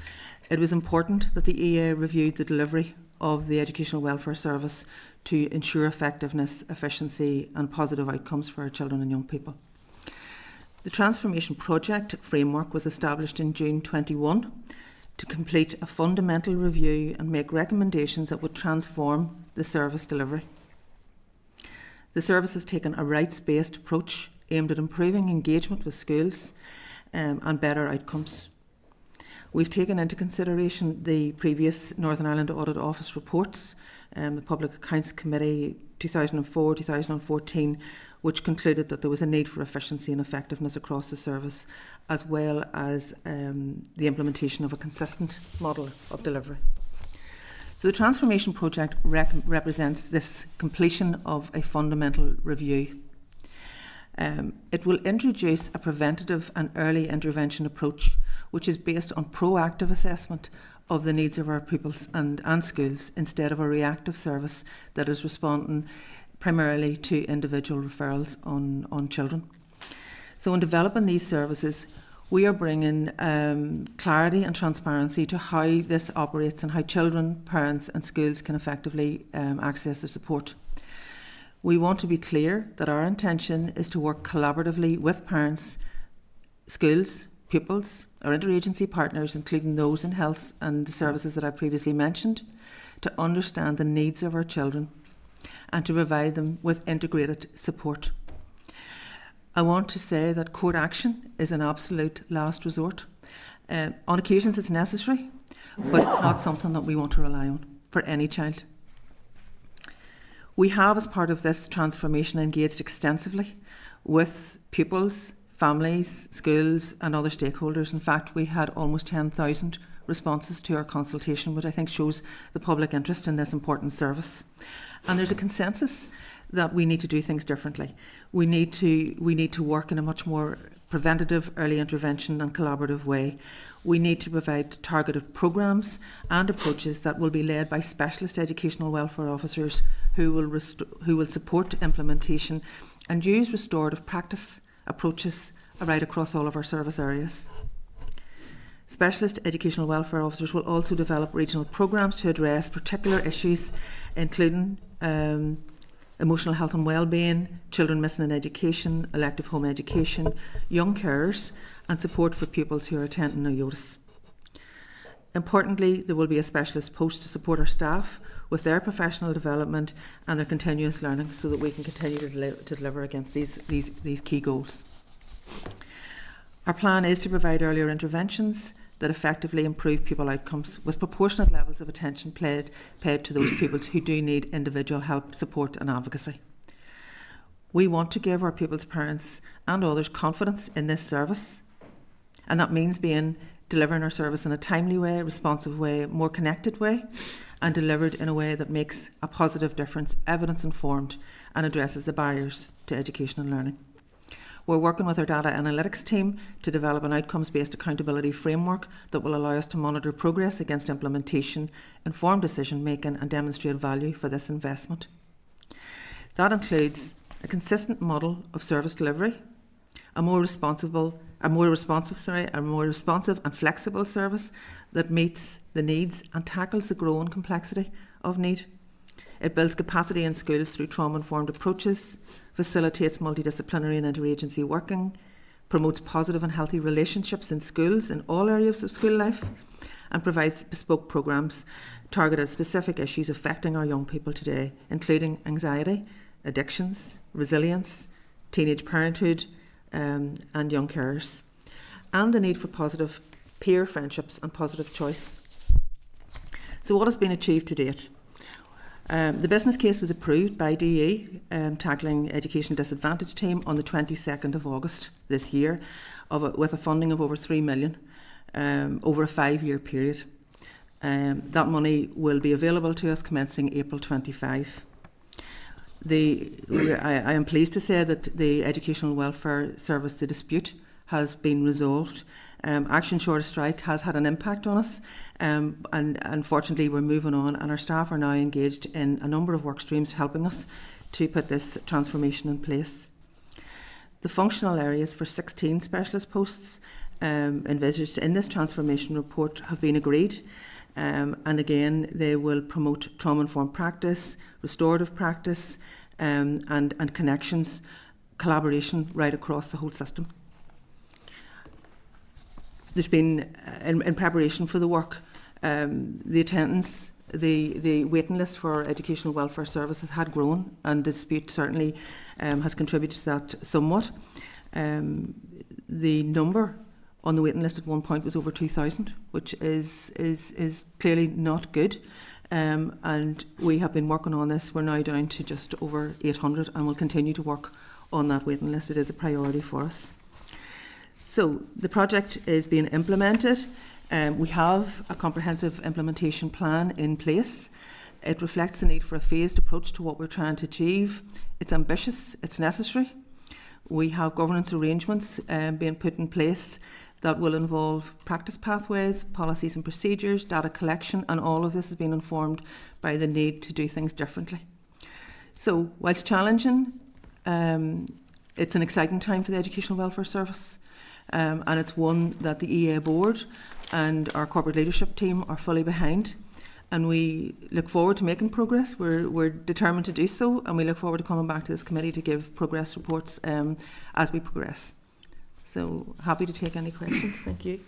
it was important that the EA reviewed the delivery of the Educational Welfare Service to ensure effectiveness, efficiency and positive outcomes for our children and young people. The Transformation Project framework was established in June 21 to complete a fundamental review and make recommendations that would transform the service delivery. The service has taken a rights-based approach aimed at improving engagement with schools and better outcomes. We've taken into consideration the previous Northern Ireland Audit Office reports, the Public Accounts Committee 2004-2014, which concluded that there was a need for efficiency and effectiveness across the service, as well as the implementation of a consistent model of delivery. So the Transformation Project represents this completion of a fundamental review. It will introduce a preventative and early intervention approach, which is based on proactive assessment of the needs of our pupils and schools, instead of a reactive service that is responding primarily to individual referrals on children. So in developing these services, we are bringing clarity and transparency to how this operates and how children, parents and schools can effectively access the support. We want to be clear that our intention is to work collaboratively with parents, schools, pupils, our interagency partners, including those in health and the services that I previously mentioned, to understand the needs of our children and to provide them with integrated support. I want to say that court action is an absolute last resort. On occasions it's necessary, but it's not something that we want to rely on for any child. We have, as part of this transformation, engaged extensively with pupils, families, schools and other stakeholders. In fact, we had almost 10,000 responses to our consultation, which I think shows the public interest in this important service. And there's a consensus that we need to do things differently. We need to work in a much more preventative, early intervention and collaborative way. We need to provide targeted programmes and approaches that will be led by specialist educational welfare officers who will support implementation and use restorative practice approaches right across all of our service areas. Specialist educational welfare officers will also develop regional programmes to address particular issues, including emotional health and well-being, children missing in education, elective home education, young carers, and support for pupils who are attending IOTAS. Importantly, there will be a specialist post to support our staff with their professional development and their continuous learning so that we can continue to deliver against these key goals. Our plan is to provide earlier interventions that effectively improve pupil outcomes with proportionate levels of attention paid to those pupils who do need individual help, support and advocacy. We want to give our pupils' parents and others confidence in this service, and that means delivering our service in a timely way, responsive way, more connected way, and delivered in a way that makes a positive difference, evidence-informed, and addresses the barriers to education and learning. We're working with our data analytics team to develop an outcomes-based accountability framework that will allow us to monitor progress against implementation, inform decision-making and demonstrate value for this investment. That includes a consistent model of service delivery, a more responsive and flexible service that meets the needs and tackles the growing complexity of need. It builds capacity in schools through trauma-informed approaches, facilitates multidisciplinary and interagency working, promotes positive and healthy relationships in schools in all areas of school life, and provides bespoke programmes targeted at specific issues affecting our young people today, including anxiety, addictions, resilience, teenage parenthood, and young carers, and the need for positive peer friendships and positive choice. So what has been achieved to date? The business case was approved by DE, Tackling Education Disadvantage team, on the 22nd of August this year, with a funding of over 3 million over a 5-year period. That money will be available to us commencing April 25. I am pleased to say that the Educational Welfare Service, the dispute, has been resolved. Action Short of Strike has had an impact on us, and unfortunately we're moving on, and our staff are now engaged in a number of work streams helping us to put this transformation in place. The functional areas for 16 specialist posts envisaged in this transformation report have been agreed, and again they will promote trauma-informed practice, restorative practice, and connections, collaboration right across the whole system. There's been, in preparation for the work, the attendance, the waiting list for educational welfare services had grown, and the dispute certainly has contributed to that somewhat. The number on the waiting list at one point was over 2,000, which is clearly not good. And we have been working on this. We're now down to just over 800, and we'll continue to work on that waiting list. It is a priority for us. So the project is being implemented. We have a comprehensive implementation plan in place. It reflects the need for a phased approach to what we're trying to achieve. It's ambitious, it's necessary. We have governance arrangements being put in place that will involve practice pathways, policies and procedures, data collection, and all of this has been informed by the need to do things differently. So whilst challenging, it's an exciting time for the Educational Welfare Service. And it's one that the EA board and our corporate leadership team are fully behind, and we look forward to making progress. We're determined to do so, and we look forward to coming back to this committee to give progress reports as we progress. So happy to take any questions. Thank you.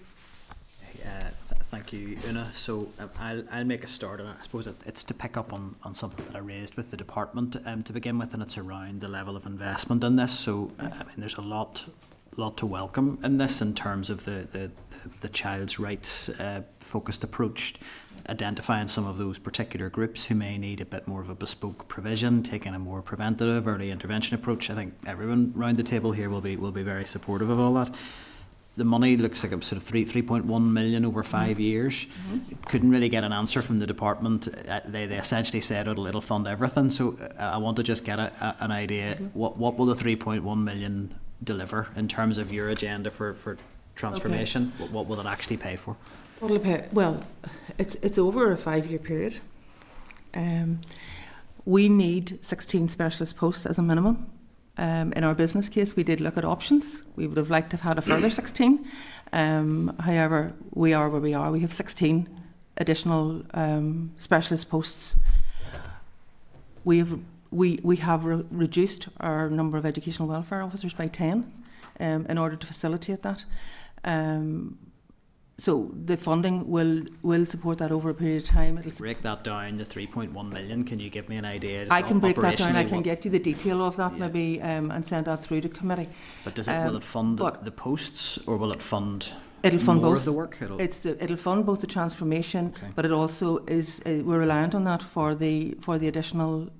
Thank you, Una. So I'll make a start, and I suppose it's to pick up on something that I raised with the department to begin with, and it's around the level of investment in this. So I mean, there's a lot to welcome in this in terms of the child's rights focused approach, identifying some of those particular groups who may need a bit more of a bespoke provision, taking a more preventative early intervention approach. I think everyone around the table here will be very supportive of all that. The money looks like a sort of 3.1 million over 5 years. Couldn't really get an answer from the department. They essentially said it'll fund everything. So I want to just get an idea. What will the 3.1 million deliver in terms of your agenda for transformation? Okay. What will it actually pay for? What will it pay? Well, it's over a 5-year period. We need 16 specialist posts as a minimum. In our business case, we did look at options. We would have liked to have had a further 16. However, we are where we are. We have 16 additional specialist posts. We have reduced our number of educational welfare officers by 10 in order to facilitate that. So the funding will support that over a period of time. It'll break that down, the 3.1 million. Can you give me an idea? I can break that down. I can get you the detail of that maybe and send that through to committee. But will it fund the posts, or will it fund? It'll fund more both of the work. It'll fund both the transformation, but it also is we're reliant on that for the additional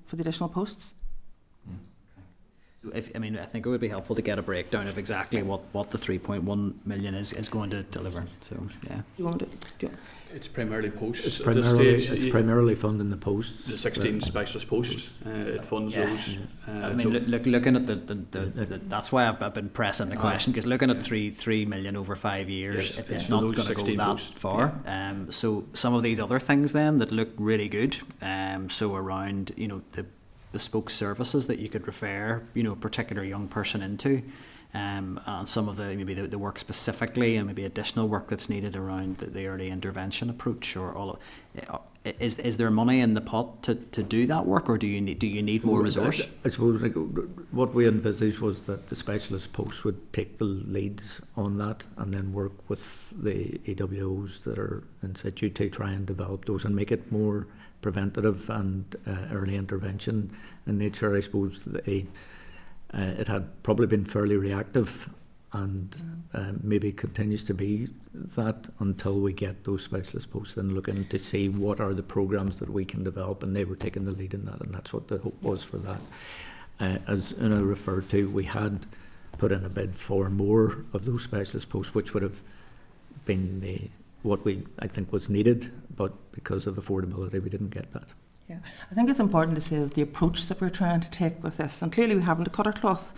posts. I think it would be helpful to get a breakdown of exactly what the 3.1 million is going to deliver. So yeah. You want it? It's primarily posts. It's primarily funding the posts. The 16 specialist posts. It funds those. Looking at the that's why I've been pressing the question, because looking at 3 million over 5 years, it's not going to go that posts. Far. Yeah. So some of these other things then that look really good. So around the bespoke services that you could refer a particular young person into, and some of the work specifically, and maybe additional work that's needed around the early intervention approach, or all of, is there money in the pot to do that work, or do you need more resource? I suppose what we envisaged was that the specialist posts would take the leads on that and then work with the EWOs that are in situ to try and develop those and make it more preventative and early intervention in nature. I suppose it had probably been fairly reactive, and maybe continues to be that until we get those specialist posts and looking to see what are the programs that we can develop, and they were taking the lead in that, and that's what the hope was for that. As Una referred to, we had put in a bid for more of those specialist posts, which would have been what I think was needed, but because of affordability we didn't get that. Yeah, I think it's important to say that the approach that we're trying to take with this, and clearly we haven't to cut our cloth,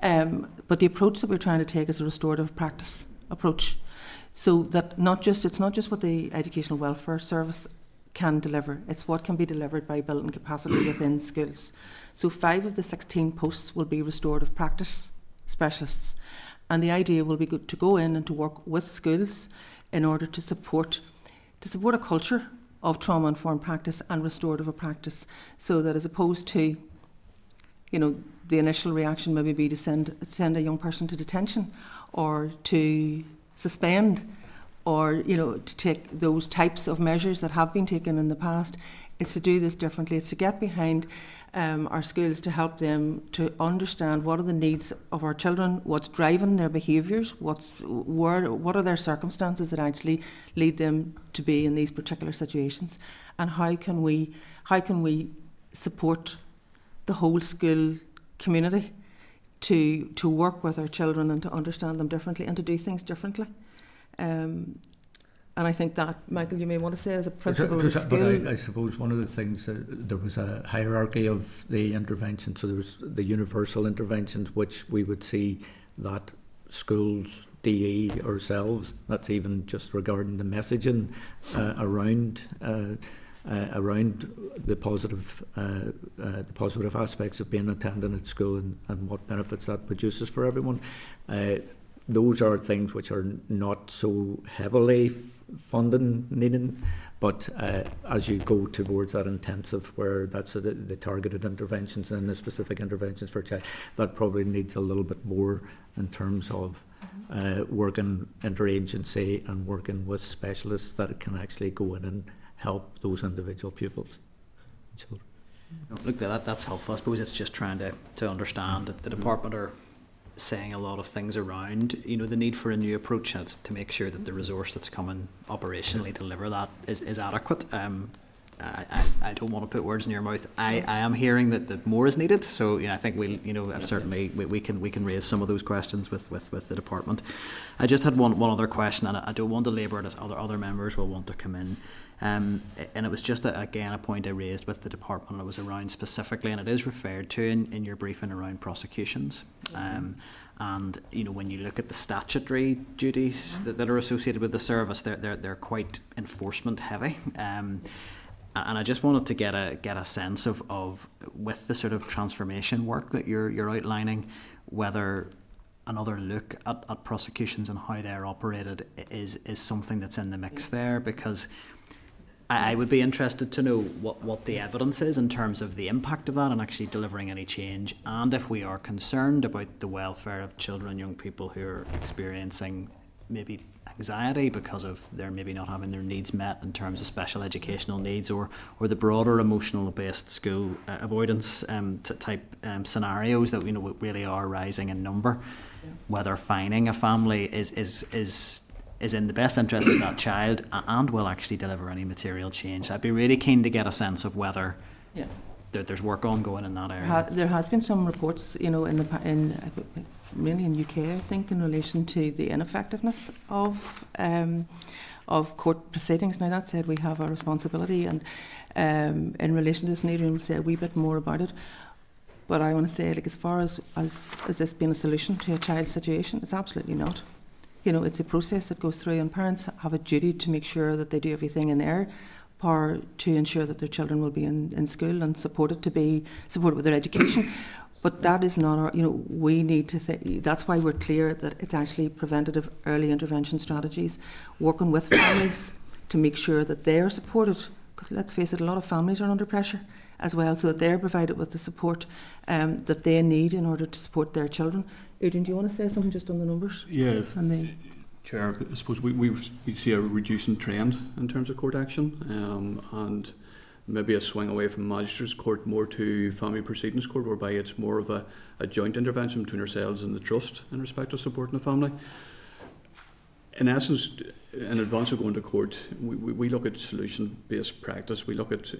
but the approach that we're trying to take is a restorative practice approach, so that it's not just what the Educational Welfare Service can deliver, it's what can be delivered by building capacity within schools. So 5 of the 16 posts will be restorative practice specialists, and the idea will be to go in and to work with schools in order to support a culture of trauma-informed practice and restorative practice, so that as opposed to, the initial reaction maybe be to send a young person to detention, or to suspend, or to take those types of measures that have been taken in the past. It's to do this differently. It's to get behind our schools, to help them to understand what are the needs of our children, what's driving their behaviours, what are their circumstances that actually lead them to be in these particular situations, and how can we support the whole school community to work with our children and to understand them differently and to do things differently. And I think that, Michael, you may want to say as a principal of school. But I suppose one of the things, there was a hierarchy of the intervention. So there was the universal interventions, which we would see that schools, DE, ourselves, that's even just regarding the messaging around the positive aspects of being attendant at school and what benefits that produces for everyone. Those are things which are not so heavily funding needed, but as you go towards that intensive, where that's the targeted interventions and the specific interventions for child, that probably needs a little bit more in terms of working interagency and working with specialists that can actually go in and help those individual pupils and children. No, look, that's helpful. I suppose it's just trying to understand that the department are saying a lot of things around, you know, the need for a new approach. That's to make sure that the resource that's coming operationally to deliver that is adequate. I don't want to put words in your mouth. I am hearing that more is needed. So I think certainly we can raise some of those questions with the department. I just had one other question, and I don't want to labour it as other members will want to come in. And it was just again a point I raised with the department, and it was around specifically, and it is referred to in your briefing around prosecutions. And when you look at the statutory duties that are associated with the service, they're quite enforcement heavy. And I just wanted to get a sense of with the sort of transformation work that you're outlining, whether another look at prosecutions and how they're operated is something that's in the mix there, because I would be interested to know what the evidence is in terms of the impact of that and actually delivering any change, and if we are concerned about the welfare of children and young people who are experiencing maybe anxiety because of their maybe not having their needs met in terms of special educational needs, or the broader emotional based school avoidance type scenarios that really are rising in number. Whether fining a family is in the best interest of that child and will actually deliver any material change. I'd be really keen to get a sense of whether there's work ongoing in that area. There has been some reports, mainly in UK, I think, in relation to the ineffectiveness of court proceedings. Now, that said, we have a responsibility, and in relation to this need, we'll say a wee bit more about it. But I want to say, as far as this being a solution to a child's situation, it's absolutely not. It's a process that goes through, and parents have a duty to make sure that they do everything in their power to ensure that their children will be in school and supported with their education. But that is not our, we need to think, that's why we're clear that it's actually preventative early intervention strategies, working with families to make sure that they're supported, because let's face it, a lot of families are under pressure as well, so that they're provided with the support that they need in order to support their children. Adrian, do you want to say something just on the numbers? Yeah, Chair, I suppose we see a reducing trend in terms of court action, and maybe a swing away from magistrates court more to family proceedings court, whereby it's more of a joint intervention between ourselves and the trust in respect of supporting the family. In essence, in advance of going to court, we look at solution-based practice. We look at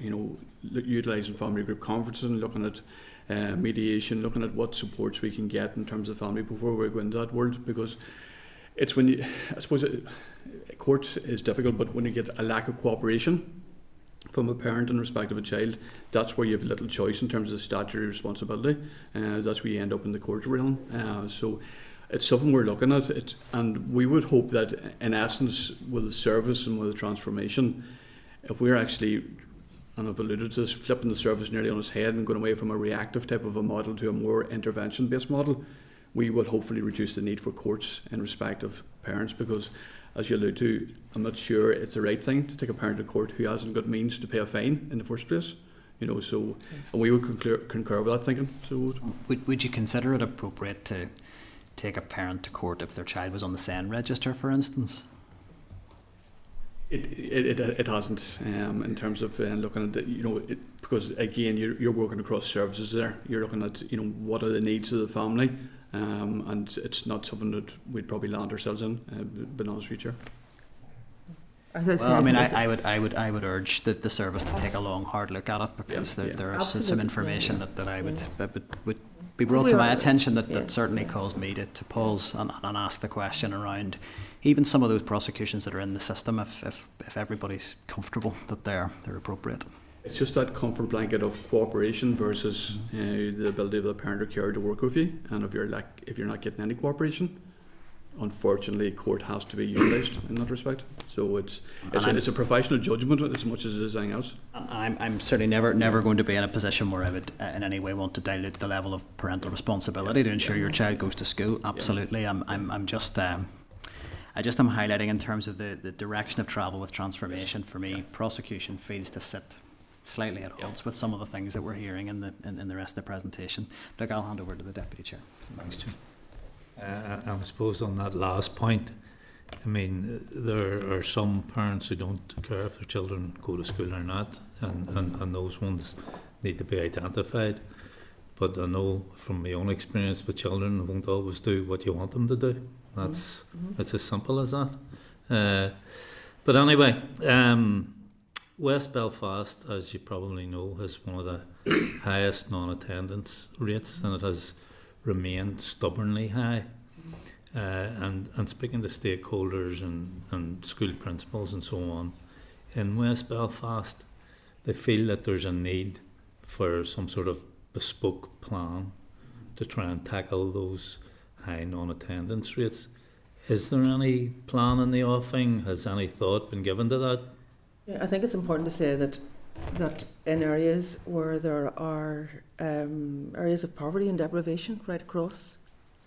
utilising family group conferences and looking at mediation, looking at what supports we can get in terms of family before we go into that world, because it's when I suppose court is difficult, but when you get a lack of cooperation from a parent in respect of a child, that's where you have little choice in terms of statutory responsibility. That's where you end up in the court realm. So it's something we're looking at, and we would hope that in essence with the service and with the transformation, if we're actually, and I've alluded to this, flipping the service nearly on its head and going away from a reactive type of a model to a more intervention based model, we would hopefully reduce the need for courts in respect of parents, because as you allude to, I'm not sure it's the right thing to take a parent to court who hasn't got means to pay a fine in the first place. So and we would concur with that thinking. So would you consider it appropriate to take a parent to court if their child was on the SEN register, for instance? It hasn't, in terms of looking at it, because again you're working across services there. You're looking at what are the needs of the family, and it's not something that we'd probably land ourselves in. But honest with you. Well, I mean, I would urge the service to take a long, hard look at it, because there is some information that I would be brought to my attention that certainly caused me to pause and ask the question around even some of those prosecutions that are in the system, if everybody's comfortable that they're appropriate. It's just that comfort blanket of cooperation versus the ability of the parent or carer to work with you, and if you're not getting any cooperation, unfortunately, court has to be utilised in that respect. So it's a professional judgment as much as it is anything else. I'm certainly never going to be in a position where I would in any way want to dilute the level of parental responsibility to ensure your child goes to school. Absolutely, I'm just I just am highlighting in terms of the direction of travel with transformation. For me, prosecution feels to sit slightly at odds with some of the things that we're hearing in the rest of the presentation. Look, I'll hand over to the Deputy Chair. Thanks, Chair. And I suppose on that last point, I mean, there are some parents who don't care if their children go to school or not, and those ones need to be identified. But I know from my own experience with children, they won't always do what you want them to do. That's it's as simple as that. But anyway, West Belfast, as you probably know, has one of the highest non-attendance rates, and it has remained stubbornly high. And speaking to stakeholders and school principals and so on, in West Belfast, they feel that there's a need for some sort of bespoke plan to try and tackle those high non-attendance rates. Is there any plan in the offing? Has any thought been given to that? Yeah, I think it's important to say that in areas where there are areas of poverty and deprivation right across,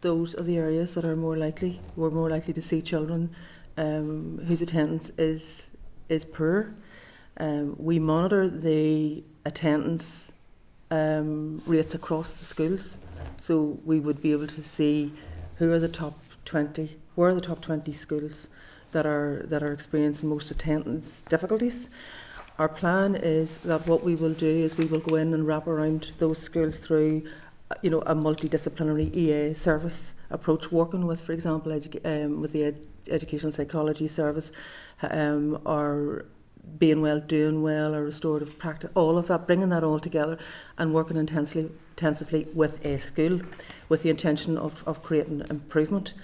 those are the areas that are more likely to see children whose attendance is poor. We monitor the attendance rates across the schools, so we would be able to see where are the top 20 schools that are experiencing most attendance difficulties. Our plan is that what we will do is we will go in and wrap around those schools through a multidisciplinary EA service approach, working with, for example, with the educational psychology service, or being well, doing well, or restorative practice, all of that, bringing that all together and working intensively with a school with the intention of creating improvement,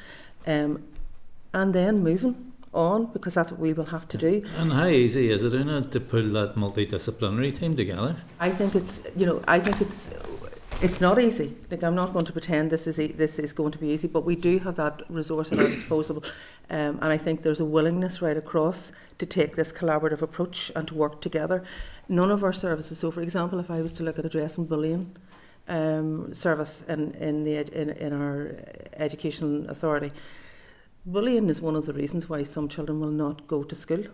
and then moving on, because that's what we will have to do. And how easy is it, Una, to pull that multidisciplinary team together? I think it's not easy. Like, I'm not going to pretend this is going to be easy, but we do have that resource at our disposal, and I think there's a willingness right across to take this collaborative approach and to work together. None of our services, so for example, if I was to look at addressing bullying service in our education authority, bullying is one of the reasons why some children will not go to school.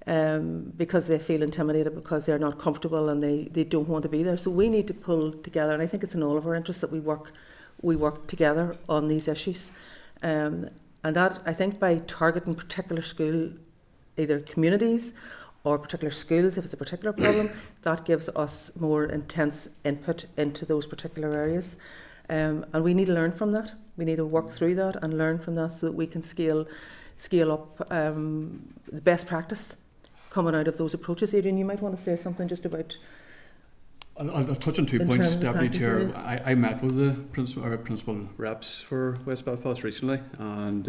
Because they feel intimidated, because they're not comfortable and they don't want to be there. So we need to pull together, and I think it's in all of our interests that we work together on these issues. And that, I think, by targeting particular school, either communities or particular schools, if it's a particular problem, that gives us more intense input into those particular areas. And we need to learn from that. We need to work through that and learn from that so that we can scale up the best practice coming out of those approaches. Adrian, you might want to say something just about... I'll touch on 2 points, Deputy Chair. I met with the principal reps for West Belfast recently, and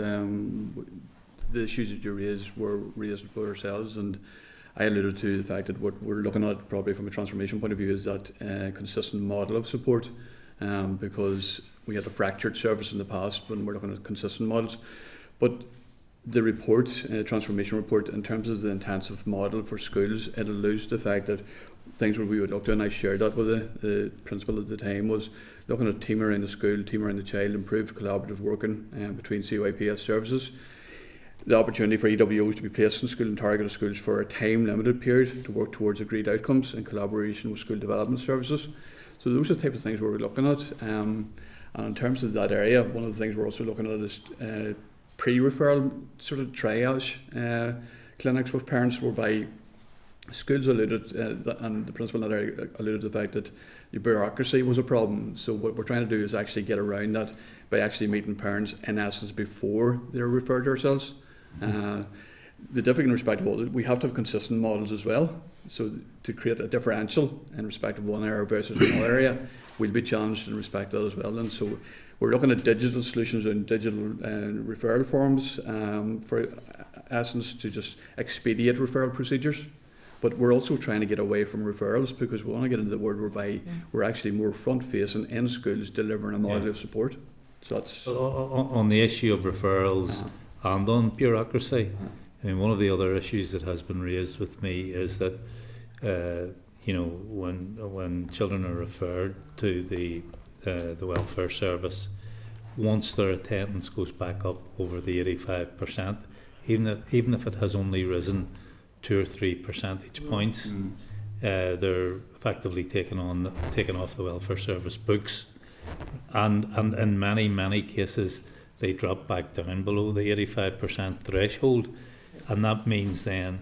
the issues that you raised were raised by ourselves, and I alluded to the fact that what we're looking at probably from a transformation point of view is that consistent model of support, because we had a fractured service in the past when we're looking at consistent models. But the report, transformation report, in terms of the intensive model for schools, it alludes to the fact that things where we would look to, and I shared that with the principal at the time, was looking at team around the school, team around the child, improved collaborative working between CYPS services, the opportunity for EWOs to be placed in school and targeted schools for a time-limited period to work towards agreed outcomes in collaboration with school development services. So those are the types of things we're looking at. And in terms of that area, one of the things we're also looking at is pre-referral sort of triage clinics with parents, whereby schools alluded, and the principal in that area alluded to the fact that the bureaucracy was a problem. So what we're trying to do is actually get around that by actually meeting parents in essence before they're referred to ourselves. The different in respect of all, we have to have consistent models as well. So to create a differential in respect of one area versus another area, we'll be challenged in respect of that as well. And so we're looking at digital solutions and digital referral forms for essence to just expedite referral procedures. But we're also trying to get away from referrals, because we want to get into the world whereby we're actually more front-facing in schools delivering a model of support. So that's... On the issue of referrals and on bureaucracy, I mean, one of the other issues that has been raised with me is that when children are referred to the welfare service, once their attendance goes back up over the 85%, even if it has only risen 2 or 3 percentage points, they're effectively taken off the welfare service books, and in many cases they drop back down below the 85% threshold, and that means then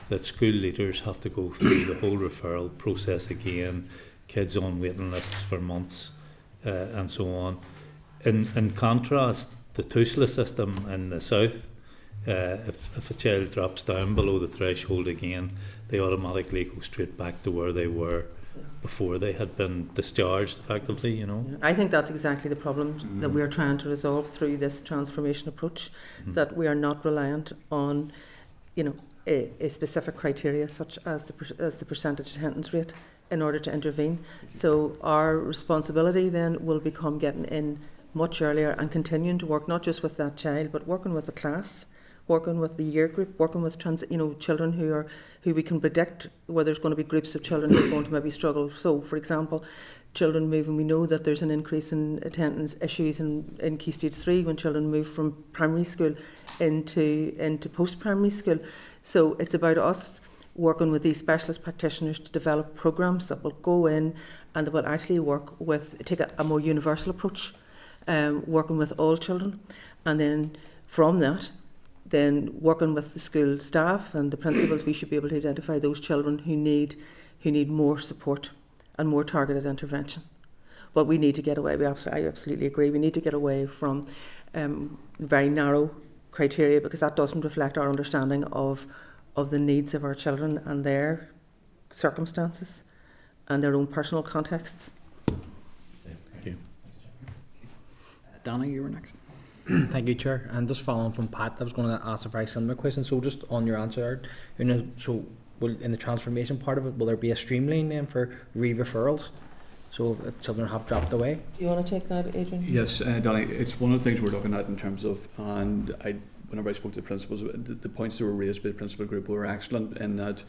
that school leaders have to go through the whole referral process again, kids on waiting lists for months, and so on. In contrast, the TUSLA system in the south, if a child drops down below the threshold again, they automatically go straight back to where they were before they had been discharged, effectively, you know. I think that's exactly the problem that we are trying to resolve through this transformation approach, that we are not reliant on, you know, a specific criteria such as the percentage attendance rate in order to intervene. So our responsibility then will become getting in much earlier and continuing to work not just with that child, but working with the class, working with the year group, working with children who we can predict where there's going to be groups of children who are going to maybe struggle. So, for example, children moving, we know that there's an increase in attendance issues in Key Stage 3 when children move from primary school into post-primary school. So it's about us working with these specialist practitioners to develop programmes that will go in and that will actually take a more universal approach, working with all children, and then from that, then working with the school staff and the principals, we should be able to identify those children who need more support and more targeted intervention. But we need to get away, I absolutely agree, we need to get away from very narrow criteria, because that doesn't reflect our understanding of the needs of our children and their circumstances and their own personal contexts. Thank you. Danny, you were next. Thank you, Chair. And just following from Pat, I was going to ask a very similar question. So just on your answer, so in the transformation part of it, will there be a streamline then for re-referrals? So if children have dropped away? Do you want to take that, Adrian? Yes, Danny, it's one of the things we're looking at in terms of, and whenever I spoke to the principals, the points that were raised by the principal group were excellent in that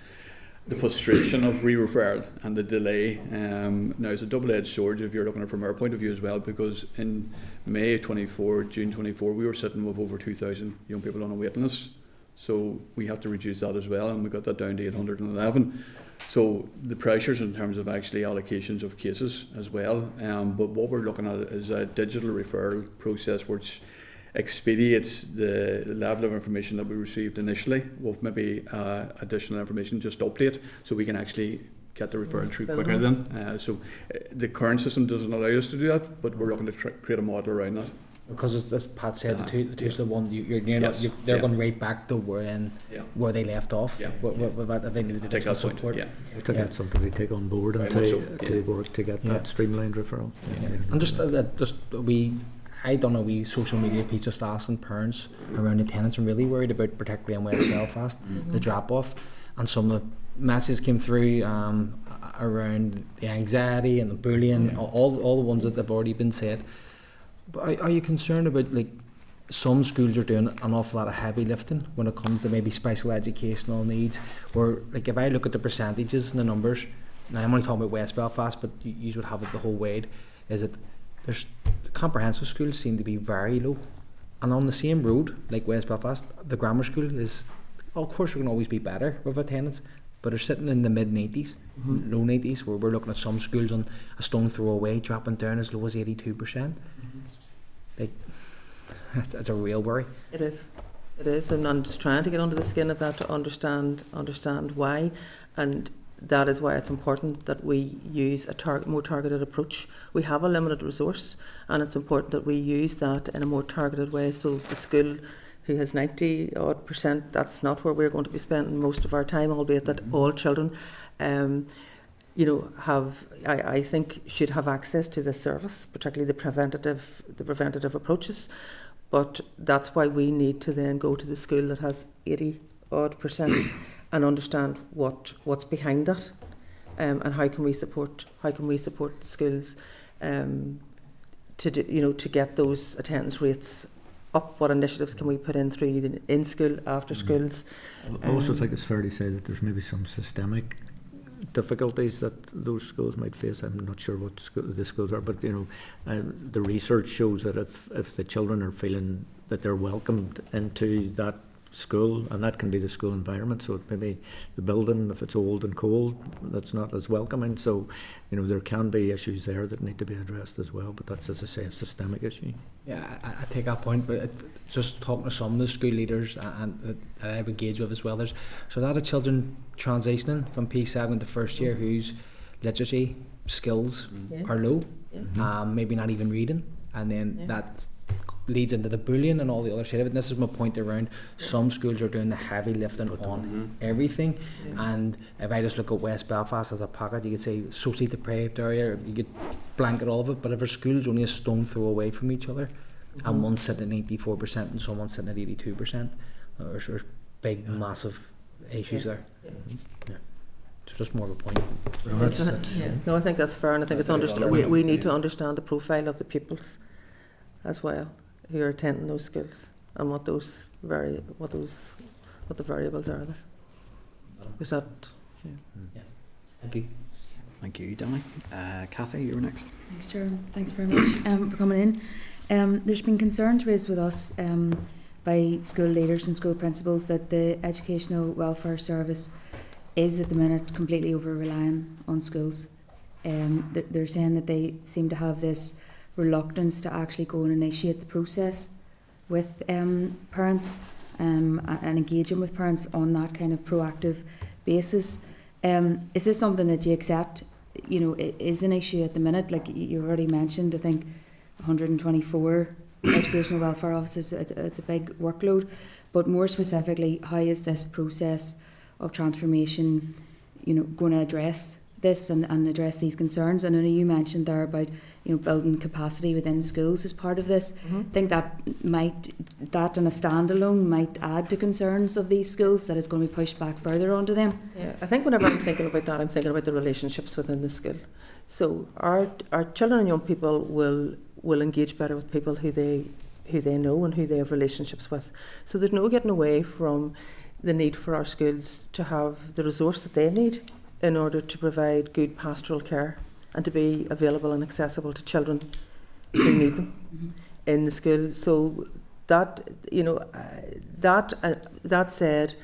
the frustration of re-referral and the delay. Now it's a double-edged sword if you're looking at it from our point of view as well, because in May 24, June 24, we were sitting with over 2,000 young people on a waiting list. So we have to reduce that as well, and we got that down to 811. So the pressures in terms of actually allocations of cases as well. But what we're looking at is a digital referral process which expedites the level of information that we received initially with maybe additional information just to update, so we can actually get the referral through quicker then. So the current system doesn't allow us to do that, but we're looking to create a model around that. Because as Pat said, the TUSLA one, they're going right back to where they left off. Yeah. They needed to take that support. I think that's something we take on board and to work to get that streamlined referral. And I done a wee social media piece just asking parents around attendance and really worried about, particularly in West Belfast, the drop off, and some of the messages came through around the anxiety and the bullying, all the ones that have already been said. But are you concerned about, some schools are doing an awful lot of heavy lifting when it comes to maybe special educational needs, or if I look at the percentages and the numbers, now I'm only talking about West Belfast, but you would have it the whole way, is that there's comprehensive schools seem to be very low, and on the same road like West Belfast, the grammar school is, of course, it can always be better with attendance, but they're sitting in the mid 90s, low 90s, where we're looking at some schools on a stone throw away dropping down as low as 82%. It's a real worry. It is, and I'm just trying to get under the skin of that to understand why, and that is why it's important that we use a more targeted approach. We have a limited resource, and it's important that we use that in a more targeted way. So the school who has 90% that's not where we're going to be spending most of our time, albeit that all children, I think should have access to this service, particularly the preventative approaches. But that's why we need to then go to the school that has 80% and understand what's behind that, and how can we support the schools to get those attendance rates up. What initiatives can we put in through the in-school, after schools? I also think it's fair to say that there's maybe some systemic difficulties that those schools might face. I'm not sure what the schools are, but the research shows that if the children are feeling that they're welcomed into that school, and that can be the school environment. So it maybe the building, if it's old and cold, that's not as welcoming. So, there can be issues there that need to be addressed as well. But that's, as I say, a systemic issue. Yeah, I take that point, but just talking to some of the school leaders and that I've engaged with as well, there's a lot of children transitioning from P7 to first year whose literacy skills are low, maybe not even reading, and then that leads into the bullying and all the other side of it. And this is my point around some schools are doing the heavy lifting on everything. And if I just look at West Belfast as a pocket, you could say socially deprived area, you could blanket all of it, but if our schools only a stone throw away from each other, and one's sitting at 84% and someone's sitting at 82%, there's big, massive issues there. It's just more of a point. No, I think that's fair, and I think it's we need to understand the profile of the pupils as well who are attending those schools and what the variables are there. Is that? Thank you. Thank you, Danny. Kathy, you were next. Thanks, Chair. Thanks very much for coming in. There's been concerns raised with us by school leaders and school principals that the Educational Welfare Service is at the minute completely over-relying on schools. They're saying that they seem to have this reluctance to actually go and initiate the process with parents and engaging with parents on that kind of proactive basis. Is this something that you accept, is an issue at the minute? Like you already mentioned, I think 124 educational welfare officers, it's a big workload. But more specifically, how is this process of transformation, going to address this and address these concerns? And I know you mentioned there about building capacity within schools as part of this. I think that on a standalone might add to concerns of these schools, that it's going to be pushed back further onto them. Yeah, I think whenever I'm thinking about that, I'm thinking about the relationships within the school. So our children and young people will engage better with people who they know and who they have relationships with. So there's no getting away from the need for our schools to have the resource that they need in order to provide good pastoral care and to be available and accessible to children who need them in the school. So that that said,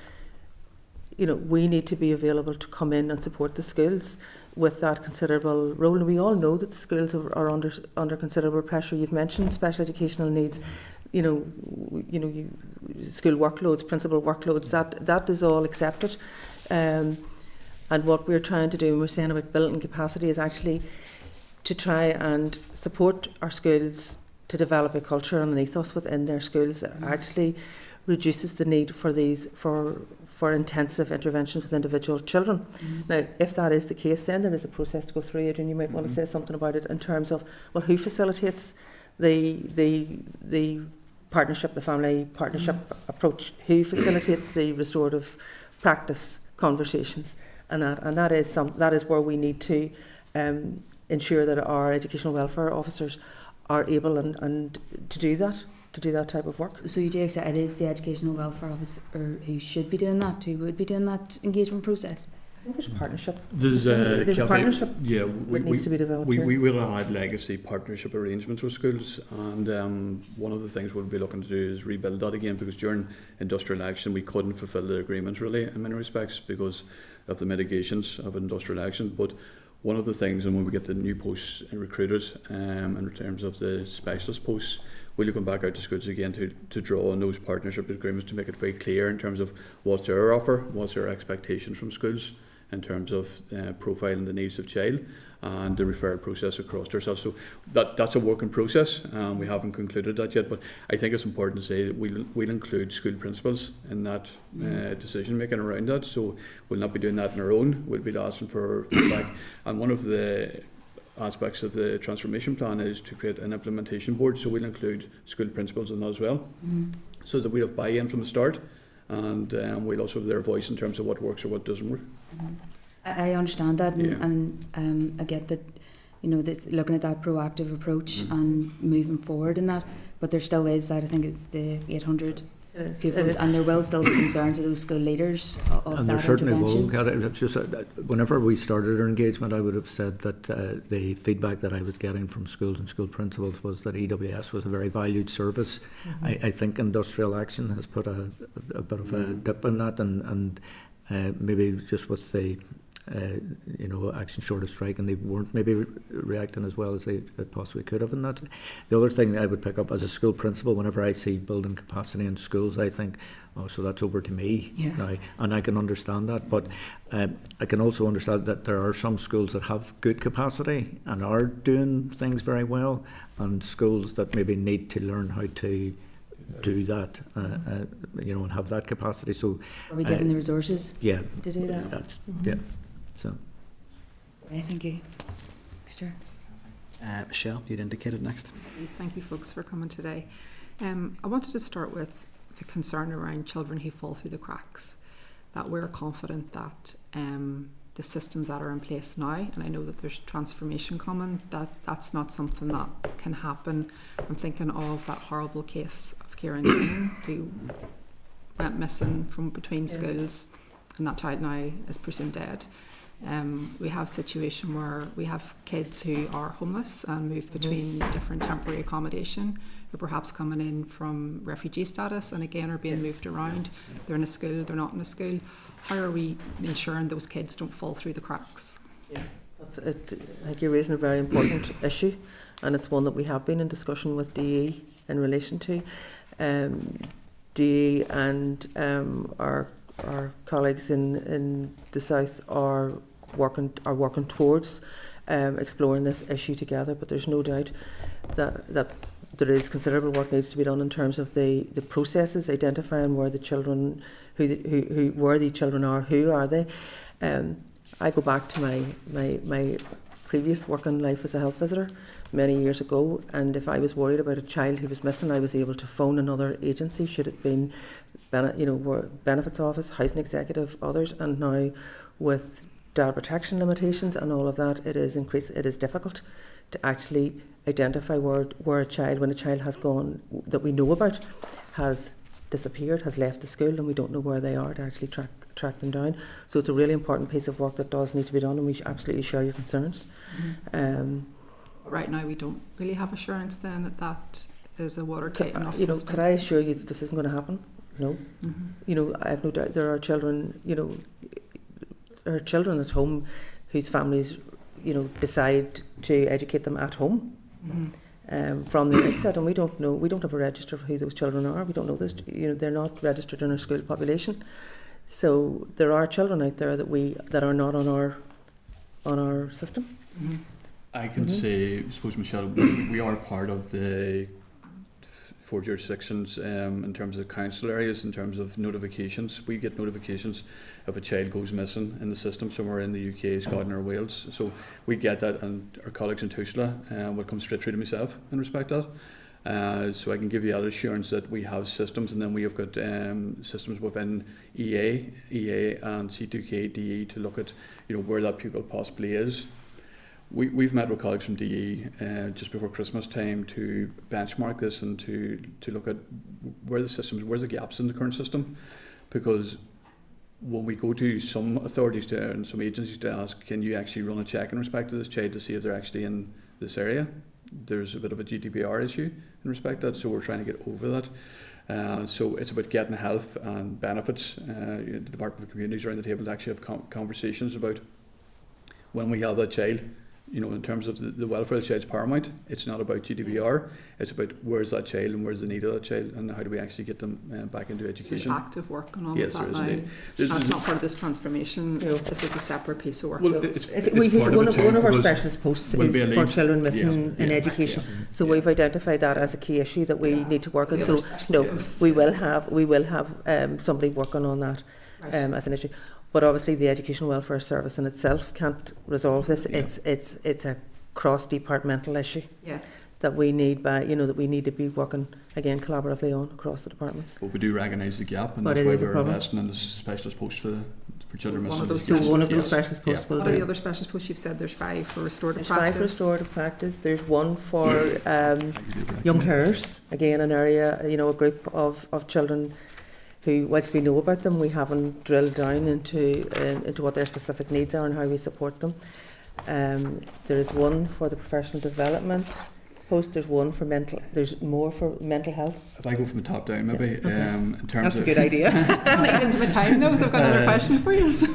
we need to be available to come in and support the schools with that considerable role. And we all know that the schools are under considerable pressure. You've mentioned special educational needs. School workloads, principal workloads. That is all accepted. And what we're trying to do, and we're saying about building capacity, is actually to try and support our schools to develop a culture and an ethos within their schools that actually reduces the need for intensive interventions with individual children. Now, if that is the case, then there is a process to go through it, and you might want to say something about it in terms of, well, who facilitates the partnership, the family partnership approach? Who facilitates the restorative practice conversations? And that is where we need to ensure that our educational welfare officers are able and to do that type of work. So you do accept it is the educational welfare officer who should be doing that, who would be doing that engagement process? I think there's a partnership. There's a partnership. Yeah, that needs to be developed. We will have legacy partnership arrangements with schools, and one of the things we'll be looking to do is rebuild that again, because during industrial action we couldn't fulfil the agreements really in many respects because of the mitigations of industrial action. But one of the things, and when we get the new posts recruited, in terms of the specialist posts, we'll come back out to schools again to draw on those partnership agreements to make it very clear in terms of what's their offer, what's their expectations from schools in terms of profiling the needs of child and the referral process across ourselves. So that's a working process. We haven't concluded that yet, but I think it's important to say that we'll include school principals in that decision making around that. So we'll not be doing that on our own. We'll be asking for feedback. And one of the aspects of the transformation plan is to create an implementation board. So we'll include school principals in that as well, so that we have buy-in from the start, and we'll also have their voice in terms of what works or what doesn't work. I understand that, and I get that, this, looking at that proactive approach and moving forward in that, but there still is that, I think it's the 800 pupils, and there will still be concerns of those school leaders of And there that certainly intervention. will. It's just whenever we started our engagement, I would have said that the feedback that I was getting from schools and school principals was that EWS was a very valued service. I think Industrial Action has put a bit of a dip in that, and maybe just with the Action Short of Strike, and they weren't maybe reacting as well as they possibly could have. And that, the other thing I would pick up as a school principal, whenever I see building capacity in schools, I think, oh, so that's over to me now, and I can understand that. But I can also understand that there are some schools that have good capacity and are doing things very well, and schools that maybe need to learn how to do that, and have that capacity. So Are we given the resources to do that? That's So. Okay, thank you. Sure. Michelle, you'd indicated next. Thank you, folks, for coming today. I wanted to start with the concern around children who fall through the cracks, that we're confident that the systems that are in place now, and I know that there's transformation coming, that's not something that can happen. I'm thinking of that horrible case of Kieran Jane, who went missing from between schools, and that child now is presumed dead. We have a situation where we have kids who are homeless and move between different temporary accommodation, who are perhaps coming in from refugee status and again are being moved around. They're in a school, they're not in a school. How are we ensuring those kids don't fall through the cracks? I think you're raising a very important issue, and it's one that we have been in discussion with DE in relation to. DE and our colleagues in the south are working towards exploring this issue together. But there's no doubt that there is considerable work needs to be done in terms of the processes, identifying where the children, where the children are, who are they. I go back to my previous working life as a health visitor many years ago, and if I was worried about a child who was missing, I was able to phone another agency, should it been benefits office, housing executive, others. And now with data protection limitations and all of that, it is difficult to actually identify where a child, when a child has gone, that we know about, has disappeared, has left the school, and we don't know where they are, to actually track them down. So it's a really important piece of work that does need to be done, and we absolutely share your concerns. Right now we don't really have assurance then that is a watertight enough system. Could I assure you that this isn't going to happen? No. I have no doubt there are children, there are children at home whose families, decide to educate them at home. From the outset, and we don't have a register for who those children are. We don't know this. They're not registered in our school population. So there are children out there that are not on our system. I can say, I suppose, Michelle, we are part of the 4 jurisdictions in terms of council areas, in terms of notifications. We get notifications if a child goes missing in the system somewhere in the UK, Scotland or Wales. So we get that, and our colleagues in Tusla will come straight through to myself in respect to that. So I can give you that assurance that we have systems, and then we have got systems within EA and C2K DE to look at where that pupil possibly is. We've met with colleagues from DE just before Christmas time to benchmark this and to look at where's the gaps in the current system, because when we go to some authorities and some agencies to ask, can you actually run a check in respect to this child to see if they're actually in this area, there's a bit of a GDPR issue in respect to that, so we're trying to get over that. So it's about getting health and benefits. The Department of Communities are on the table to actually have conversations about when we have that child. In terms of the welfare of the child is paramount. It's not about GDPR. It's about where's that child and where's the need of that child, and how do we actually get them back into education. There's active work on all yes, of that now. That's not part of this transformation. This is a separate piece of work. Well, one of our specialist posts is for children missing in education. So we've identified that as a key issue that we need to work on. So we will have somebody working on that as an issue. But obviously, the Education Welfare Service in itself can't resolve this. It's a cross-departmental issue that we need to be working again collaboratively on across the departments. But we do recognise the gap, and but that's why we're investing in the specialist post for for children One missing of those So one of those specialist specialist posts will What are the do. other specialist posts? You've said there's 5 for restorative There's practice. 5 for restorative practice. There's 1 for young carers. Again, an area, you know, a group of children who, whilst we know about them, we haven't drilled down into what their specific needs are and how we support them. There is 1 for the professional development post. There's 1 for mental. There's more for mental health. If I go from the top down, maybe in terms That's of a good idea. I'm not even into my time though, so I've got another question for you. So.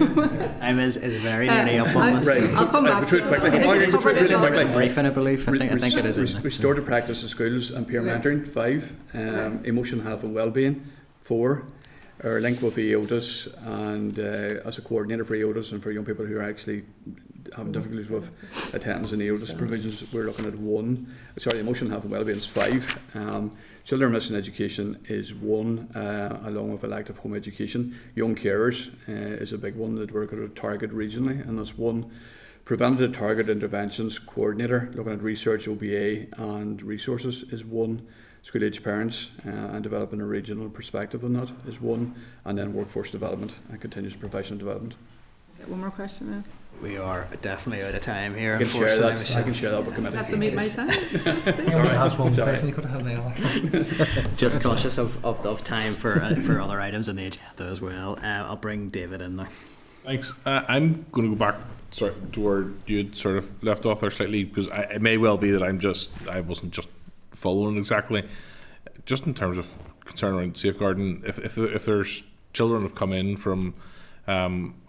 I was very nearly up on this. I'll come back to it. quickly. I think we've covered it all. Briefing, I believe. I think it is. Isn't it? Restorative practice in schools and peer mentoring, 5. Emotional health and wellbeing, 4. Our link with EOTAS and as a coordinator for EOTAS and for young people who are actually having difficulties with attendance and EOTAS provisions, we're looking at 1. Sorry, emotional health and wellbeing is 5. Children missing education is 1, along with elective home education. Young carers is a big one that we're going to target regionally, and that's 1. Preventative target interventions coordinator, looking at research, OBA and resources is 1. School age parents and developing a regional perspective on that is 1, and then workforce development and continuous professional development. One more question then. We are definitely out of time here. I can share that. I can share that with committee. Have to meet my time. Just conscious of time for other items on the agenda as well. I'll bring David in now. Thanks. I'm going to go back to where you'd sort of left off there slightly, because it may well be that I wasn't just following exactly. Just in terms of concern around safeguarding, if there's children have come in from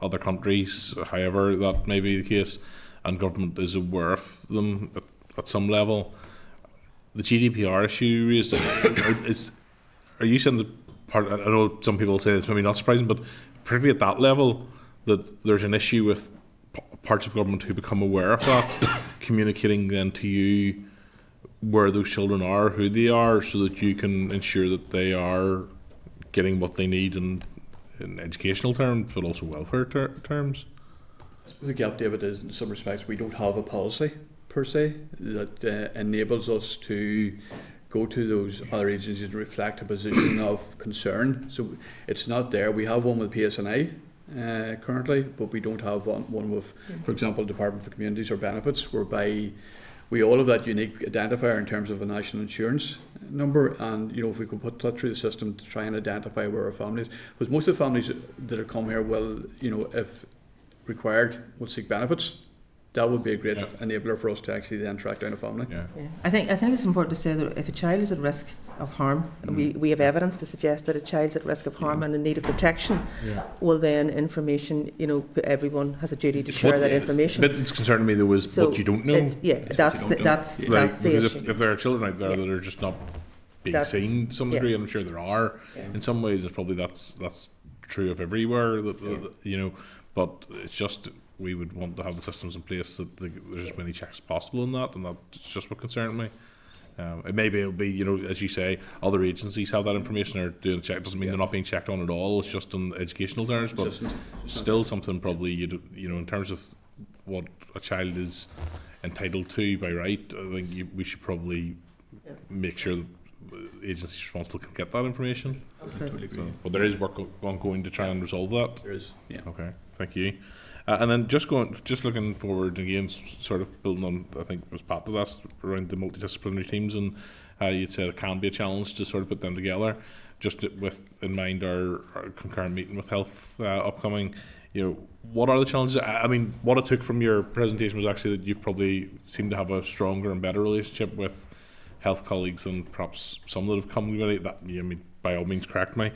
other countries, however that may be the case, and government is aware of them at some level, the GDPR issue raised, are you saying that part? I know some people say it's maybe not surprising, but particularly at that level, that there's an issue with parts of government who become aware of that, communicating then to you where those children are, who they are, so that you can ensure that they are getting what they need in educational terms, but also welfare terms. I suppose the gap, David, is in some respects we don't have a policy per se that enables us to go to those other agencies and reflect a position of concern. So it's not there. We have one with PSNI currently, but we don't have one with, for example, Department for Communities or Benefits, whereby we all have that unique identifier in terms of a national insurance number, and you know, if we could put that through the system to try and identify where our families, because most of the families that have come here will, you know, if required, will seek benefits. That would be a great enabler for us to actually then track down a family. Yeah. I think it's important to say that if a child is at risk of harm, we have evidence to suggest that a child's at risk of harm and in need of protection, well then information, you know, everyone has a duty to share that information. But it's concerning me though is what you don't know. That's the issue. If there are children out there that are just not being seen to some degree, and I'm sure there are. In some ways, it's probably that's true of everywhere. You know, but it's just, we would want to have the systems in place that there's as many checks as possible in that, and that's just what concerned me. It'll be, you know, as you say, other agencies have that information or doing a check. Doesn't mean they're not being checked on at all. It's just in educational terms, but still something probably you know, in terms of what a child is entitled to by right. I think we should probably make sure that agencies responsible can get that information. Totally agree. But there is work ongoing to try and resolve that. There is, yeah. Okay, thank you. And then just looking forward again, sort of building on, I think it was Pat that asked around the multidisciplinary teams, and you'd said it can be a challenge to sort of put them together. Just with in mind our concurrent meeting with health upcoming, you know, what are the challenges? I mean, what I took from your presentation was actually that you've probably seemed to have a stronger and better relationship with health colleagues than perhaps some that have come to me. That, I mean, by all means, correct me,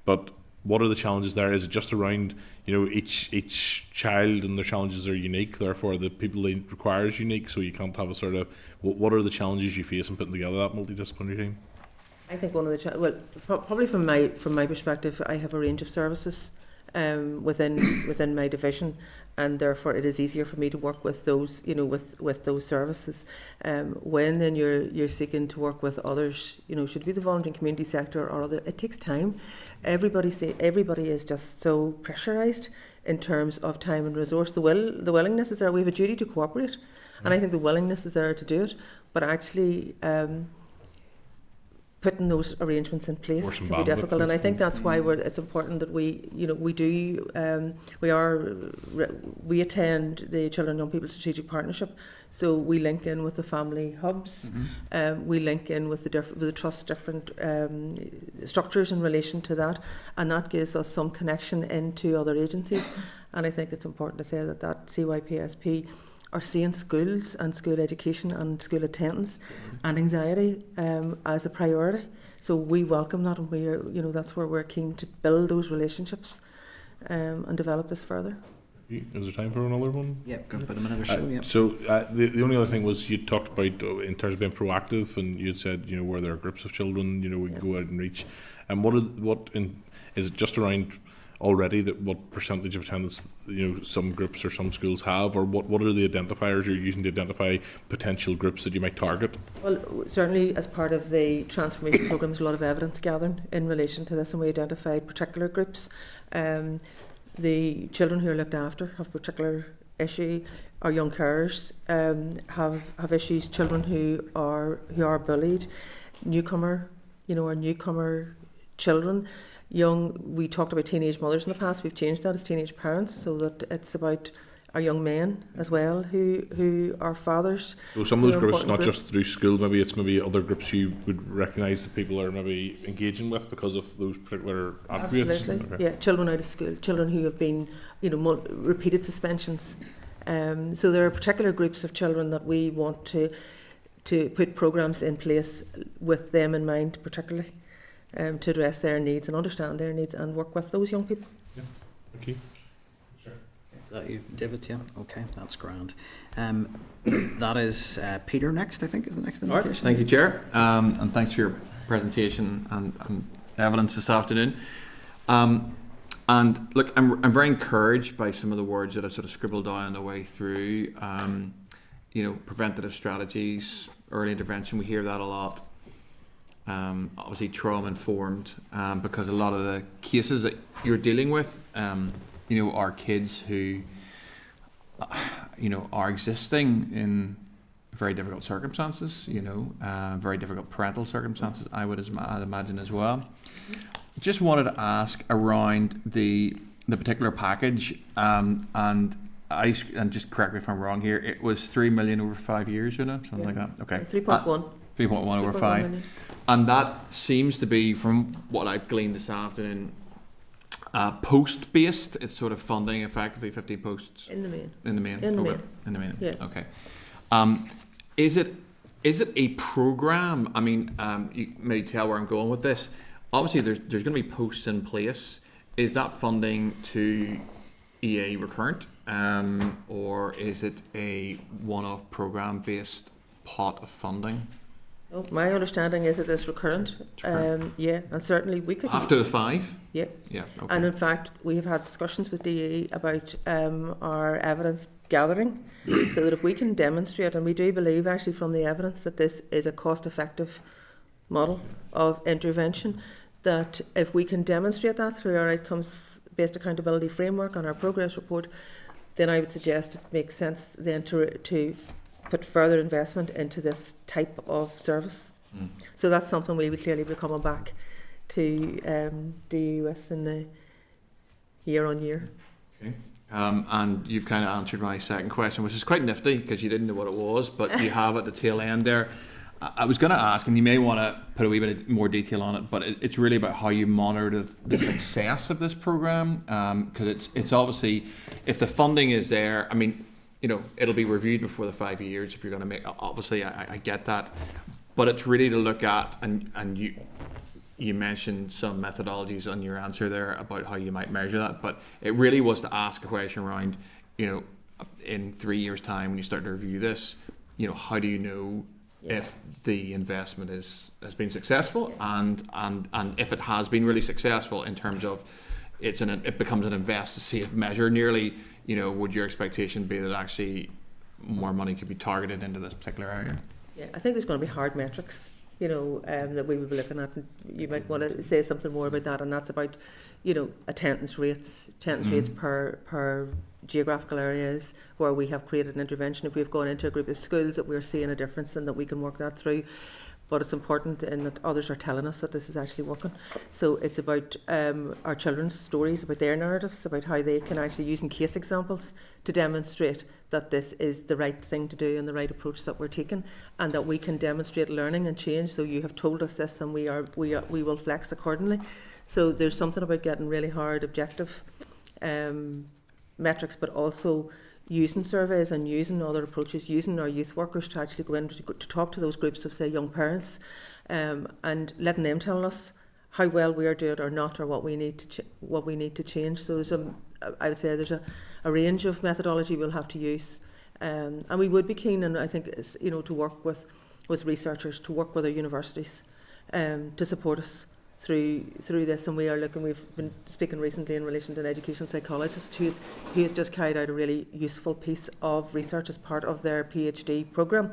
but what are the challenges there? Is it just around, you know, each child and their challenges are unique, therefore the people they require is unique, so you can't have a sort of, what are the challenges you face in putting together that multidisciplinary team? I think one of the probably from my perspective, I have a range of services within my division, and therefore it is easier for me to work with those, you know, with those services. When then you're seeking to work with others, you know, should it be the voluntary community sector or other, it takes time. Everybody is just so pressurised in terms of time and resource. The willingness is there. We have a duty to cooperate, and I think the willingness is there to do it. But actually, putting those arrangements in place Or some can be bandwidth difficult, and I think that's why Mm. it's important that we, you know, we attend the Children and Young People Strategic Partnership, so we link in with the family hubs, we link in with the trust different structures in relation to that, and that gives us some connection into other agencies, and I think it's important to say that CYPSP are seeing schools and school education and school attendance and anxiety as a priority. So we welcome that, and we're, you know, that's where we're keen to build those relationships and develop this further. Is there time for another one? Yeah, got about a minute or so. Yeah. So the only other thing was you talked about in terms of being proactive, and you had said, you know, where there are groups of children, you know, we can go out and reach. And is it just around already that what percentage of attendance, you know, some groups or some schools have, or what are the identifiers you're using to identify potential groups that you might target? Well, certainly as part of the transformation programme, there's a lot of evidence gathering in relation to this, and we identified particular groups. The children who are looked after have particular issue. Our young carers have issues. Children who are bullied, newcomer children. We talked about teenage mothers in the past. We've changed that as teenage parents, so that it's about our young men as well who are fathers. So some of those groups, not just through school, maybe it's maybe other groups you would recognise that people are maybe engaging with because of those particular attributes. Absolutely, Okay. yeah. Children out of school, children who have been, you know, repeated suspensions. So there are particular groups of children that we want to put programmes in place with them in mind, particularly. To address their needs and understand their needs and work with those young people. Yeah, thank you. Is that you, David? Yeah, okay, that's grand. That is Peter next, I think, is the next indication. All right, thank you, Chair, and thanks for your presentation and evidence this afternoon. And look, I'm very encouraged by some of the words that I've sort of scribbled down on the way through. You know, preventative strategies, early intervention, we hear that a lot. Obviously trauma-informed, because a lot of the cases that you're dealing with, you know, are kids who, you know, are existing in very difficult circumstances, you know, very difficult parental circumstances, I'd imagine as well. Just wanted to ask around the particular package, and just correct me if I'm wrong here, it was 3 million over 5 years, you know, something like that. Okay. 3.1. 3.1 over 5. Million. And that seems to be, from what I've gleaned this afternoon, post-based. It's sort of funding effectively 50 posts. In the main. In the main. In the okay. main. In the main. Yeah. Okay. Is it a program? I mean, you may tell where I'm going with this. Obviously, there's going to be posts in place. Is that funding to EA recurrent, or is it a one-off program-based pot of funding? Oh, my understanding is it is recurrent. Yeah, and certainly we could. After the 5? Yeah. Yeah. Okay. And in fact, we have had discussions with DE about our evidence gathering, so that if we can demonstrate, and we do believe actually from the evidence that this is a cost-effective model of intervention, that if we can demonstrate that through our outcomes-based accountability framework and our progress report, then I would suggest it makes sense then to put further investment into this type of service. So that's something we would clearly be coming back to deal with in the year on year. Okay. And you've kind of answered my second question, which is quite nifty because you didn't know what it was, but you have at the tail end there. I was going to ask, and you may want to put a wee bit more detail on it, but it's really about how you monitor the success of this program, because it's obviously, if the funding is there, I mean, you know, it'll be reviewed before the 5 years if you're going to make. Obviously, I get that, but it's really to look at, and you mentioned some methodologies on your answer there about how you might measure that, but it really was to ask a question around, you know, in 3 years' time when you start to review this, you know, how do you know if the investment has been successful, and if it has been really successful in terms of it becomes an invest to save measure nearly. You know, would your expectation be that actually more money could be targeted into this particular area? Yeah, I think there's going to be hard metrics, you know, that we will be looking at. And you might want to say something more about that, and that's about, you know, attendance rates per geographical areas where we have created an intervention. If we've gone into a group of schools that we're seeing a difference and that we can work that through. but it's important in that others are telling us that this is actually working. So it's about our children's stories, about their narratives, about how they can actually use case examples to demonstrate that this is the right thing to do and the right approach that we're taking, and that we can demonstrate learning and change. So you have told us this, and we will flex accordingly. So there's something about getting really hard, objective metrics, but also using surveys and using other approaches, using our youth workers to actually go in to talk to those groups of, say, young parents, and letting them tell us how well we are doing or not, or what we need to change. So there's I would say there's a range of methodology we'll have to use, and we would be keen, and I think it's, to work with researchers, to work with our universities, to support us through this. And we've been speaking recently in relation to an education psychologist who has just carried out a really useful piece of research as part of their PhD programme,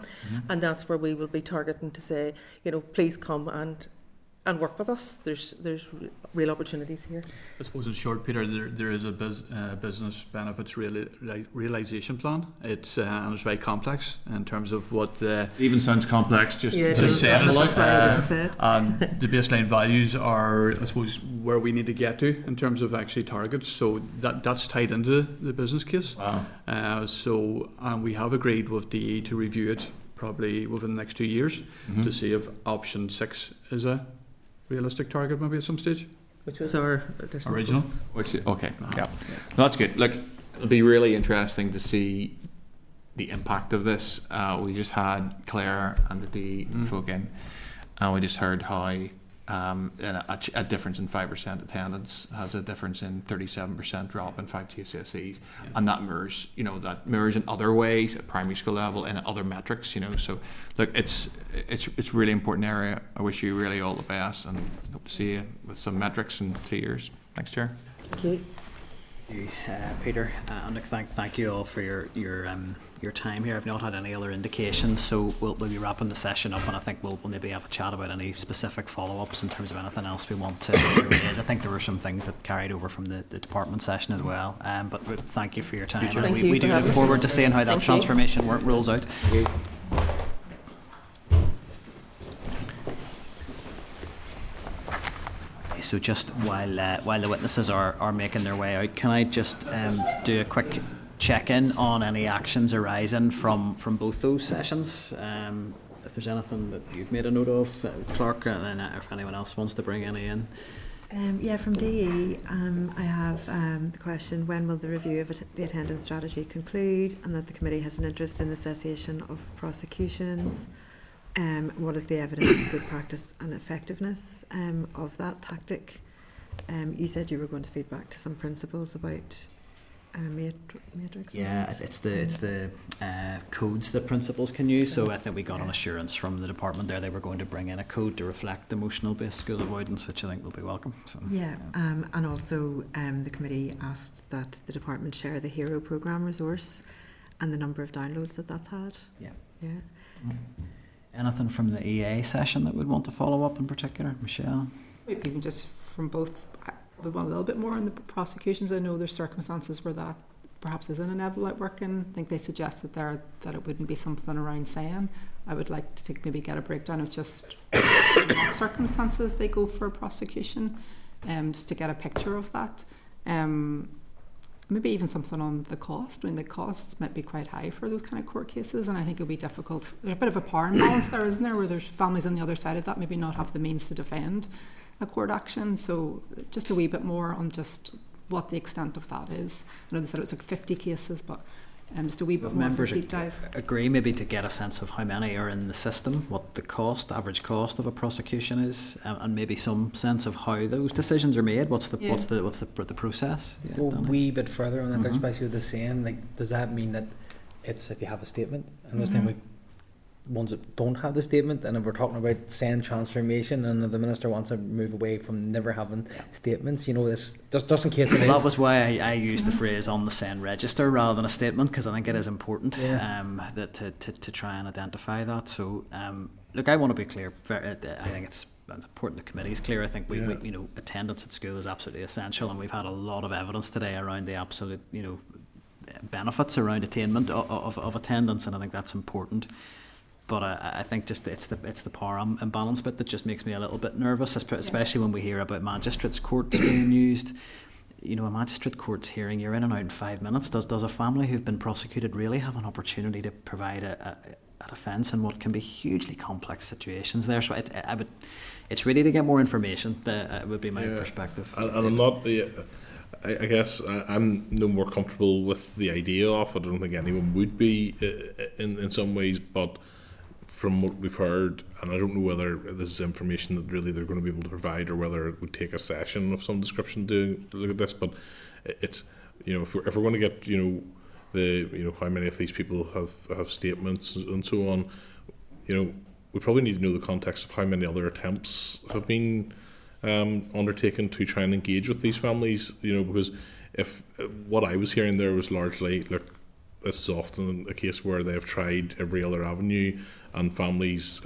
and that's where we will be targeting to say, please come and work with us. There's real opportunities here. I suppose in short, Peter, there is a business benefits realisation plan. It's and it's very complex in terms of what even sounds complex. Just said it. And the baseline values are, I suppose, where we need to get to in terms of actually targets. So that's tied into the business case. Wow. And we have agreed with DE to review it probably within the next 2 years to see if option 6 is a realistic target, maybe at some stage. Which was our original. Okay, yeah, no, that's good. Look, it'll be really interesting to see the impact of this. We just had Claire and the D folk in, and we just heard how a difference in 5% attendance has a difference in 37% drop in 5 GCSEs, and that mirrors, in other ways at primary school level and at other metrics. So look, it's a really important area. I wish you really all the best, and hope to see you with some metrics in 2 years. Thanks, Chair. Thank you. Peter, and thank you all for your time here. I've not had any other indications, so we'll be wrapping the session up, and I think we'll maybe have a chat about any specific follow-ups in terms of anything else we want to raise. I think there were some things that carried over from the department session as well, but thank you for your time. Thank we do look forward to seeing how that Thank transformation work rolls out. So just while the witnesses are making their way out, can I just do a quick check-in on any actions arising from both those sessions? If there's anything that you've made a note of, Clark, and then if anyone else wants to bring any in. From DE, I have the question: when will the review of the attendance strategy conclude, and that the committee has an interest in the cessation of prosecutions? What is the evidence of good practice and effectiveness of that tactic? You said you were going to feed back to some principles about matrix. Yeah, it's the codes that principals can use. So I think we got an assurance from the department there they were going to bring in a code to reflect emotional-based school avoidance, which I think will be welcome. So, and also the committee asked that the department share the HERO programme resource and the number of downloads that's had. Yeah. Okay. Anything from the EA session that we'd want to follow up in particular, Michelle? Maybe even just from both. We want a little bit more on the prosecutions. I know there's circumstances where that perhaps isn't inevitable at working. I think they suggested there that it wouldn't be something around saying. I would like to maybe get a breakdown of just what circumstances they go for a prosecution, just to get a picture of that. Maybe even something on the cost. I mean, the costs might be quite high for those kind of court cases, and I think it would be difficult. There's a bit of a power imbalance there, isn't there, where there's families on the other side of that maybe not have the means to defend a court action. So just a wee bit more on just what the extent of that is. I know they said it was like 50 cases, but just a wee bit more of a deep dive. Agree maybe to get a sense of how many are in the system, what the average cost of a prosecution is, and maybe some sense of how those decisions are made. What's the process? Yeah, go a wee bit further on that, especially with the saying. Like, does that mean that it's if you have a statement? And those things ones that don't have the statement, and if we're talking about saying transformation, and if the minister wants to move away from never having statements, this just in case it is. That was why I used the phrase on the SEN register rather than a statement, because I think it is important that to try and identify that. So look, I want to be clear. I think it's important the committee is clear. I think we attendance at school is absolutely essential, and we've had a lot of evidence today around the absolute benefits around attainment of attendance, and I think that's important. But I think just it's the power imbalance bit that just makes me a little bit nervous, especially when we hear about magistrates' courts being used. You know, a magistrate court's hearing, you're in and out in 5 minutes. Does a family who've been prosecuted really have an opportunity to provide a defence in what can be hugely complex situations there? So it's really to get more information. That would be my perspective. And I'm not. I guess I'm no more comfortable with the idea of it. I don't think anyone would be in some ways, but from what we've heard, and I don't know whether this is information that really they're going to be able to provide, or whether it would take a session of some description to look at this. But it's, you know, if we're going to get, you know, how many of these people have statements and so on, you know, we probably need to know the context of how many other attempts have been undertaken to try and engage with these families. You know, because if what I was hearing there was largely, look, this is often a case where they have tried every other avenue, and families,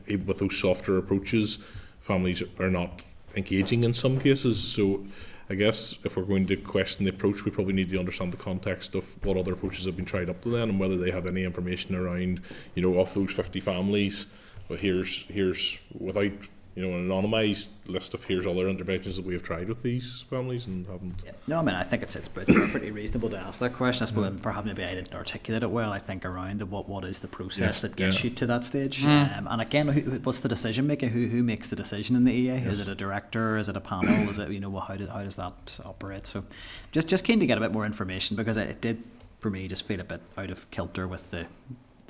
with those softer approaches, families are not engaging in some cases. So I guess if we're going to question the approach, we probably need to understand the context of what other approaches have been tried up to then, and whether they have any information around, you know, of those 50 families. But here's without, you know, an anonymised list of here's other interventions that we have tried with these families and haven't. Yeah. No, I mean, I think it's pretty reasonable to ask that question. I suppose perhaps maybe I didn't articulate it well. I think around what is the process that gets you to that stage. And again, what's the decision making? Who makes the decision in the EA? Is it a director? Is it a panel? Is it, you know, how does that operate? So just keen to get a bit more information, because it did for me just feel a bit out of kilter with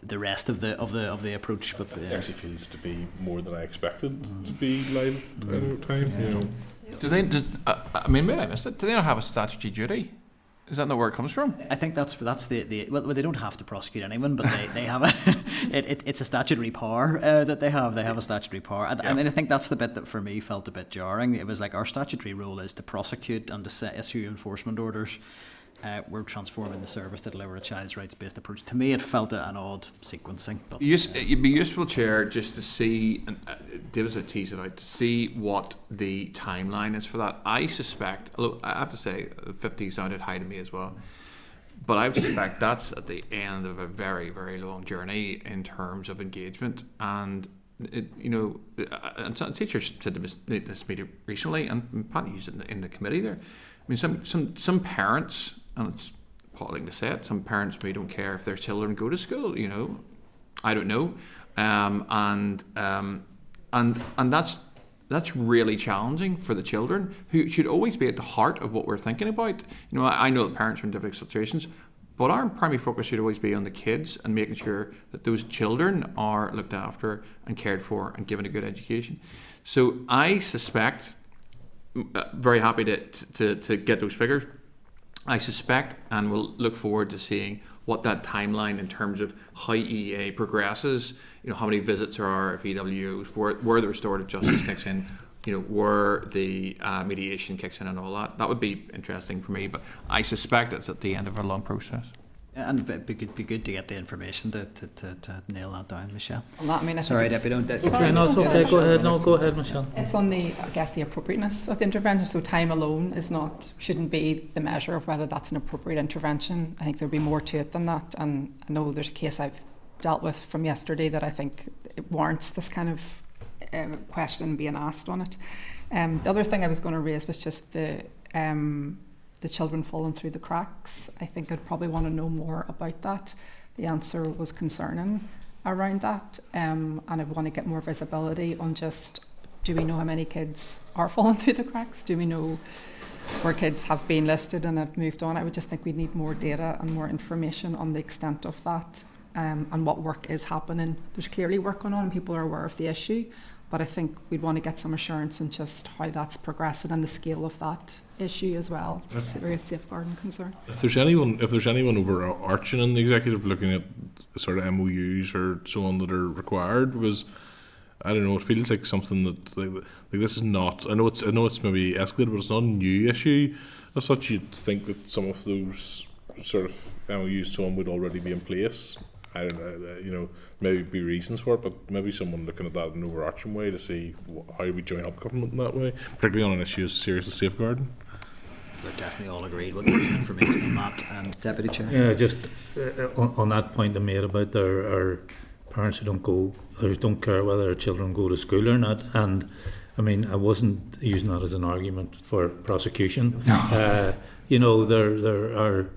the rest of the approach. But it actually feels to be more than I expected to be live at any time. You know. Do they? I mean, maybe I missed it. Do they not have a statutory duty? Is that not where it comes from? I think that's the well, they don't have to prosecute anyone, but they have it's a statutory power that they have. They have a statutory power. I mean, I think that's the bit that for me felt a bit jarring. It was like, our statutory role is to prosecute and to issue enforcement orders. We're transforming the service to deliver a child's rights-based approach. To me, it felt an odd sequencing. But It'd be useful, Chair, just to see, and David's a tease it out, to see what the timeline is for that. I suspect, although I have to say, 50 sounded high to me as well, but I would suspect that's at the end of a very, very long journey in terms of engagement. And you know, and some teachers said this meeting recently, and Pat used it in the committee there. I mean, some parents, and it's appalling to say it, some parents maybe don't care if their children go to school. You know, I don't know, and that's really challenging for the children, who should always be at the heart of what we're thinking about. You know, I know that parents are in difficult situations, but our primary focus should always be on the kids and making sure that those children are looked after and cared for and given a good education. So I suspect, very happy to get those figures. I suspect, and we'll look forward to seeing what that timeline in terms of how EEA progresses, you know, how many visits there are of EWOs, where the restorative justice kicks in, you know, where the mediation kicks in and all that. That would be interesting for me, but I suspect it's at the end of a long process. And it'd be good to get the information to nail that down, Michelle. Well, I mean, sorry, Debbie, don't. Okay, no, it's okay. Go ahead. No, go ahead, Michelle. It's on the appropriateness of the intervention. So time alone shouldn't be the measure of whether that's an appropriate intervention. I think there'd be more to it than that. And I know there's a case I've dealt with from yesterday that I think it warrants this kind of question being asked on it. The other thing I was going to raise was just the children falling through the cracks. I think I'd probably want to know more about that. The answer was concerning around that, and I want to get more visibility on just, do we know how many kids are falling through the cracks? Do we know where kids have been listed and have moved on? I would just think we need more data and more information on the extent of that, and what work is happening. There's clearly work going on and people are aware of the issue, but I think we'd want to get some assurance in just how that's progressing and the scale of that issue as well. It's a serious safeguarding concern. If there's anyone overarching in the executive looking at sort of MOUs or so on that are required, because I don't know, it feels like something that like this is not. I know it's maybe escalated, but it's not a new issue as such. You'd think that some of those sort of MOUs so on would already be in place. I don't know, you know, maybe be reasons for it, but maybe someone looking at that in an overarching way to see how we join up government in that way, particularly on an issue as serious as safeguarding. We're definitely all agreed. We'll get some information on that. Deputy Chair. Yeah, just on that point I made about our parents who don't go or don't care whether their children go to school or not. And I mean, I wasn't using that as an argument for prosecution. You know, there are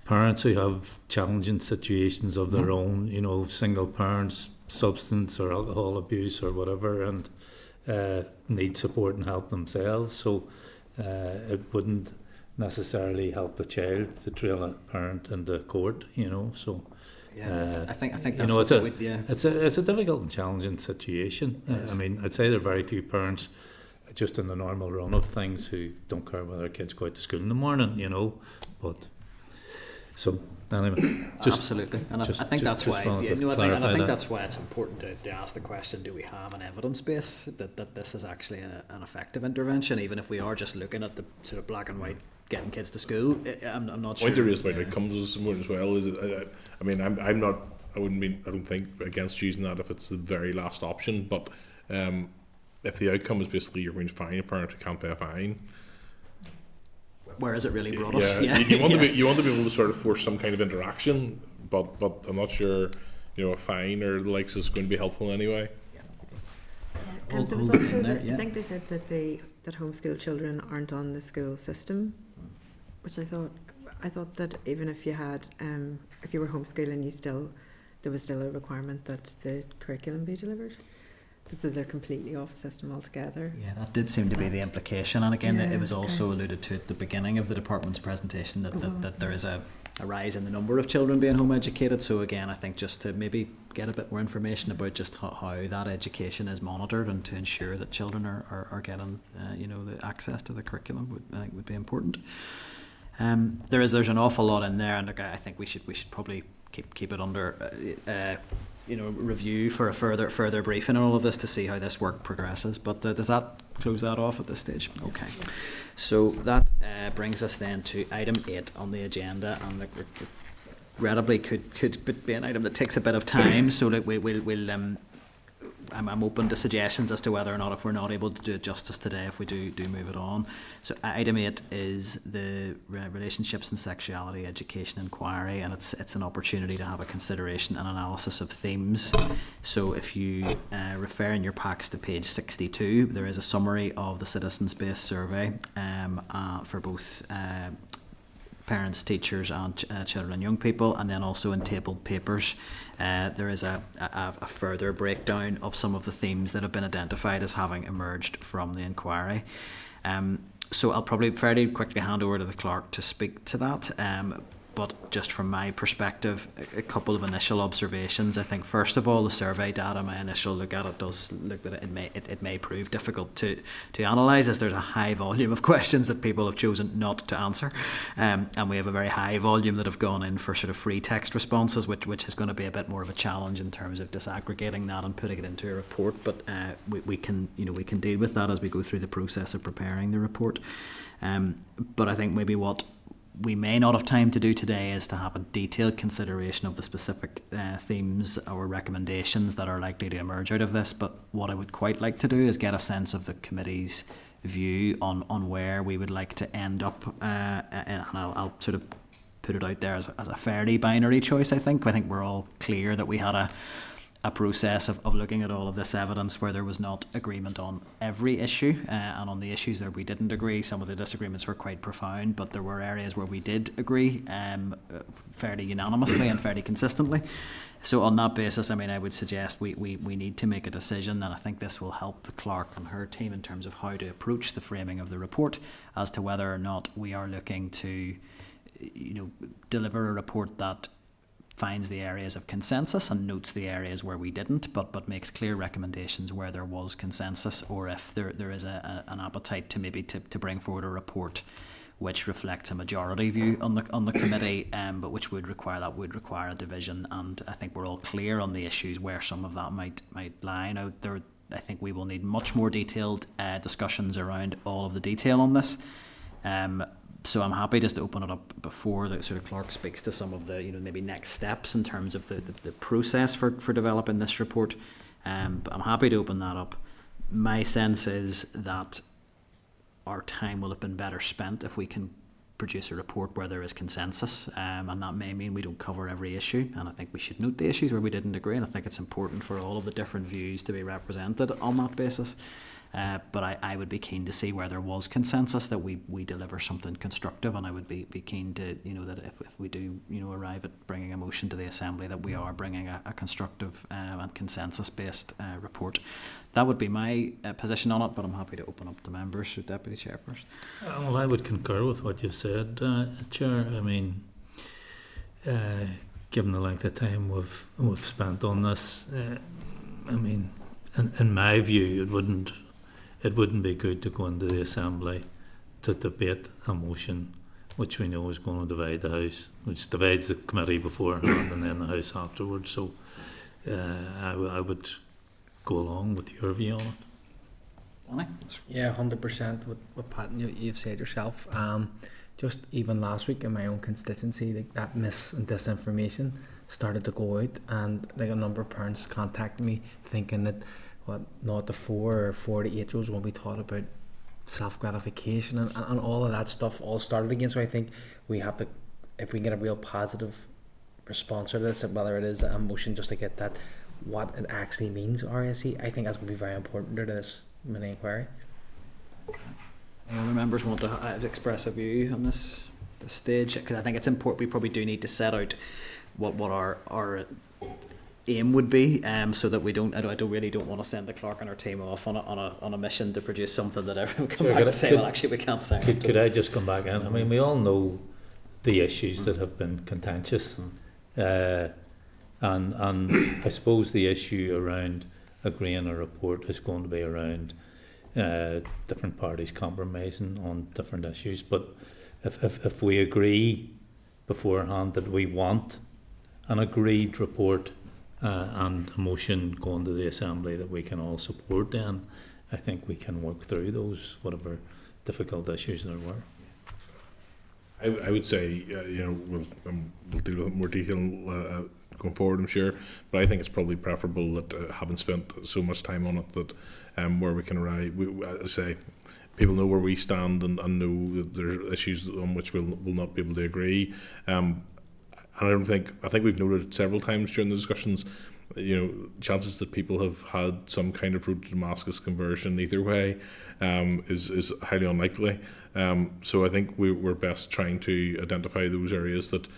parents who have challenging situations of their own. You know, single parents, substance or alcohol abuse or whatever, and need support and help themselves. So it wouldn't necessarily help the child to trail a parent into court. You know, so. Yeah, I think that's you know, it's a difficult and challenging situation. Yes. I mean, I'd say there are very few parents, just in the normal run of things, who don't care whether their kids go out to school in the morning. You know, but so anyway, absolutely, and I think that's why. I think that's why it's important to ask the question: do we have an evidence base that this is actually an effective intervention, even if we are just looking at the sort of black and white? Getting kids to school, I'm not sure. Point to raise about outcomes is important as well. Is it? I mean, I'm not. I don't think against using that if it's the very last option. But if the outcome is basically you're going to fine a parent who can't pay a fine, where is it really brought us? You want to be able to sort of force some kind of interaction, but I'm not sure. You know, a fine or the likes is going to be helpful anyway. And there was also, I think they said that homeschool children aren't on the school system, which I thought that even if you had, if you were homeschooling, there was still a requirement that the curriculum be delivered. So they're completely off the system altogether. Yeah, that did seem to be the implication, and again, it was also alluded to at the beginning of the department's presentation that there is a rise in the number of children being home educated. So again, I think just to maybe get a bit more information about just how that education is monitored and to ensure that children are getting the access to the curriculum would be important. There's an awful lot in there, and I think we should probably keep it under review for a further briefing on all of this to see how this work progresses. But does that close that off at this stage? Okay. So that brings us then to item 8 on the agenda, and regrettably could be an item that takes a bit of time. So that we'll I'm open to suggestions as to whether or not, if we're not able to do it justice today, if we do move it on. So item 8 is the Relationships and Sexuality Education Inquiry, and it's an opportunity to have a consideration and analysis of themes. So if you refer in your packs to page 62, there is a summary of the citizens-based survey for both parents, teachers and children and young people, and then also in tabled papers there is a further breakdown of some of the themes that have been identified as having emerged from the inquiry. So I'll probably fairly quickly hand over to the clerk to speak to that, but just from my perspective, a couple of initial observations. I think first of all, the survey data, my initial look at it does look that it may prove difficult to analyse, as there's a high volume of questions that people have chosen not to answer, and we have a very high volume that have gone in for sort of free text responses, which is going to be a bit more of a challenge in terms of disaggregating that and putting it into a report. But we can deal with that as we go through the process of preparing the report. But I think maybe what we may not have time to do today is to have a detailed consideration of the specific themes or recommendations that are likely to emerge out of this. But what I would quite like to do is get a sense of the committee's view on where we would like to end up, and I'll sort of put it out there as a fairly binary choice. I think we're all clear that we had a process of looking at all of this evidence where there was not agreement on every issue, and on the issues where we didn't agree, some of the disagreements were quite profound, but there were areas where we did agree fairly unanimously and fairly consistently. So on that basis, I mean, I would suggest we need to make a decision, and I think this will help the clerk and her team in terms of how to approach the framing of the report as to whether or not we are looking to deliver a report that finds the areas of consensus and notes the areas where we didn't, but makes clear recommendations where there was consensus, or if there is an appetite to maybe to bring forward a report which reflects a majority view on the committee, but which would require a division. And I think we're all clear on the issues where some of that might lie. Now, I think we will need much more detailed discussions around all of the detail on this. So I'm happy just to open it up before the sort of clerk speaks to some of the maybe next steps in terms of the process for developing this report. But I'm happy to open that up. My sense is that our time will have been better spent if we can produce a report where there is consensus, and that may mean we don't cover every issue, and I think we should note the issues where we didn't agree, and I think it's important for all of the different views to be represented on that basis. But I would be keen to see where there was consensus that we deliver something constructive, and I would be keen to, that if we do, arrive at bringing a motion to the Assembly, that we are bringing a constructive and consensus-based report. That would be my position on it, but I'm happy to open up to members. So, Deputy Chair first. Well, I would concur with what you've said, Chair. I mean, given the length of time we've spent on this, I mean, in my view, it wouldn't be good to go into the Assembly to debate a motion which we know is going to divide the House, which divides the committee beforehand and then the House afterwards. So I would go along with your view on it. Yeah, 100% with Pat, you've said yourself. Just even last week in my own constituency, that mis and disinformation started to go out, and like a number of parents contacted me thinking that not the 4 or 4 to 8 year olds won't be taught about self-gratification and all of that stuff all started again. So I think we have to, if we get a real positive response to this, whether it is a motion just to get that what it actually means, RSE, I think that's going to be very important to this mini inquiry. Any other members want to express a view on this stage? Because I think it's important. We probably do need to set out what our aim would be, so that we don't. I really don't want to send the clerk and our team off on a mission to produce something that everyone come back to say, well, actually we can't say. Could I just come back in? I mean, we all know the issues that have been contentious, and I suppose the issue around agreeing a report is going to be around different parties compromising on different issues. But if we agree beforehand that we want an agreed report and a motion going to the Assembly that we can all support, then I think we can work through those, whatever difficult issues there were. I would say, we'll deal with it in more detail going forward, I'm sure, but I think it's probably preferable that having spent so much time on it, that where we can arrive, people know where we stand and know that there are issues on which we'll not be able to agree. And I think we've noted several times during the discussions, chances that people have had some kind of road to Damascus conversion either way is highly unlikely. So I think we're best trying to identify those areas that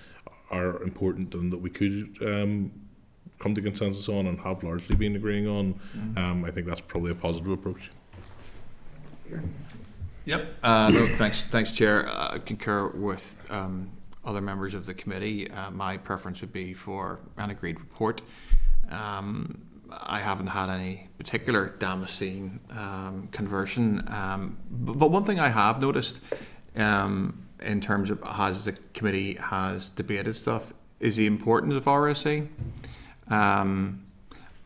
are important and that we could come to consensus on and have largely been agreeing on. I think that's probably a positive approach. Yep. No, thanks, Chair. I concur with other members of the committee. My preference would be for an agreed report. I haven't had any particular Damascene conversion, but one thing I have noticed in terms of as the committee has debated stuff is the importance of RSE.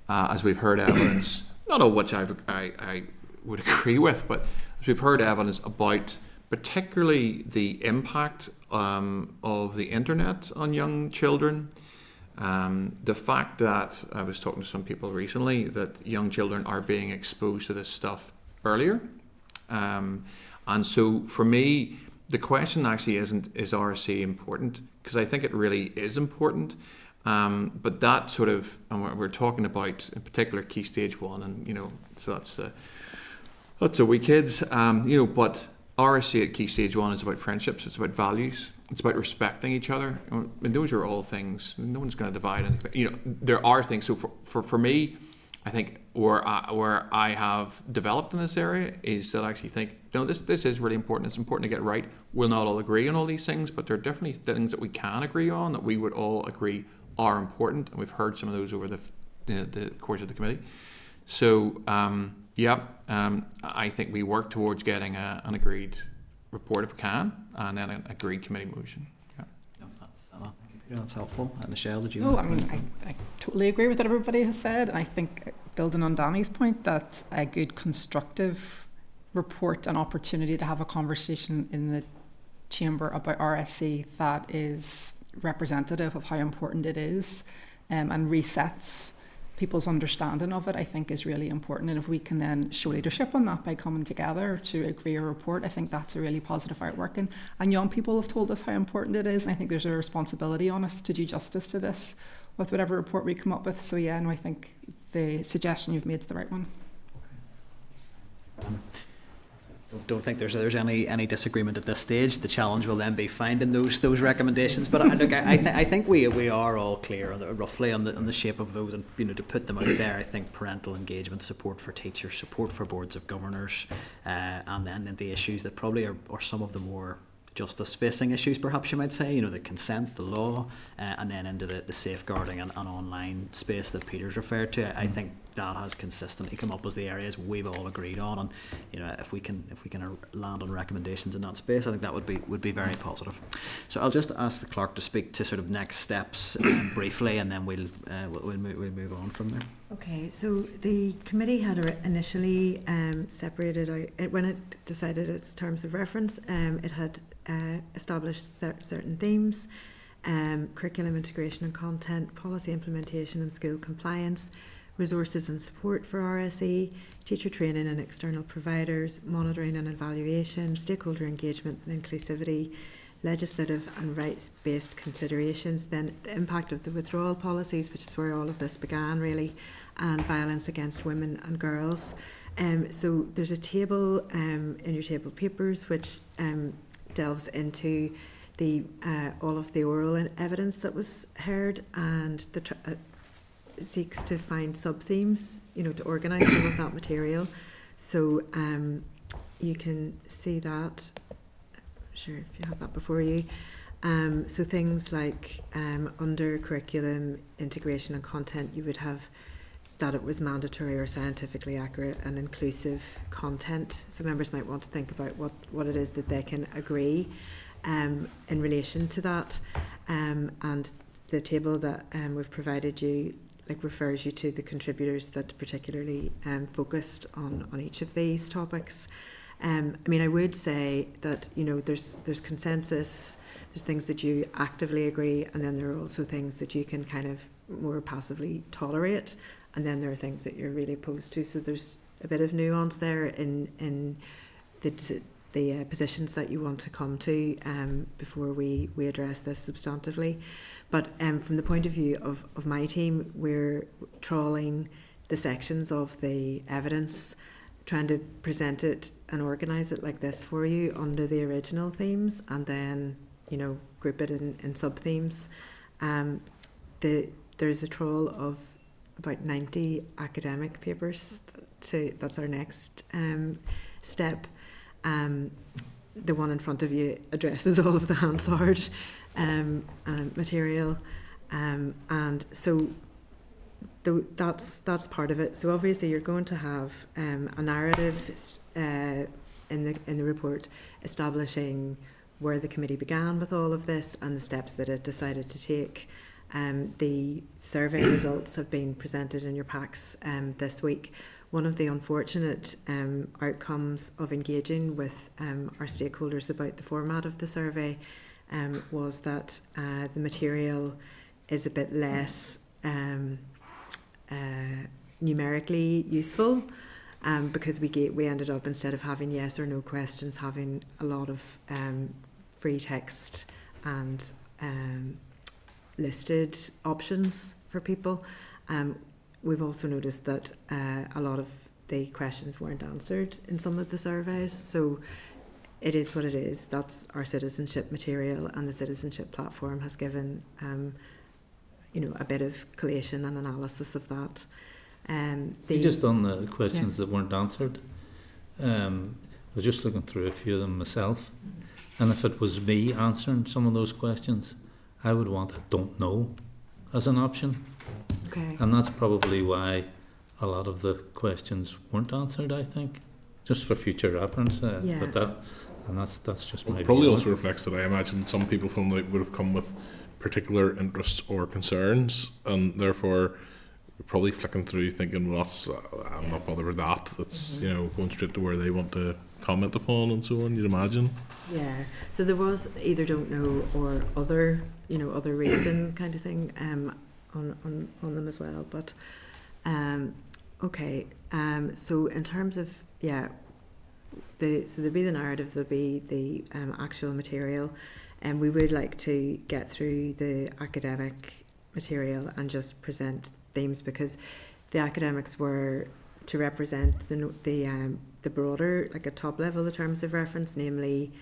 As we've heard evidence, not all which I would agree with, but as we've heard evidence about particularly the impact of the internet on young children. The fact that I was talking to some people recently that young children are being exposed to this stuff earlier. And so for me, the question actually isn't, is RSE important? Because I think it really is important. But that sort of, and we're talking about in particular Key Stage 1, and so that's the wee kids, but RSE at Key Stage 1 is about friendships, it's about values, it's about respecting each other. And those are all things, no one's going to divide anything. There are things, so for me, I think where I have developed in this area is that I actually think, this is really important, it's important to get right. We'll not all agree on all these things, but there are definitely things that we can agree on, that we would all agree are important, and we've heard some of those over the course of the committee. So, I think we work towards getting an agreed report if we can, and then an agreed committee motion. Yeah. No, that's helpful. Michelle, did you? No, I mean, I totally agree with what everybody has said, and I think, building on Danny's point, that a good constructive report, an opportunity to have a conversation in the chamber about RSE that is representative of how important it is, and resets people's understanding of it, I think, is really important. And if we can then show leadership on that by coming together to agree a report, I think that's a really positive outwork. And young people have told us how important it is, and I think there's a responsibility on us to do justice to this with whatever report we come up with. So yeah, no, I think the suggestion you've made is the right one. Don't think there's any disagreement at this stage. The challenge will then be finding those recommendations. But I think we are all clear roughly on the shape of those, and to put them out there. I think parental engagement, support for teachers, support for boards of governors, and then the issues that probably are some of the more justice-facing issues, perhaps you might say, the consent, the law, and then into the safeguarding and online space that Peter's referred to. I think that has consistently come up as the areas we've all agreed on, and if we can land on recommendations in that space, I think that would be very positive. So I'll just ask the clerk to speak to sort of next steps briefly, and then we'll move on from there. Okay, so the committee had initially separated out, when it decided its terms of reference, it had established certain themes: curriculum integration and content, policy implementation and school compliance, resources and support for RSE, teacher training and external providers, monitoring and evaluation, stakeholder engagement and inclusivity, legislative and rights-based considerations, then the impact of the withdrawal policies, which is where all of this began really, and violence against women and girls. So there's a table in your table papers which delves into the all of the oral evidence that was heard, and seeks to find sub-themes, to organise some of that material. So you can see that, sure, if you have that before you. So things like under curriculum integration and content, you would have that it was mandatory or scientifically accurate and inclusive content. So members might want to think about what it is that they can agree in relation to that. And the table that we've provided you refers you to the contributors that particularly focused on each of these topics. I would say that there's consensus, there's things that you actively agree, and then there are also things that you can kind of more passively tolerate, and then there are things that you're really opposed to. So there's a bit of nuance there in the positions that you want to come to before we address this substantively. But from the point of view of my team, we're trawling the sections of the evidence, trying to present it and organise it like this for you under the original themes, and then group it in sub-themes. There's a trawl of about 90 academic papers. That's our next step. The one in front of you addresses all of the Hansard material, and so that's part of it. So obviously you're going to have a narrative in the report establishing where the committee began with all of this and the steps that it decided to take. The survey results have been presented in your packs this week. One of the unfortunate outcomes of engaging with our stakeholders about the format of the survey was that the material is a bit less numerically useful, because we ended up, instead of having yes or no questions, having a lot of free text and listed options for people. We've also noticed that a lot of the questions weren't answered in some of the surveys, so it is what it is. That's our citizenship material, and the citizenship platform has given a bit of collation and analysis of that. Just on the questions that weren't answered, I was just looking through a few of them myself, and if it was me answering some of those questions, I would want a don't know as an option. Okay. And that's probably why a lot of the questions weren't answered, I think, just for future reference. But that's just my probably view. Also reflects that I imagine some people from would have come with particular interests or concerns, and therefore probably flicking through thinking, well, I'm not bothered with that. That's going straight to where they want to comment upon and so on. You'd imagine. Yeah. So there was either don't know or other reason kind of thing on them as well. But Okay. So in terms of so there'll be the narrative, there'll be the actual material, and we would like to get through the academic material and just present themes, because the academics were to represent the broader, like a top level, the terms of reference, namely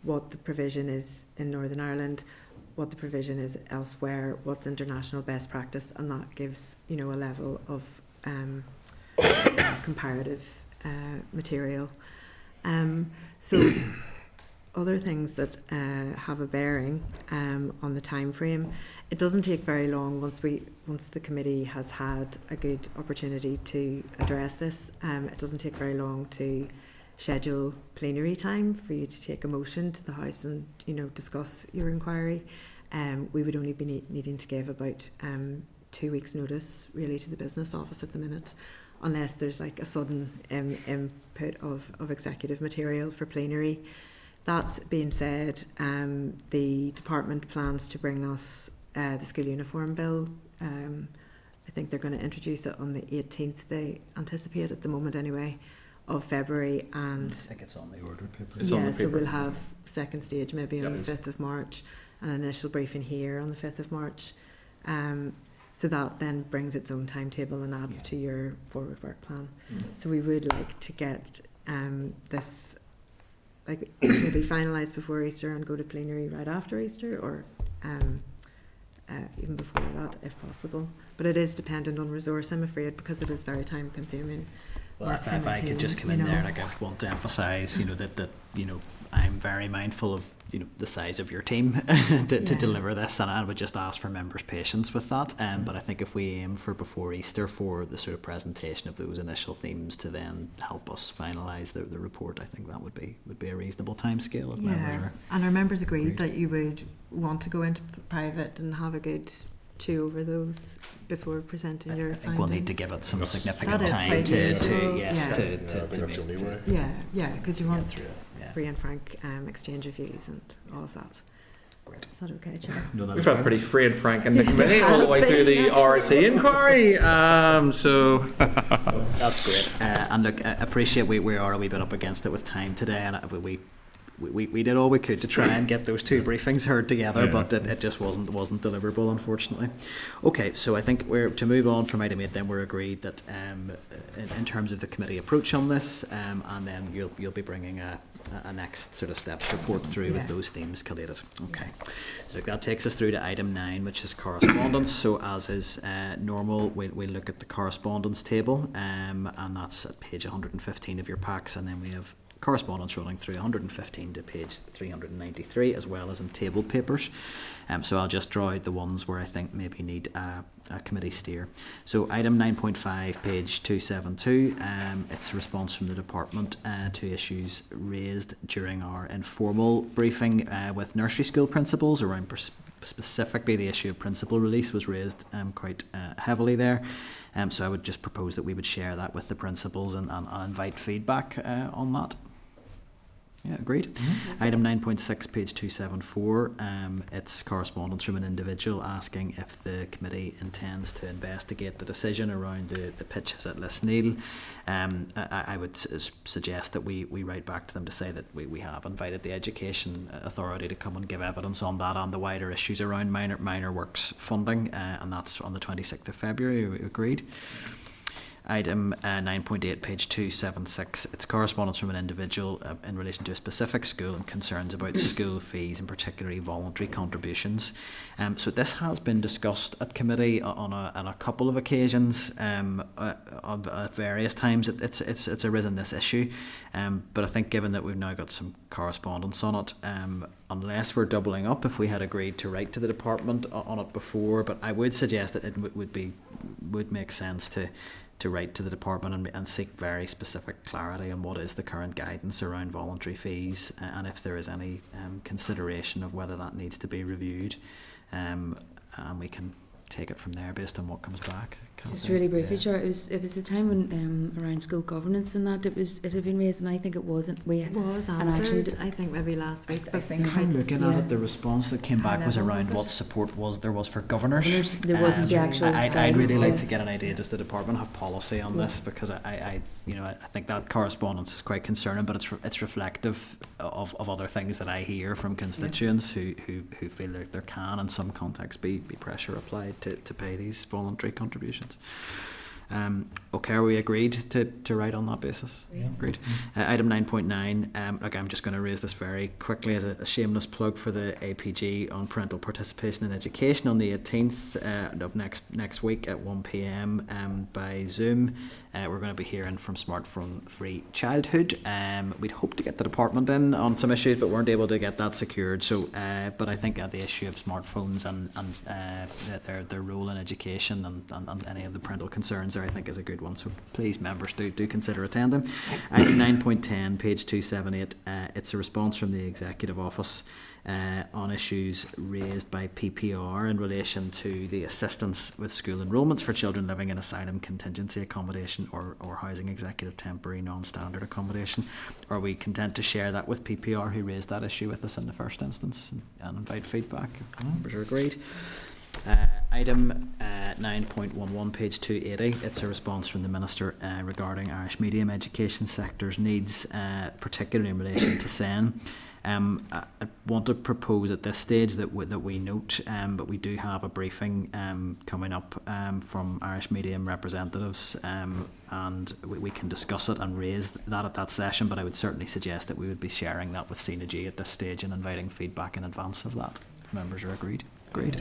what the provision is in Northern Ireland, what the provision is elsewhere, what's international best practice, and that gives, you know, a level of comparative material. So other things that have a bearing on the time frame, it doesn't take very long once the committee has had a good opportunity to address this. It doesn't take very long to schedule plenary time for you to take a motion to the House and, you know, discuss your inquiry. We would only be needing to give about 2 weeks' notice really to the Business Office at the minute, unless there's like a sudden input of executive material for plenary. That being said, the department plans to bring us the school uniform bill. I think they're going to introduce it on the 18th, they anticipate at the moment anyway, of February. And I think it's on the order paper. Yeah, so we'll have second stage maybe on the 5th of March, and an initial briefing here on the 5th of March. So that then brings its own timetable and adds to your forward work plan. So we would like to get this like maybe finalised before Easter and go to plenary right after Easter, or even before that if possible. But it is dependent on resource, I'm afraid, because it is very time consuming. Well, if I could just come in there, and I want to emphasise, you know, that you know, I'm very mindful of, you know, the size of your team to deliver this, and I would just ask for members' patience with that. But I think if we aim for before Easter for the sort of presentation of those initial themes to then help us finalise the report, I think that would be a reasonable timescale if members are. And our members agreed that you would want to go into private and have a good chew over those before presenting your findings. We'll need to give it some significant time to because you want free and frank exchange of views and all of that. Great. Is that okay, Chair? No, we've had pretty free and frank in the committee all the way through the RSC inquiry. So that's great. And look, I appreciate we are a wee bit up against it with time today, and we did all we could to try and get those two briefings heard together, but it just wasn't deliverable, unfortunately. Okay, so I think we're to move on from item 8. Then we're agreed that in terms of the committee approach on this, and then you'll be bringing a next sort of steps report through with those themes collated. Okay, so that takes us through to item 9, which is correspondence. So as is normal, we'll look at the correspondence table, and that's at page 115 of your packs, and then we have correspondence running through 115 to page 393, as well as in tabled papers. So I'll just draw out the ones where I think maybe need a committee steer. So item 9.5, page 272, it's a response from the department to issues raised during our informal briefing with nursery school principals around specifically the issue of principal release was raised quite heavily there. So I would just propose that we would share that with the principals and invite feedback on that. Yeah, agreed. Mm-hmm. Item 9.6, page 274, it's correspondence from an individual asking if the committee intends to investigate the decision around the pitches at Lisneal. I would suggest that we write back to them to say that we have invited the Education Authority to come and give evidence on that and the wider issues around minor works funding, and that's on the 26th of February. We agreed. Item 9.8, page 276, it's correspondence from an individual in relation to a specific school and concerns about school fees and particularly voluntary contributions. So this has been discussed at committee on a couple of occasions at various times. It's arisen this issue, but I think given that we've now got some correspondence on it, unless we're doubling up, if we had agreed to write to the department on it before, but I would suggest that it would make sense to write to the department and seek very specific clarity on what is the current guidance around voluntary fees, and if there is any consideration of whether that needs to be reviewed, and we can take it from there based on what comes back. Just really briefly, sure. It was a time when around school governance and that it had been raised, and I think it wasn't. It was answered, I think maybe last week. I think if I'm looking at it, the response that came back was around what support there was for governors. There wasn't the actual. I'd really like to get an idea. Does the department have policy on this? Because I think that correspondence is quite concerning, but it's reflective of other things that I hear from constituents who feel like there can, in some contexts, be pressure applied to pay these voluntary contributions. Okay, are we agreed to write on that basis? Yeah. Agreed. Item 9.9, okay, I'm just going to raise this very quickly as a shameless plug for the APG on parental participation in education on the 18th of next week at 1 p.m. By Zoom. We're going to be hearing from Smartphone Free Childhood. We'd hoped to get the department in on some issues, but weren't able to get that secured. So, but I think the issue of smartphones and their role in education and any of the parental concerns there, I think, is a good one. So please, members, do consider attending. Item 9.10, page 278. It's a response from the Executive Office on issues raised by PPR in relation to the assistance with school enrolments for children living in asylum contingency accommodation or housing executive temporary non-standard accommodation. Are we content to share that with PPR, who raised that issue with us in the first instance, and invite feedback? Members are agreed. Item 9.11, page 280. It's a response from the Minister regarding Irish medium education sector's needs, particularly in relation to SEN. I want to propose at this stage that we note, but we do have a briefing coming up from Irish medium representatives, and we can discuss it and raise that at that session, but I would certainly suggest that we would be sharing that with CNG at this stage and inviting feedback in advance of that. If members are agreed. Great.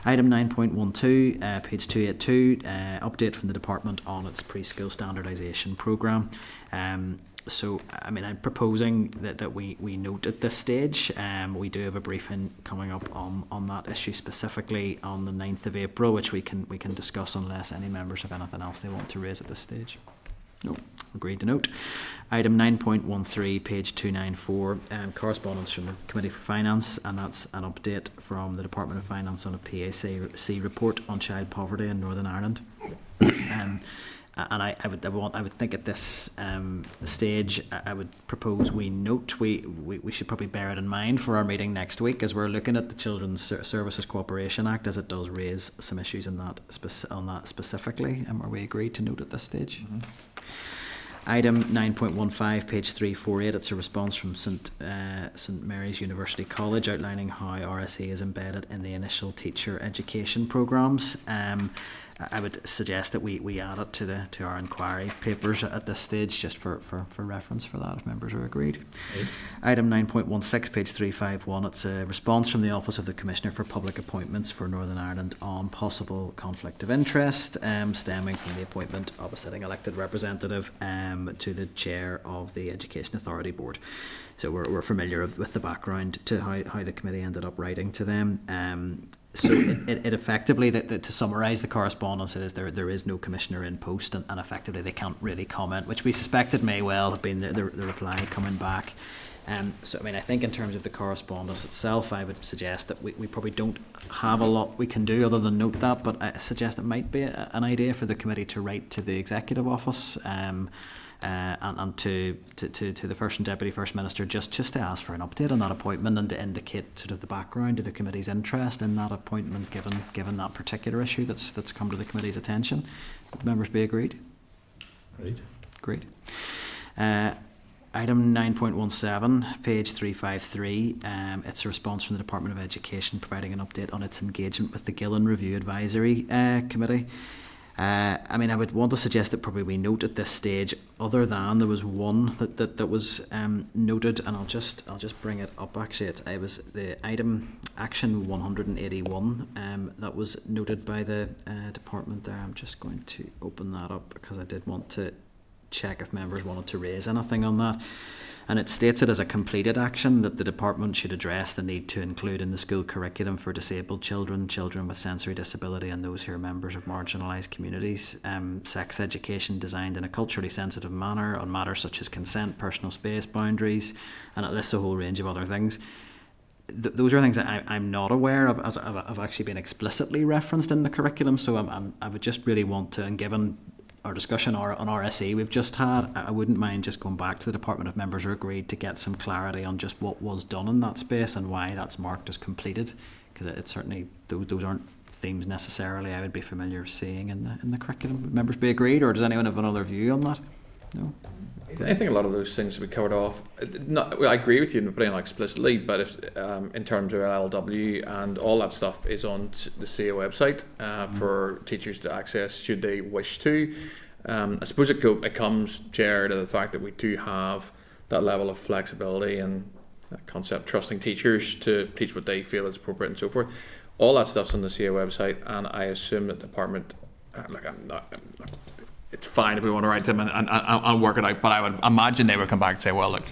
Item 9.12, page 282, update from the department on its preschool standardisation programme. So, I mean, I'm proposing that we note at this stage, we do have a briefing coming up on that issue specifically on the 9th of April, which we can discuss unless any members have anything else they want to raise at this stage. No, agreed to note. Item 9.13, page 294, correspondence from the Committee for Finance, and that's an update from the Department of Finance on a PAC report on child poverty in Northern Ireland. And I would think at this stage, I would propose we note, we should probably bear it in mind for our meeting next week, as we're looking at the Children's Services Cooperation Act, as it does raise some issues on that specifically. Are we agreed to note at this stage? Mm-hmm. Item 9.15, page 348, it's a response from St Mary's University College outlining how RSE is embedded in the initial teacher education programmes. I would suggest that we add it to our inquiry papers at this stage, just for reference for that, if members are agreed. Right. Item 9.16, page 351, it's a response from the Office of the Commissioner for Public Appointments for Northern Ireland on possible conflict of interest stemming from the appointment of a sitting elected representative to the chair of the Education Authority Board. So we're familiar with the background to how the committee ended up writing to them. So it effectively, to summarise the correspondence, it is there is no commissioner in post, and effectively they can't really comment, which we suspected may well have been the reply coming back. So I mean, I think in terms of the correspondence itself, I would suggest that we probably don't have a lot we can do other than note that, but I suggest it might be an idea for the committee to write to the Executive Office and to the First and Deputy First Minister just to ask for an update on that appointment and to indicate sort of the background of the committee's interest in that appointment given that particular issue that's come to the committee's attention. Would members be agreed? Agreed. Great. Item 9.17, page 353, it's a response from the Department of Education providing an update on its engagement with the Gillen Review Advisory Committee. I mean, I would want to suggest that probably we note at this stage, other than there was one that was noted, and I'll just bring it up. Actually, it was the item action 181 that was noted by the department there. I'm just going to open that up because I did want to check if members wanted to raise anything on that. And it states it as a completed action that the department should address the need to include in the school curriculum for disabled children, children with sensory disability and those who are members of marginalised communities, sex education designed in a culturally sensitive manner on matters such as consent, personal space, boundaries, and it lists a whole range of other things. those are things that I'm not aware of as have actually been explicitly referenced in the curriculum. So I would just really want to, and given our discussion on RSE we've just had, I wouldn't mind just going back to the department if members are agreed to get some clarity on just what was done in that space and why that's marked as completed, because it certainly those aren't themes necessarily I would be familiar seeing in the curriculum. Would members be agreed, or does anyone have another view on that? No. I think a lot of those things we covered off. I agree with you in putting it explicitly, but if in terms of LLW and all that stuff is on the CA website for teachers to access should they wish to. I suppose it comes, Chair, to the fact that we do have that level of flexibility and that concept trusting teachers to teach what they feel is appropriate and so forth. All that stuff's on the CA website, and I assume that the department, it's fine if we want to write them and work it out, but I would imagine they would come back and say, well, look,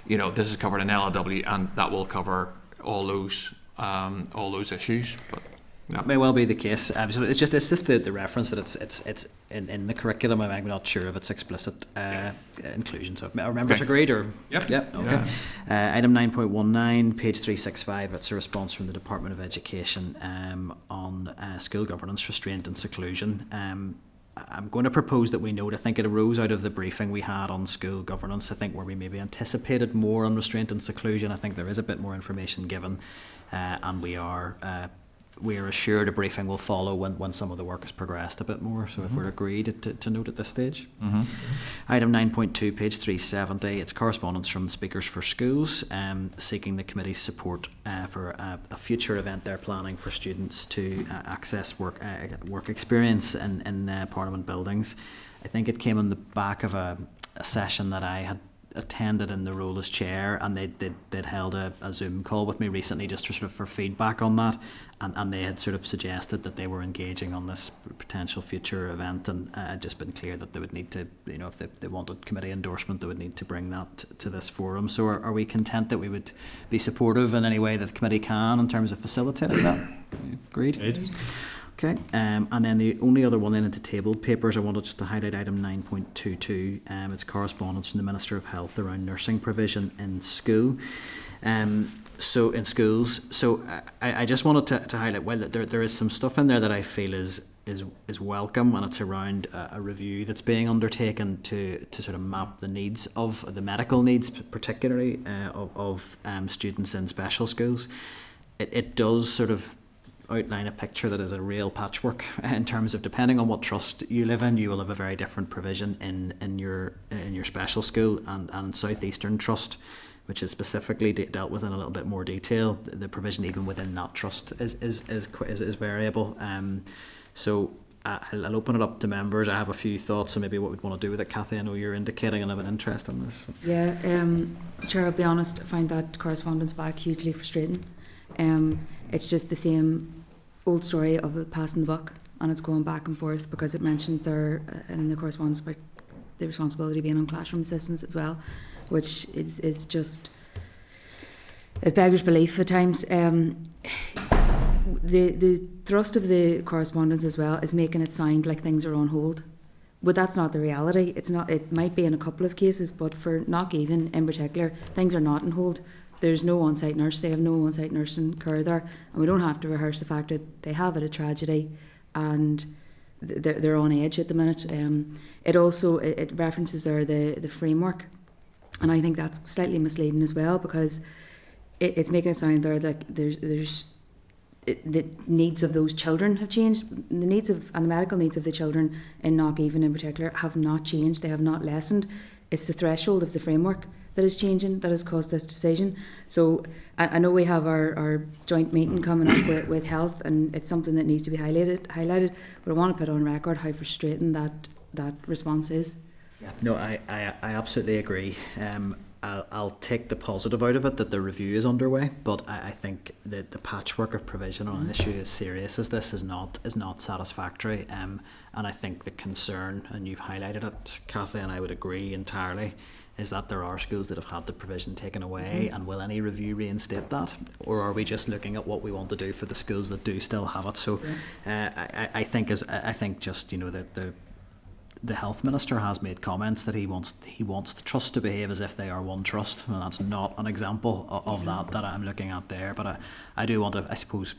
this is covered in LLW and that will cover all those issues. But that may well be the case. So it's just the reference that it's in the curriculum. I'm not sure if it's explicit inclusion. So are members agreed or? Yep. Okay. Yeah. Item 9.19, page 365. It's a response from the Department of Education on school governance, restraint and seclusion. I'm going to propose that we note, I think it arose out of the briefing we had on school governance, I think where we maybe anticipated more on restraint and seclusion. I think there is a bit more information given, and we are assured a briefing will follow when some of the work has progressed a bit more. So if we're agreed to note at this stage. Item 9.2, page 370, it's correspondence from the Speakers for Schools seeking the committee's support for a future event they're planning for students to access work experience in Parliament buildings. I think it came on the back of a session that I had attended in the role as chair, and they'd held a Zoom call with me recently just for feedback on that, and they had sort of suggested that they were engaging on this potential future event, and it had just been clear that they would need to, if they wanted committee endorsement, they would need to bring that to this forum. So are we content that we would be supportive in any way that the committee can in terms of facilitating that? Agreed? Okay, and then the only other one then into tabled papers, I wanted just to highlight item 9.22. It's correspondence from the Minister of Health around nursing provision in school. So in schools, I just wanted to highlight, well, that there is some stuff in there that I feel is welcome, and it's around a review that's being undertaken to sort of map the needs of the medical needs, particularly of students in special schools. It does sort of outline a picture that is a real patchwork in terms of, depending on what trust you live in, you will have a very different provision in your special school, and South Eastern Trust, which is specifically dealt with in a little bit more detail, the provision even within that trust is variable. So I'll open it up to members. I have a few thoughts on maybe what we'd want to do with it. Kathy, I know you're indicating and have an interest in this. Yeah, Chair, I'll be honest, I find that correspondence back hugely frustrating. It's just the same old story of it passing the buck, and it's going back and forth, because it mentions there in the correspondence about the responsibility being on classroom assistants as well, which is just, it beggars belief at times. The thrust of the correspondence as well is making it sound like things are on hold, but that's not the reality. It's not. It might be in a couple of cases, but for Knockhaven in particular, things are not on hold. There's no on-site nurse. They have no on-site nursing care there, and we don't have to rehearse the fact that they have had a tragedy and they're on edge at the minute. It also it references there the framework, and I think that's slightly misleading as well, because it's making it sound there that the needs of those children have changed. The needs of, and the medical needs of the children in Knockhaven in particular have not changed. They have not lessened. It's the threshold of the framework that is changing that has caused this decision. So I know we have our joint meeting coming up with health, and it's something that needs to be highlighted, but I want to put on record how frustrating that response is. Yeah. No, I absolutely agree. I'll take the positive out of it that the review is underway, but I think that the patchwork of provision on an issue as serious as this is not satisfactory. And I think the concern, and you've highlighted it, Kathy, and I would agree entirely, is that there are schools that have had the provision taken away, and will any review reinstate that, or are we just looking at what we want to do for the schools that do still have it? So I think just the the health minister has made comments that he wants the trust to behave as if they are one trust, and that's not an example of that I'm looking at there. But I do want to, I suppose,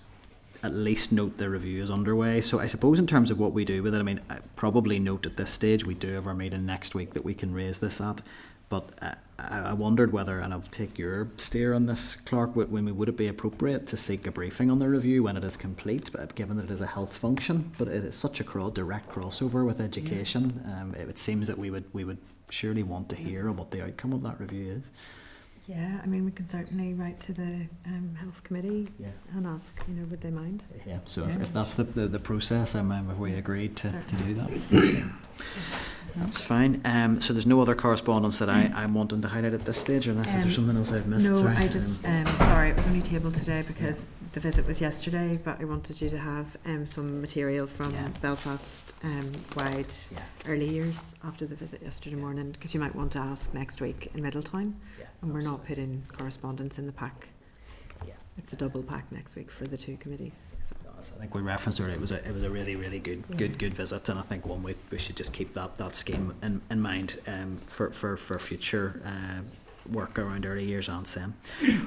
at least note the review is underway. So I suppose in terms of what we do with it, I mean, I probably note at this stage we do have our meeting next week that we can raise this at. But I wondered whether, and I'll take your steer on this, Clark, would it be appropriate to seek a briefing on the review when it is complete, given that it is a health function, but it is such a direct crossover with education. It seems that we would surely want to hear what the outcome of that review is. Yeah, I mean, we can certainly write to the health committee and ask, would they mind? Yeah, so if that's the process, if we agreed to do that. That's fine. So there's no other correspondence that I'm wanting to highlight at this stage, unless is there something else I've missed? No, sorry. I just, sorry, it was only tabled today because the visit was yesterday, but I wanted you to have some material from Belfast wide early years after the visit yesterday morning, because you might want to ask next week in Middletown, and we're not putting correspondence in the pack. It's a double pack next week for the two committees. I think we referenced earlier, it was a really, really good visit, and I think one we should just keep that scheme in mind for future work around early years and SEM.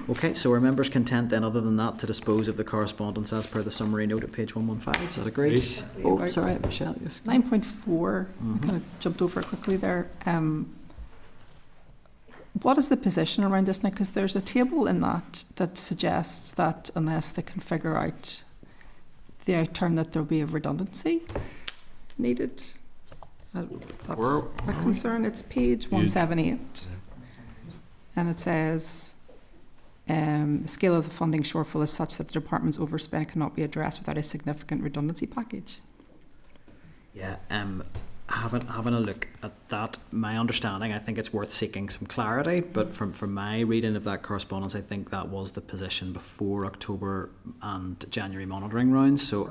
Okay, so are members content then, other than that, to dispose of the correspondence as per the summary note at page 115? Is that agreed? Oh, sorry, Michelle. Yes. 9.4, I kind of jumped over quickly there. What is the position around this now? Because there's a table in that suggests that unless they can figure out the outturn, that there'll be a redundancy needed. That's a concern. It's page 178. And it says, the scale of the funding shortfall is such that the department's overspend cannot be addressed without a significant redundancy package. Yeah, having a look at that, my understanding, I think it's worth seeking some clarity, but from my reading of that correspondence, I think that was the position before October and January monitoring rounds. So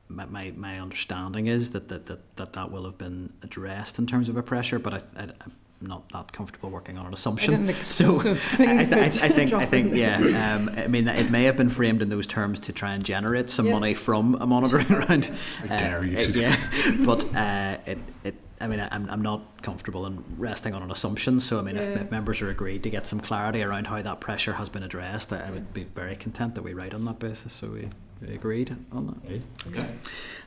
my understanding is that will have been addressed in terms of a pressure, but I'm not that comfortable working on an assumption. I think I mean, it may have been framed in those terms to try and generate some money from a monitoring round. But I mean, I'm not comfortable in resting on an assumption. So I mean, if members are agreed to get some clarity around how that pressure has been addressed, I would be very content that we write on that basis. So we agreed on that. Right. Okay,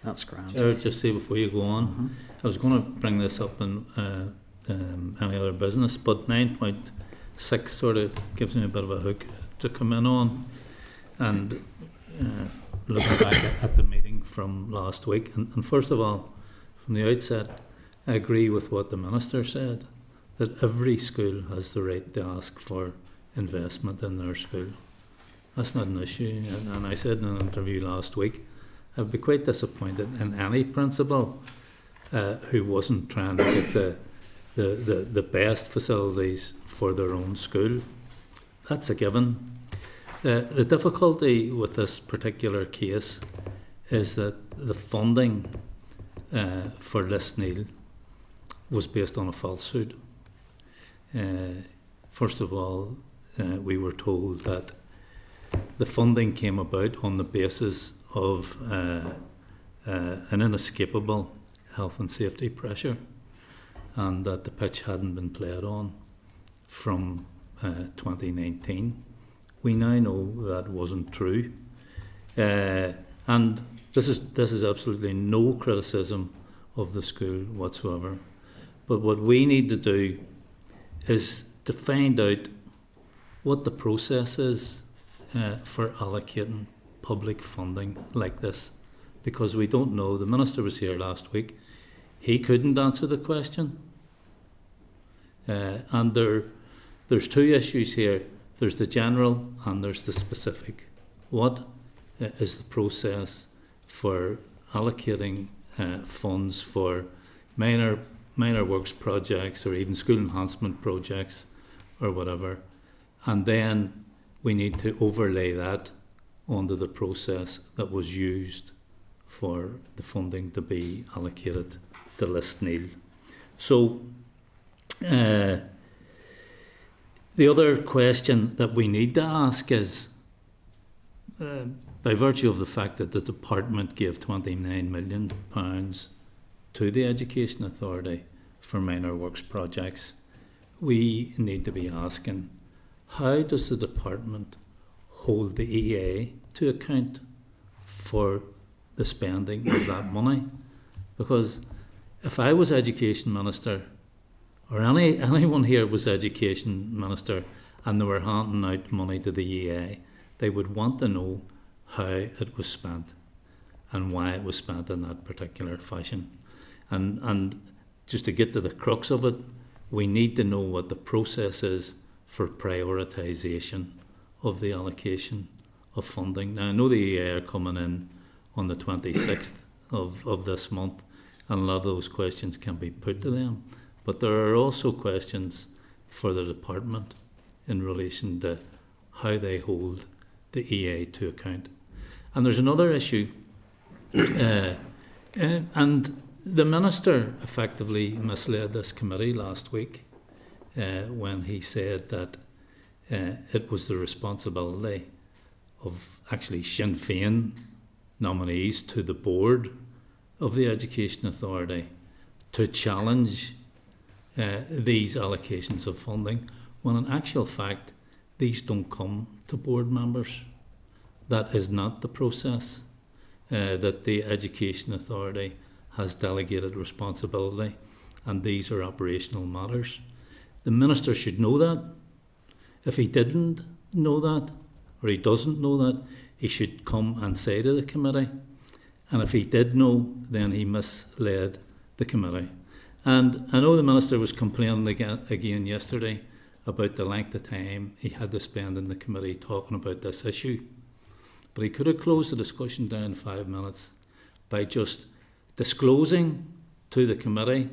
that's grand. Chair, just say before you go on, I was going to bring this up in any other business, but 9.6 sort of gives me a bit of a hook to come in on, and looking back at the meeting from last week, and first of all, from the outset, I agree with what the Minister said, that every school has the right to ask for investment in their school. That's not an issue, and I said in an interview last week, I'd be quite disappointed in any principal who wasn't trying to get the best facilities for their own school. That's a given. The difficulty with this particular case is that the funding for Lisneal was based on a falsehood. First of all, we were told that the funding came about on the basis of an inescapable health and safety pressure, and that the pitch hadn't been played on from 2019. We now know that wasn't true, and this is absolutely no criticism of the school whatsoever. But what we need to do is to find out what the process is for allocating public funding like this, because we don't know. The Minister was here last week. He couldn't answer the question. And there's two issues here. There's the general and there's the specific. What is the process for allocating funds for minor works projects or even school enhancement projects or whatever? And then we need to overlay that onto the process that was used for the funding to be allocated to Lisneal. So the other question that we need to ask is, by virtue of the fact that the department gave £29 million to the Education Authority for minor works projects, we need to be asking, how does the department hold the EA to account for the spending of that money? Because if I was Education Minister, or anyone here was Education Minister, and they were handing out money to the EA, they would want to know how it was spent and why it was spent in that particular fashion. And just to get to the crux of it, we need to know what the process is for prioritisation of the allocation of funding. Now, I know the EA are coming in on the 26th of this month, and a lot of those questions can be put to them. But there are also questions for the department in relation to how they hold the EA to account. And there's another issue, and the Minister effectively misled this committee last week when he said that it was the responsibility of actually Sinn Féin nominees to the board of the Education Authority to challenge these allocations of funding, when in actual fact these don't come to board members. That is not the process that the Education Authority has delegated responsibility, and these are operational matters. The Minister should know that. If he didn't know that, or he doesn't know that, he should come and say to the committee. And if he did know, then he misled the committee. And I know the Minister was complaining again yesterday about the length of time he had to spend in the committee talking about this issue. But he could have closed the discussion down in 5 minutes by just disclosing to the committee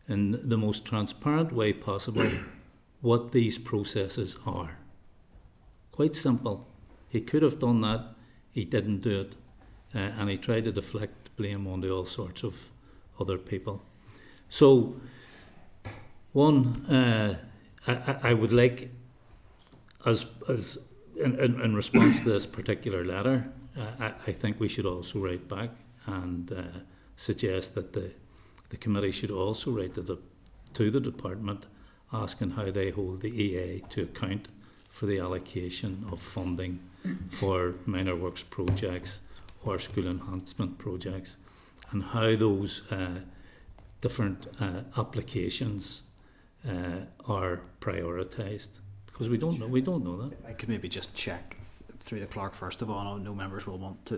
in the most transparent way possible what these processes are. Quite simple. He could have done that, he didn't do it, and he tried to deflect blame onto all sorts of other people. So, one, I would like, as in response to this particular letter, I think we should also write back and suggest that the committee should also write to the department asking how they hold the EA to account for the allocation of funding for minor works projects or school enhancement projects, and how those different applications are prioritised, because we don't know that. I could maybe just check through the clerk first of all. I know no members will want to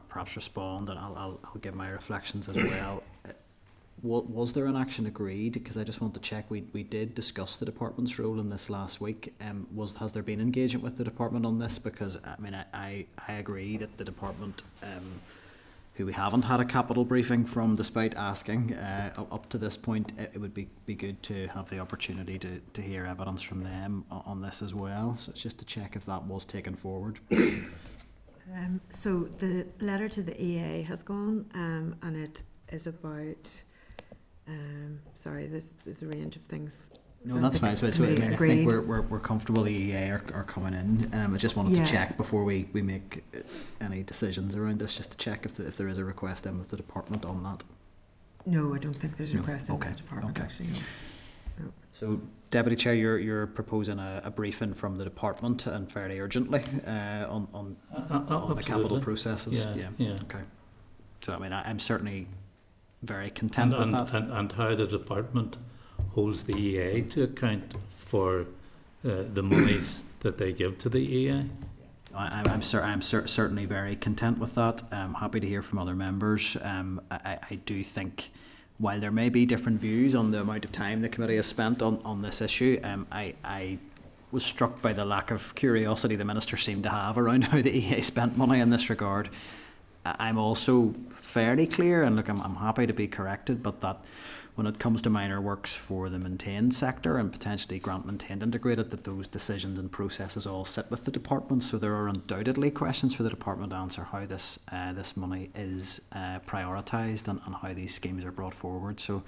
perhaps respond, and I'll give my reflections as well. Was there an action agreed? Because I just want to check. We did discuss the department's role in this last week. Has there been engagement with the department on this? Because I mean, I agree that the department, who we haven't had a capital briefing from, despite asking up to this point, it would be good to have the opportunity to hear evidence from them on this as well. So it's just to check if that was taken forward. So the letter to the EA has gone, and it is about. Sorry, there's a range of things. No, that's fine. So I think we're comfortable the EA are coming in. I just wanted to check before we make any decisions around this, just to check if there is a request in with the department on that. No, I don't think there's a request in with the department, actually. No. So, Deputy Chair, you're proposing a briefing from the department, and fairly urgently, on the capital processes. Yeah. Okay. So I mean, I'm certainly very content with that. And how the department holds the EA to account for the monies that they give to the EA. I'm certainly very content with that. I'm happy to hear from other members. I do think, while there may be different views on the amount of time the committee has spent on this issue, I was struck by the lack of curiosity the Minister seemed to have around how the EA spent money in this regard. I'm also fairly clear, and look, I'm happy to be corrected, but that when it comes to minor works for the maintained sector and potentially grant maintained integrated, that those decisions and processes all sit with the department. So there are undoubtedly questions for the department to answer how this money is prioritised and how these schemes are brought forward. So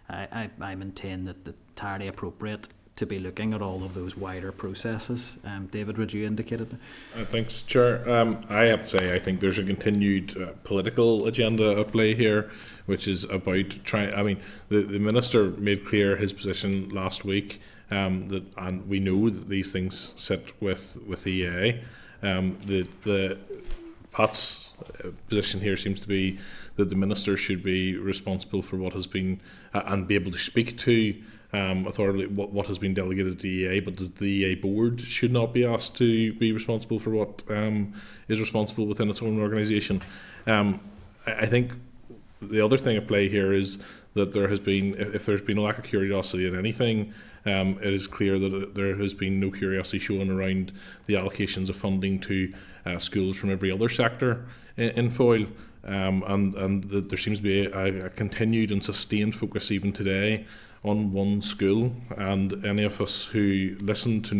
I maintain that the entirely appropriate to be looking at all of those wider processes. David, would you indicate it? Thanks, Chair. I have to say, I think there's a continued political agenda at play here, which is about trying. I mean, the Minister made clear his position last week, that, and we know that these things sit with EA. The Pat's position here seems to be that the Minister should be responsible for what has been and be able to speak to authority what has been delegated to EA, but the EA board should not be asked to be responsible for what is responsible within its own organisation. I think the other thing at play here is that there has been, if there's been a lack of curiosity in anything, it is clear that there has been no curiosity shown around the allocations of funding to schools from every other sector in Foyle. And that there seems to be a continued and sustained focus even today on one school, and any of us who listened to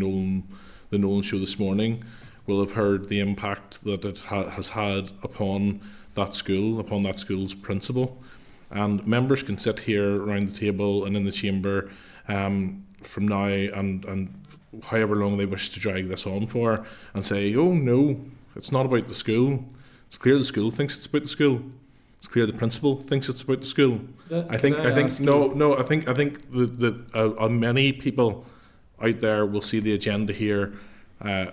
the Nolan show this morning will have heard the impact that it has had upon that school, upon that school's principal. And members can sit here around the table and in the chamber from now and however long they wish to drag this on for and say, oh no, it's not about the school. It's clear the school thinks it's about the school. It's clear the principal thinks it's about the school. I think that many people out there will see the agenda here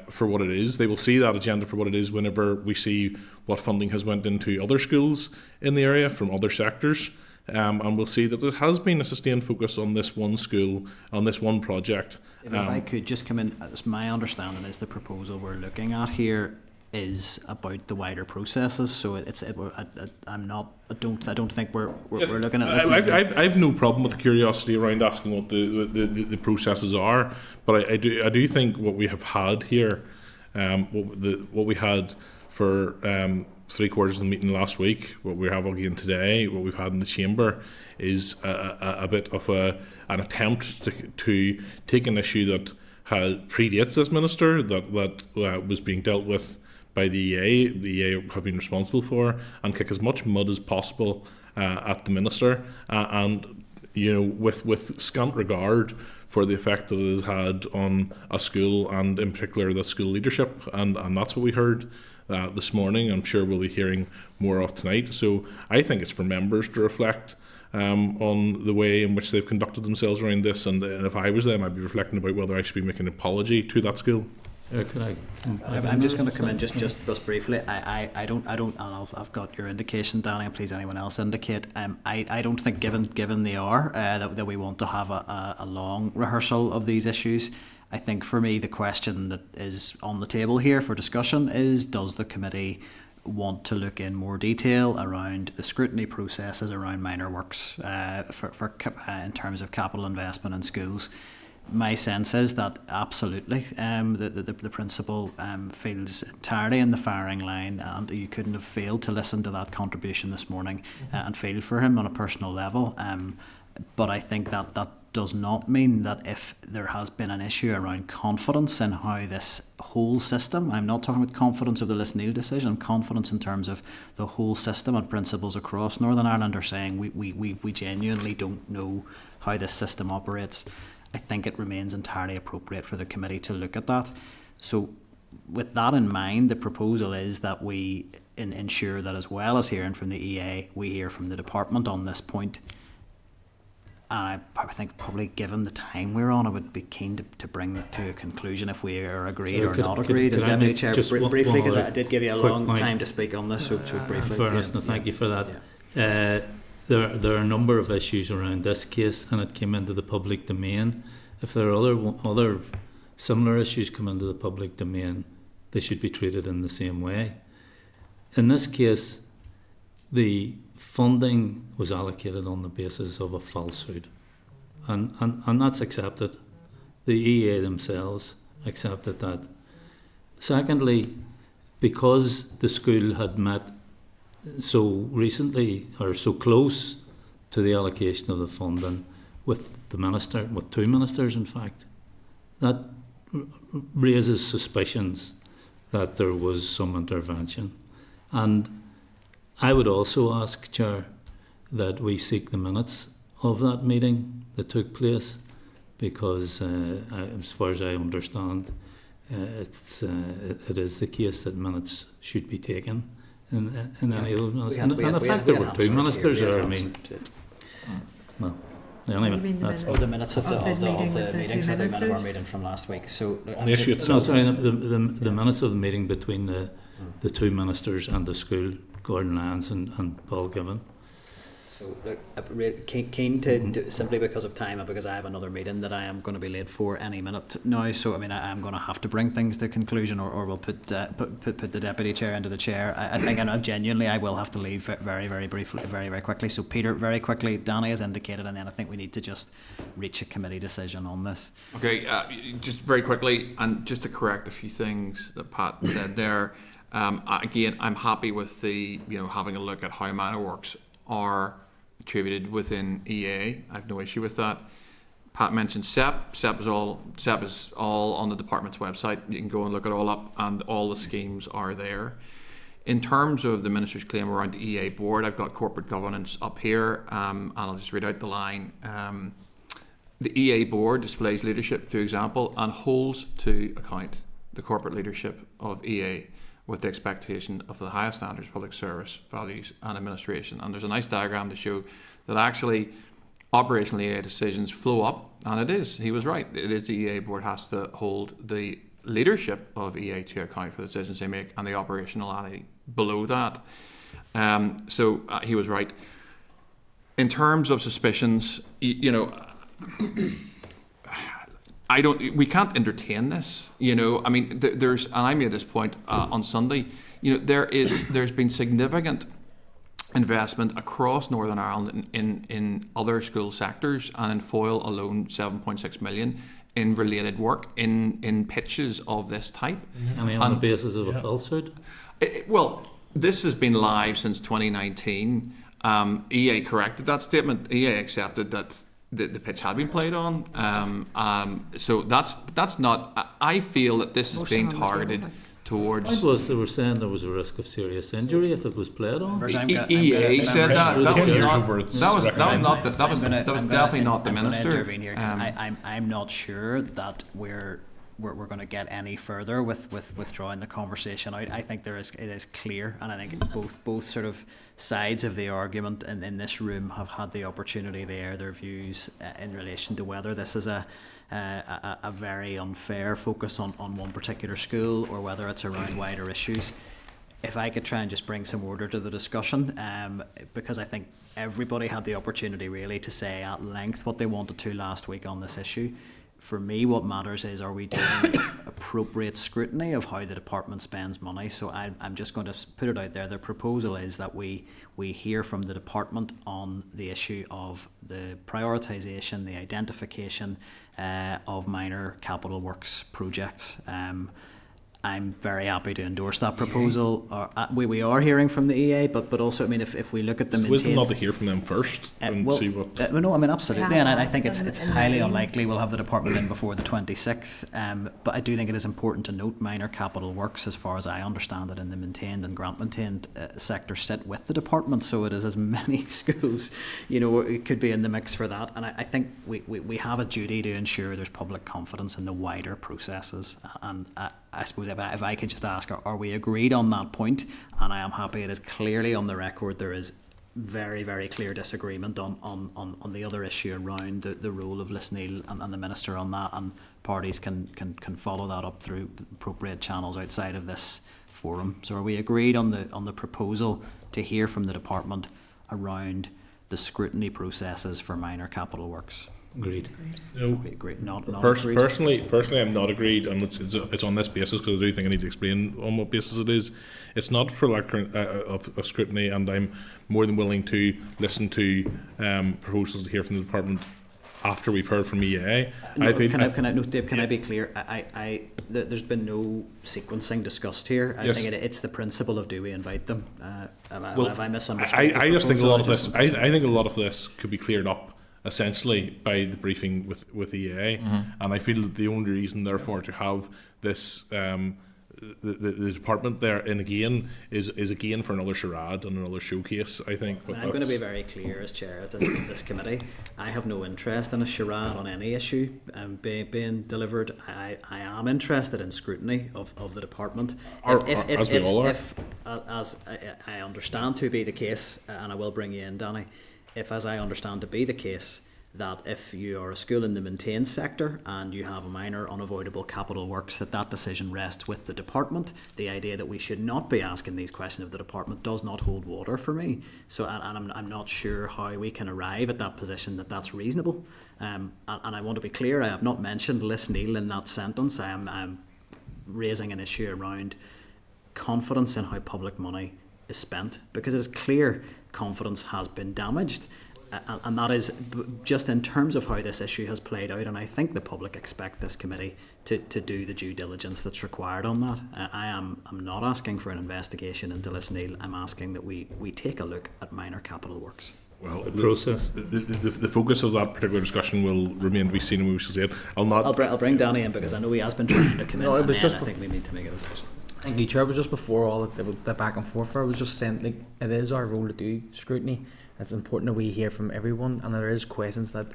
for what it is. They will see that agenda for what it is whenever we see what funding has went into other schools in the area from other sectors, and we'll see that it has been a sustained focus on this one school, on this one project. If I could just come in, as my understanding is the proposal we're looking at here is about the wider processes. So I don't think we're looking at this. I have no problem with the curiosity around asking what the processes are, but I do think what we have had here, what we had for 3/4 of the meeting last week, what we have again today, what we've had in the chamber, is a bit of an attempt to take an issue that predates this minister, that was being dealt with by the EA have been responsible for, and kick as much mud as possible at the minister, and with scant regard for the effect that it has had on a school, and in particular the school leadership, and that's what we heard this morning. I'm sure we'll be hearing more of tonight. So I think it's for members to reflect on the way in which they've conducted themselves around this, and if I was them, I'd be reflecting about whether I should be making an apology to that school. I'm just going to come in just briefly. I don't, and I've got your indication, Danny, and please anyone else indicate. I don't think, given the hour, that we want to have a long rehearsal of these issues. I think for me the question that is on the table here for discussion is: does the committee want to look in more detail around the scrutiny processes around minor works in terms of capital investment in schools? My sense is that absolutely the principal feels entirely in the firing line, and you couldn't have failed to listen to that contribution this morning and feel for him on a personal level. But I think that does not mean that if there has been an issue around confidence in how this whole system, I'm not talking about confidence of the Lisneal decision, confidence in terms of the whole system and principals across Northern Ireland are saying we genuinely don't know how this system operates. I think it remains entirely appropriate for the committee to look at that. So with that in mind, the proposal is that we ensure that, as well as hearing from the EA, we hear from the department on this point. And I think probably given the time we're on, I would be keen to bring it to a conclusion if we are agreed or not agreed. And Deputy Chair, briefly, because I did give you a long time to speak on this, so briefly. Fairness, thank you for that. Yeah. There are a number of issues around this case, and it came into the public domain. If there are other similar issues come into the public domain, they should be treated in the same way. In this case, the funding was allocated on the basis of a falsehood, and that's accepted. The EA themselves accepted that. Secondly, because the school had met so recently, or so close to the allocation of the funding with the minister, with two ministers in fact, that raises suspicions that there was some intervention. And I would also ask, Chair, that we seek the minutes of that meeting that took place, because as far as I understand, it is the case that minutes should be taken in any of those minutes. And in fact, there were two ministers there. I mean, well, anyway, that's the minutes of the meetings, or the minute of our meeting from last week. So the issue itself. No, sorry, the minutes of the meeting between the two ministers and the school, Gordon Lyons and Paul Given. So look, keen to simply because of time and because I have another meeting that I am going to be late for any minute now. So I mean, I'm going to have to bring things to conclusion, or we'll put the deputy chair into the chair. I think, and genuinely, I will have to leave very briefly, very quickly. So Peter, very quickly, Danny has indicated, and then I think we need to just reach a committee decision on this. Okay, just very quickly, and just to correct a few things that Pat said there. Again, I'm happy with the having a look at how minor works are attributed within EA. I have no issue with that. Pat mentioned SEP. SEP is all on the department's website. You can go and look it all up, and all the schemes are there. In terms of the minister's claim around the EA board, I've got corporate governance up here, and I'll just read out the line. The EA board displays leadership through example and holds to account the corporate leadership of EA with the expectation of the highest standards, public service, values and administration. And there's a nice diagram to show that actually operational EA decisions flow up, and it is, he was right, it is the EA board has to hold the leadership of EA to account for the decisions they make and the operationality below that. So he was right. In terms of suspicions, we can't entertain this, I mean, there's, and I made this point on Sunday, there's been significant investment across Northern Ireland in other school sectors, and in Foyle alone, 7.6 million in related work in pitches of this type. I mean, on the basis of a falsehood? Well, this has been live since 2019. EA corrected that statement. EA accepted that the pitch had been played on. So that's not. I feel that this is being targeted towards. I suppose they were saying there was a risk of serious injury if it was played on. EA said that. That was definitely not the minister. Intervene here, 'cause I'm not sure that we're going to get any further with withdrawing the conversation out. I think it is clear, and I think both sort of sides of the argument in this room have had the opportunity to air their views in relation to whether this is a very unfair focus on one particular school or whether it's around wider issues. If I could try and just bring some order to the discussion, because I think everybody had the opportunity really to say at length what they wanted to last week on this issue. For me, what matters is, are we doing appropriate scrutiny of how the department spends money? So I'm just going to put it out there. The proposal is that we hear from the department on the issue of the prioritisation, the identification of minor capital works projects. I'm very happy to endorse that proposal. We are hearing from the EA, but also, I mean, if we look at the wisdom not to hear from them first and see what. No, I mean, absolutely, and I think it's highly unlikely we'll have the department in before the 26th. But I do think it is important to note minor capital works, as far as I understand it, in the maintained and grant maintained sector sit with the department. So it is as many schools, it could be in the mix for that. And I think we have a duty to ensure there's public confidence in the wider processes. And I suppose if I could just ask, are we agreed on that point? And I am happy it is clearly on the record there is very, very clear disagreement on the other issue around the role of Lisneal and the Minister on that, and parties can follow that up through appropriate channels outside of this forum. So are we agreed on the proposal to hear from the department around the scrutiny processes for minor capital works? Agreed. No, agreed. Not agreed. Personally, I'm not agreed, and it's on this basis, because I do think I need to explain on what basis it is. It's not for lack of scrutiny, and I'm more than willing to listen to proposals to hear from the department after we've heard from EA. Dave, can I be clear? There's been no sequencing discussed here. I think it's the principle of, do we invite them? Have I misunderstood? I just think a lot of this. I think a lot of this could be cleared up essentially by the briefing with EA, and I feel that the only reason therefore to have this the department there, and again is again for another charade and another showcase, I think. But I'm going to be very clear as chair of this committee. I have no interest in a charade on any issue being delivered. I am interested in scrutiny of the department. If as I understand to be the case, and I will bring you in, Danny, if as I understand to be the case, that if you are a school in the maintained sector and you have a minor unavoidable capital works, that decision rests with the department. The idea that we should not be asking these questions of the department does not hold water for me. So, and I'm not sure how we can arrive at that position that that's reasonable. And I want to be clear, I have not mentioned Lisneal in that sentence. I'm raising an issue around confidence in how public money is spent, because it is clear confidence has been damaged. And that is just in terms of how this issue has played out, and I think the public expect this committee to do the due diligence that's required on that. I'm not asking for an investigation into Lisneal. I'm asking that we take a look at minor capital works. Well, the focus of that particular discussion will remain to be seen, and we shall see it. I'll bring Danny in, because I know he has been trying to come in, and then I think we need to make a decision. Thank you, Chair. It was just before all the back and forth. I was just saying, like, it is our role to do scrutiny. It's important that we hear from everyone, and there is questions that,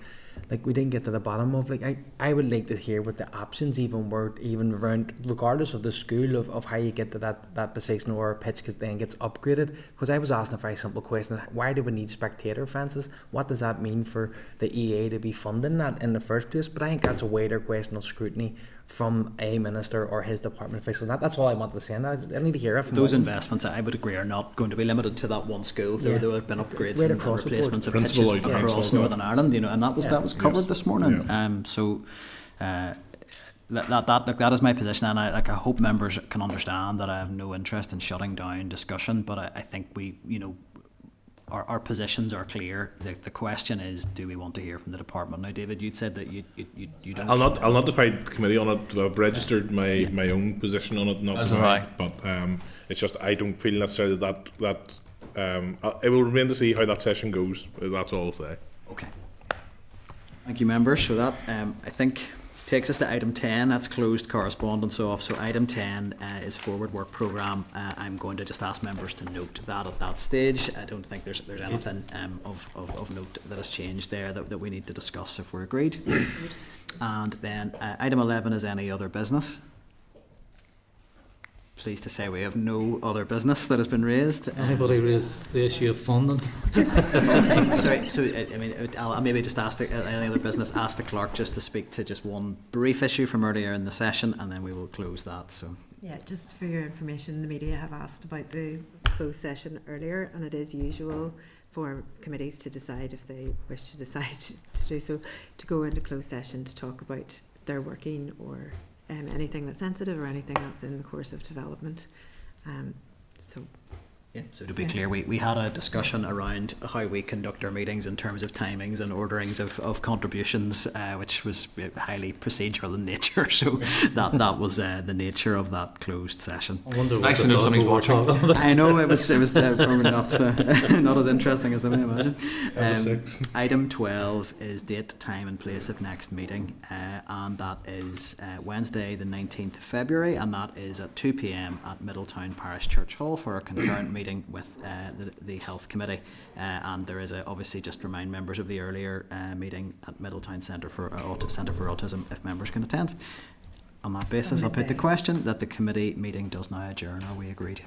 like, we didn't get to the bottom of. Like, I would like to hear what the options even were, even around, regardless of the school, of how you get to that position or pitch then gets upgraded. Because I was asking a very simple question: why do we need spectator fences? What does that mean for the EA to be funding that in the first place? But I think that's a wider question of scrutiny from a minister or his department official. That's all I wanted to say, and I need to hear it from those investments. I would agree are not going to be limited to that one school. There have been upgrades and replacements of pitches across Northern Ireland, and that was covered this morning. That is my position, and I hope members can understand that I have no interest in shutting down discussion. But I think our positions are clear. The question is, do we want to hear from the department? Now, David, you'd said that you don't. I'll not divide the committee on it. I've registered my own position on it, but it's just I don't feel necessarily that it will remain to see how that session goes. That's all I'll say. Okay. Thank you, members. So that I think takes us to item 10. That's closed correspondence off. So item 10 is forward work programme. I'm going to just ask members to note that at that stage. I don't think there's anything of note that has changed there that we need to discuss if we're agreed. And then item 11 is any other business. Pleased to say we have no other business that has been raised. Anybody raised the issue of funding? Okay, sorry. So I mean, I'll maybe just ask any other business. Ask the clerk just to speak to just one brief issue from earlier in the session, and then we will close that. So yeah, just for your information, the media have asked about the closed session earlier, and it is usual for committees to decide if they wish to decide to do so, to go into closed session to talk about their working or anything that's sensitive or anything that's in the course of development. So to be clear, we had a discussion around how we conduct our meetings in terms of timings and orderings of contributions, which was highly procedural in nature. So that was the nature of that closed session. I wonder nice to know somebody's watching. I know it was probably not as interesting as they may imagine. Item 12 is date, time and place of next meeting, and that is Wednesday the 19th of February, and that is at 2 p.m. at Middletown Parish Church Hall for a concurrent meeting with the Health Committee, and there is obviously just remind members of the earlier meeting at Middletown Centre for Autism if members can attend. On that basis, I'll put the question that the committee meeting does now adjourn. Are we agreed?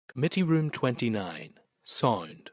Committee Room 29, sound.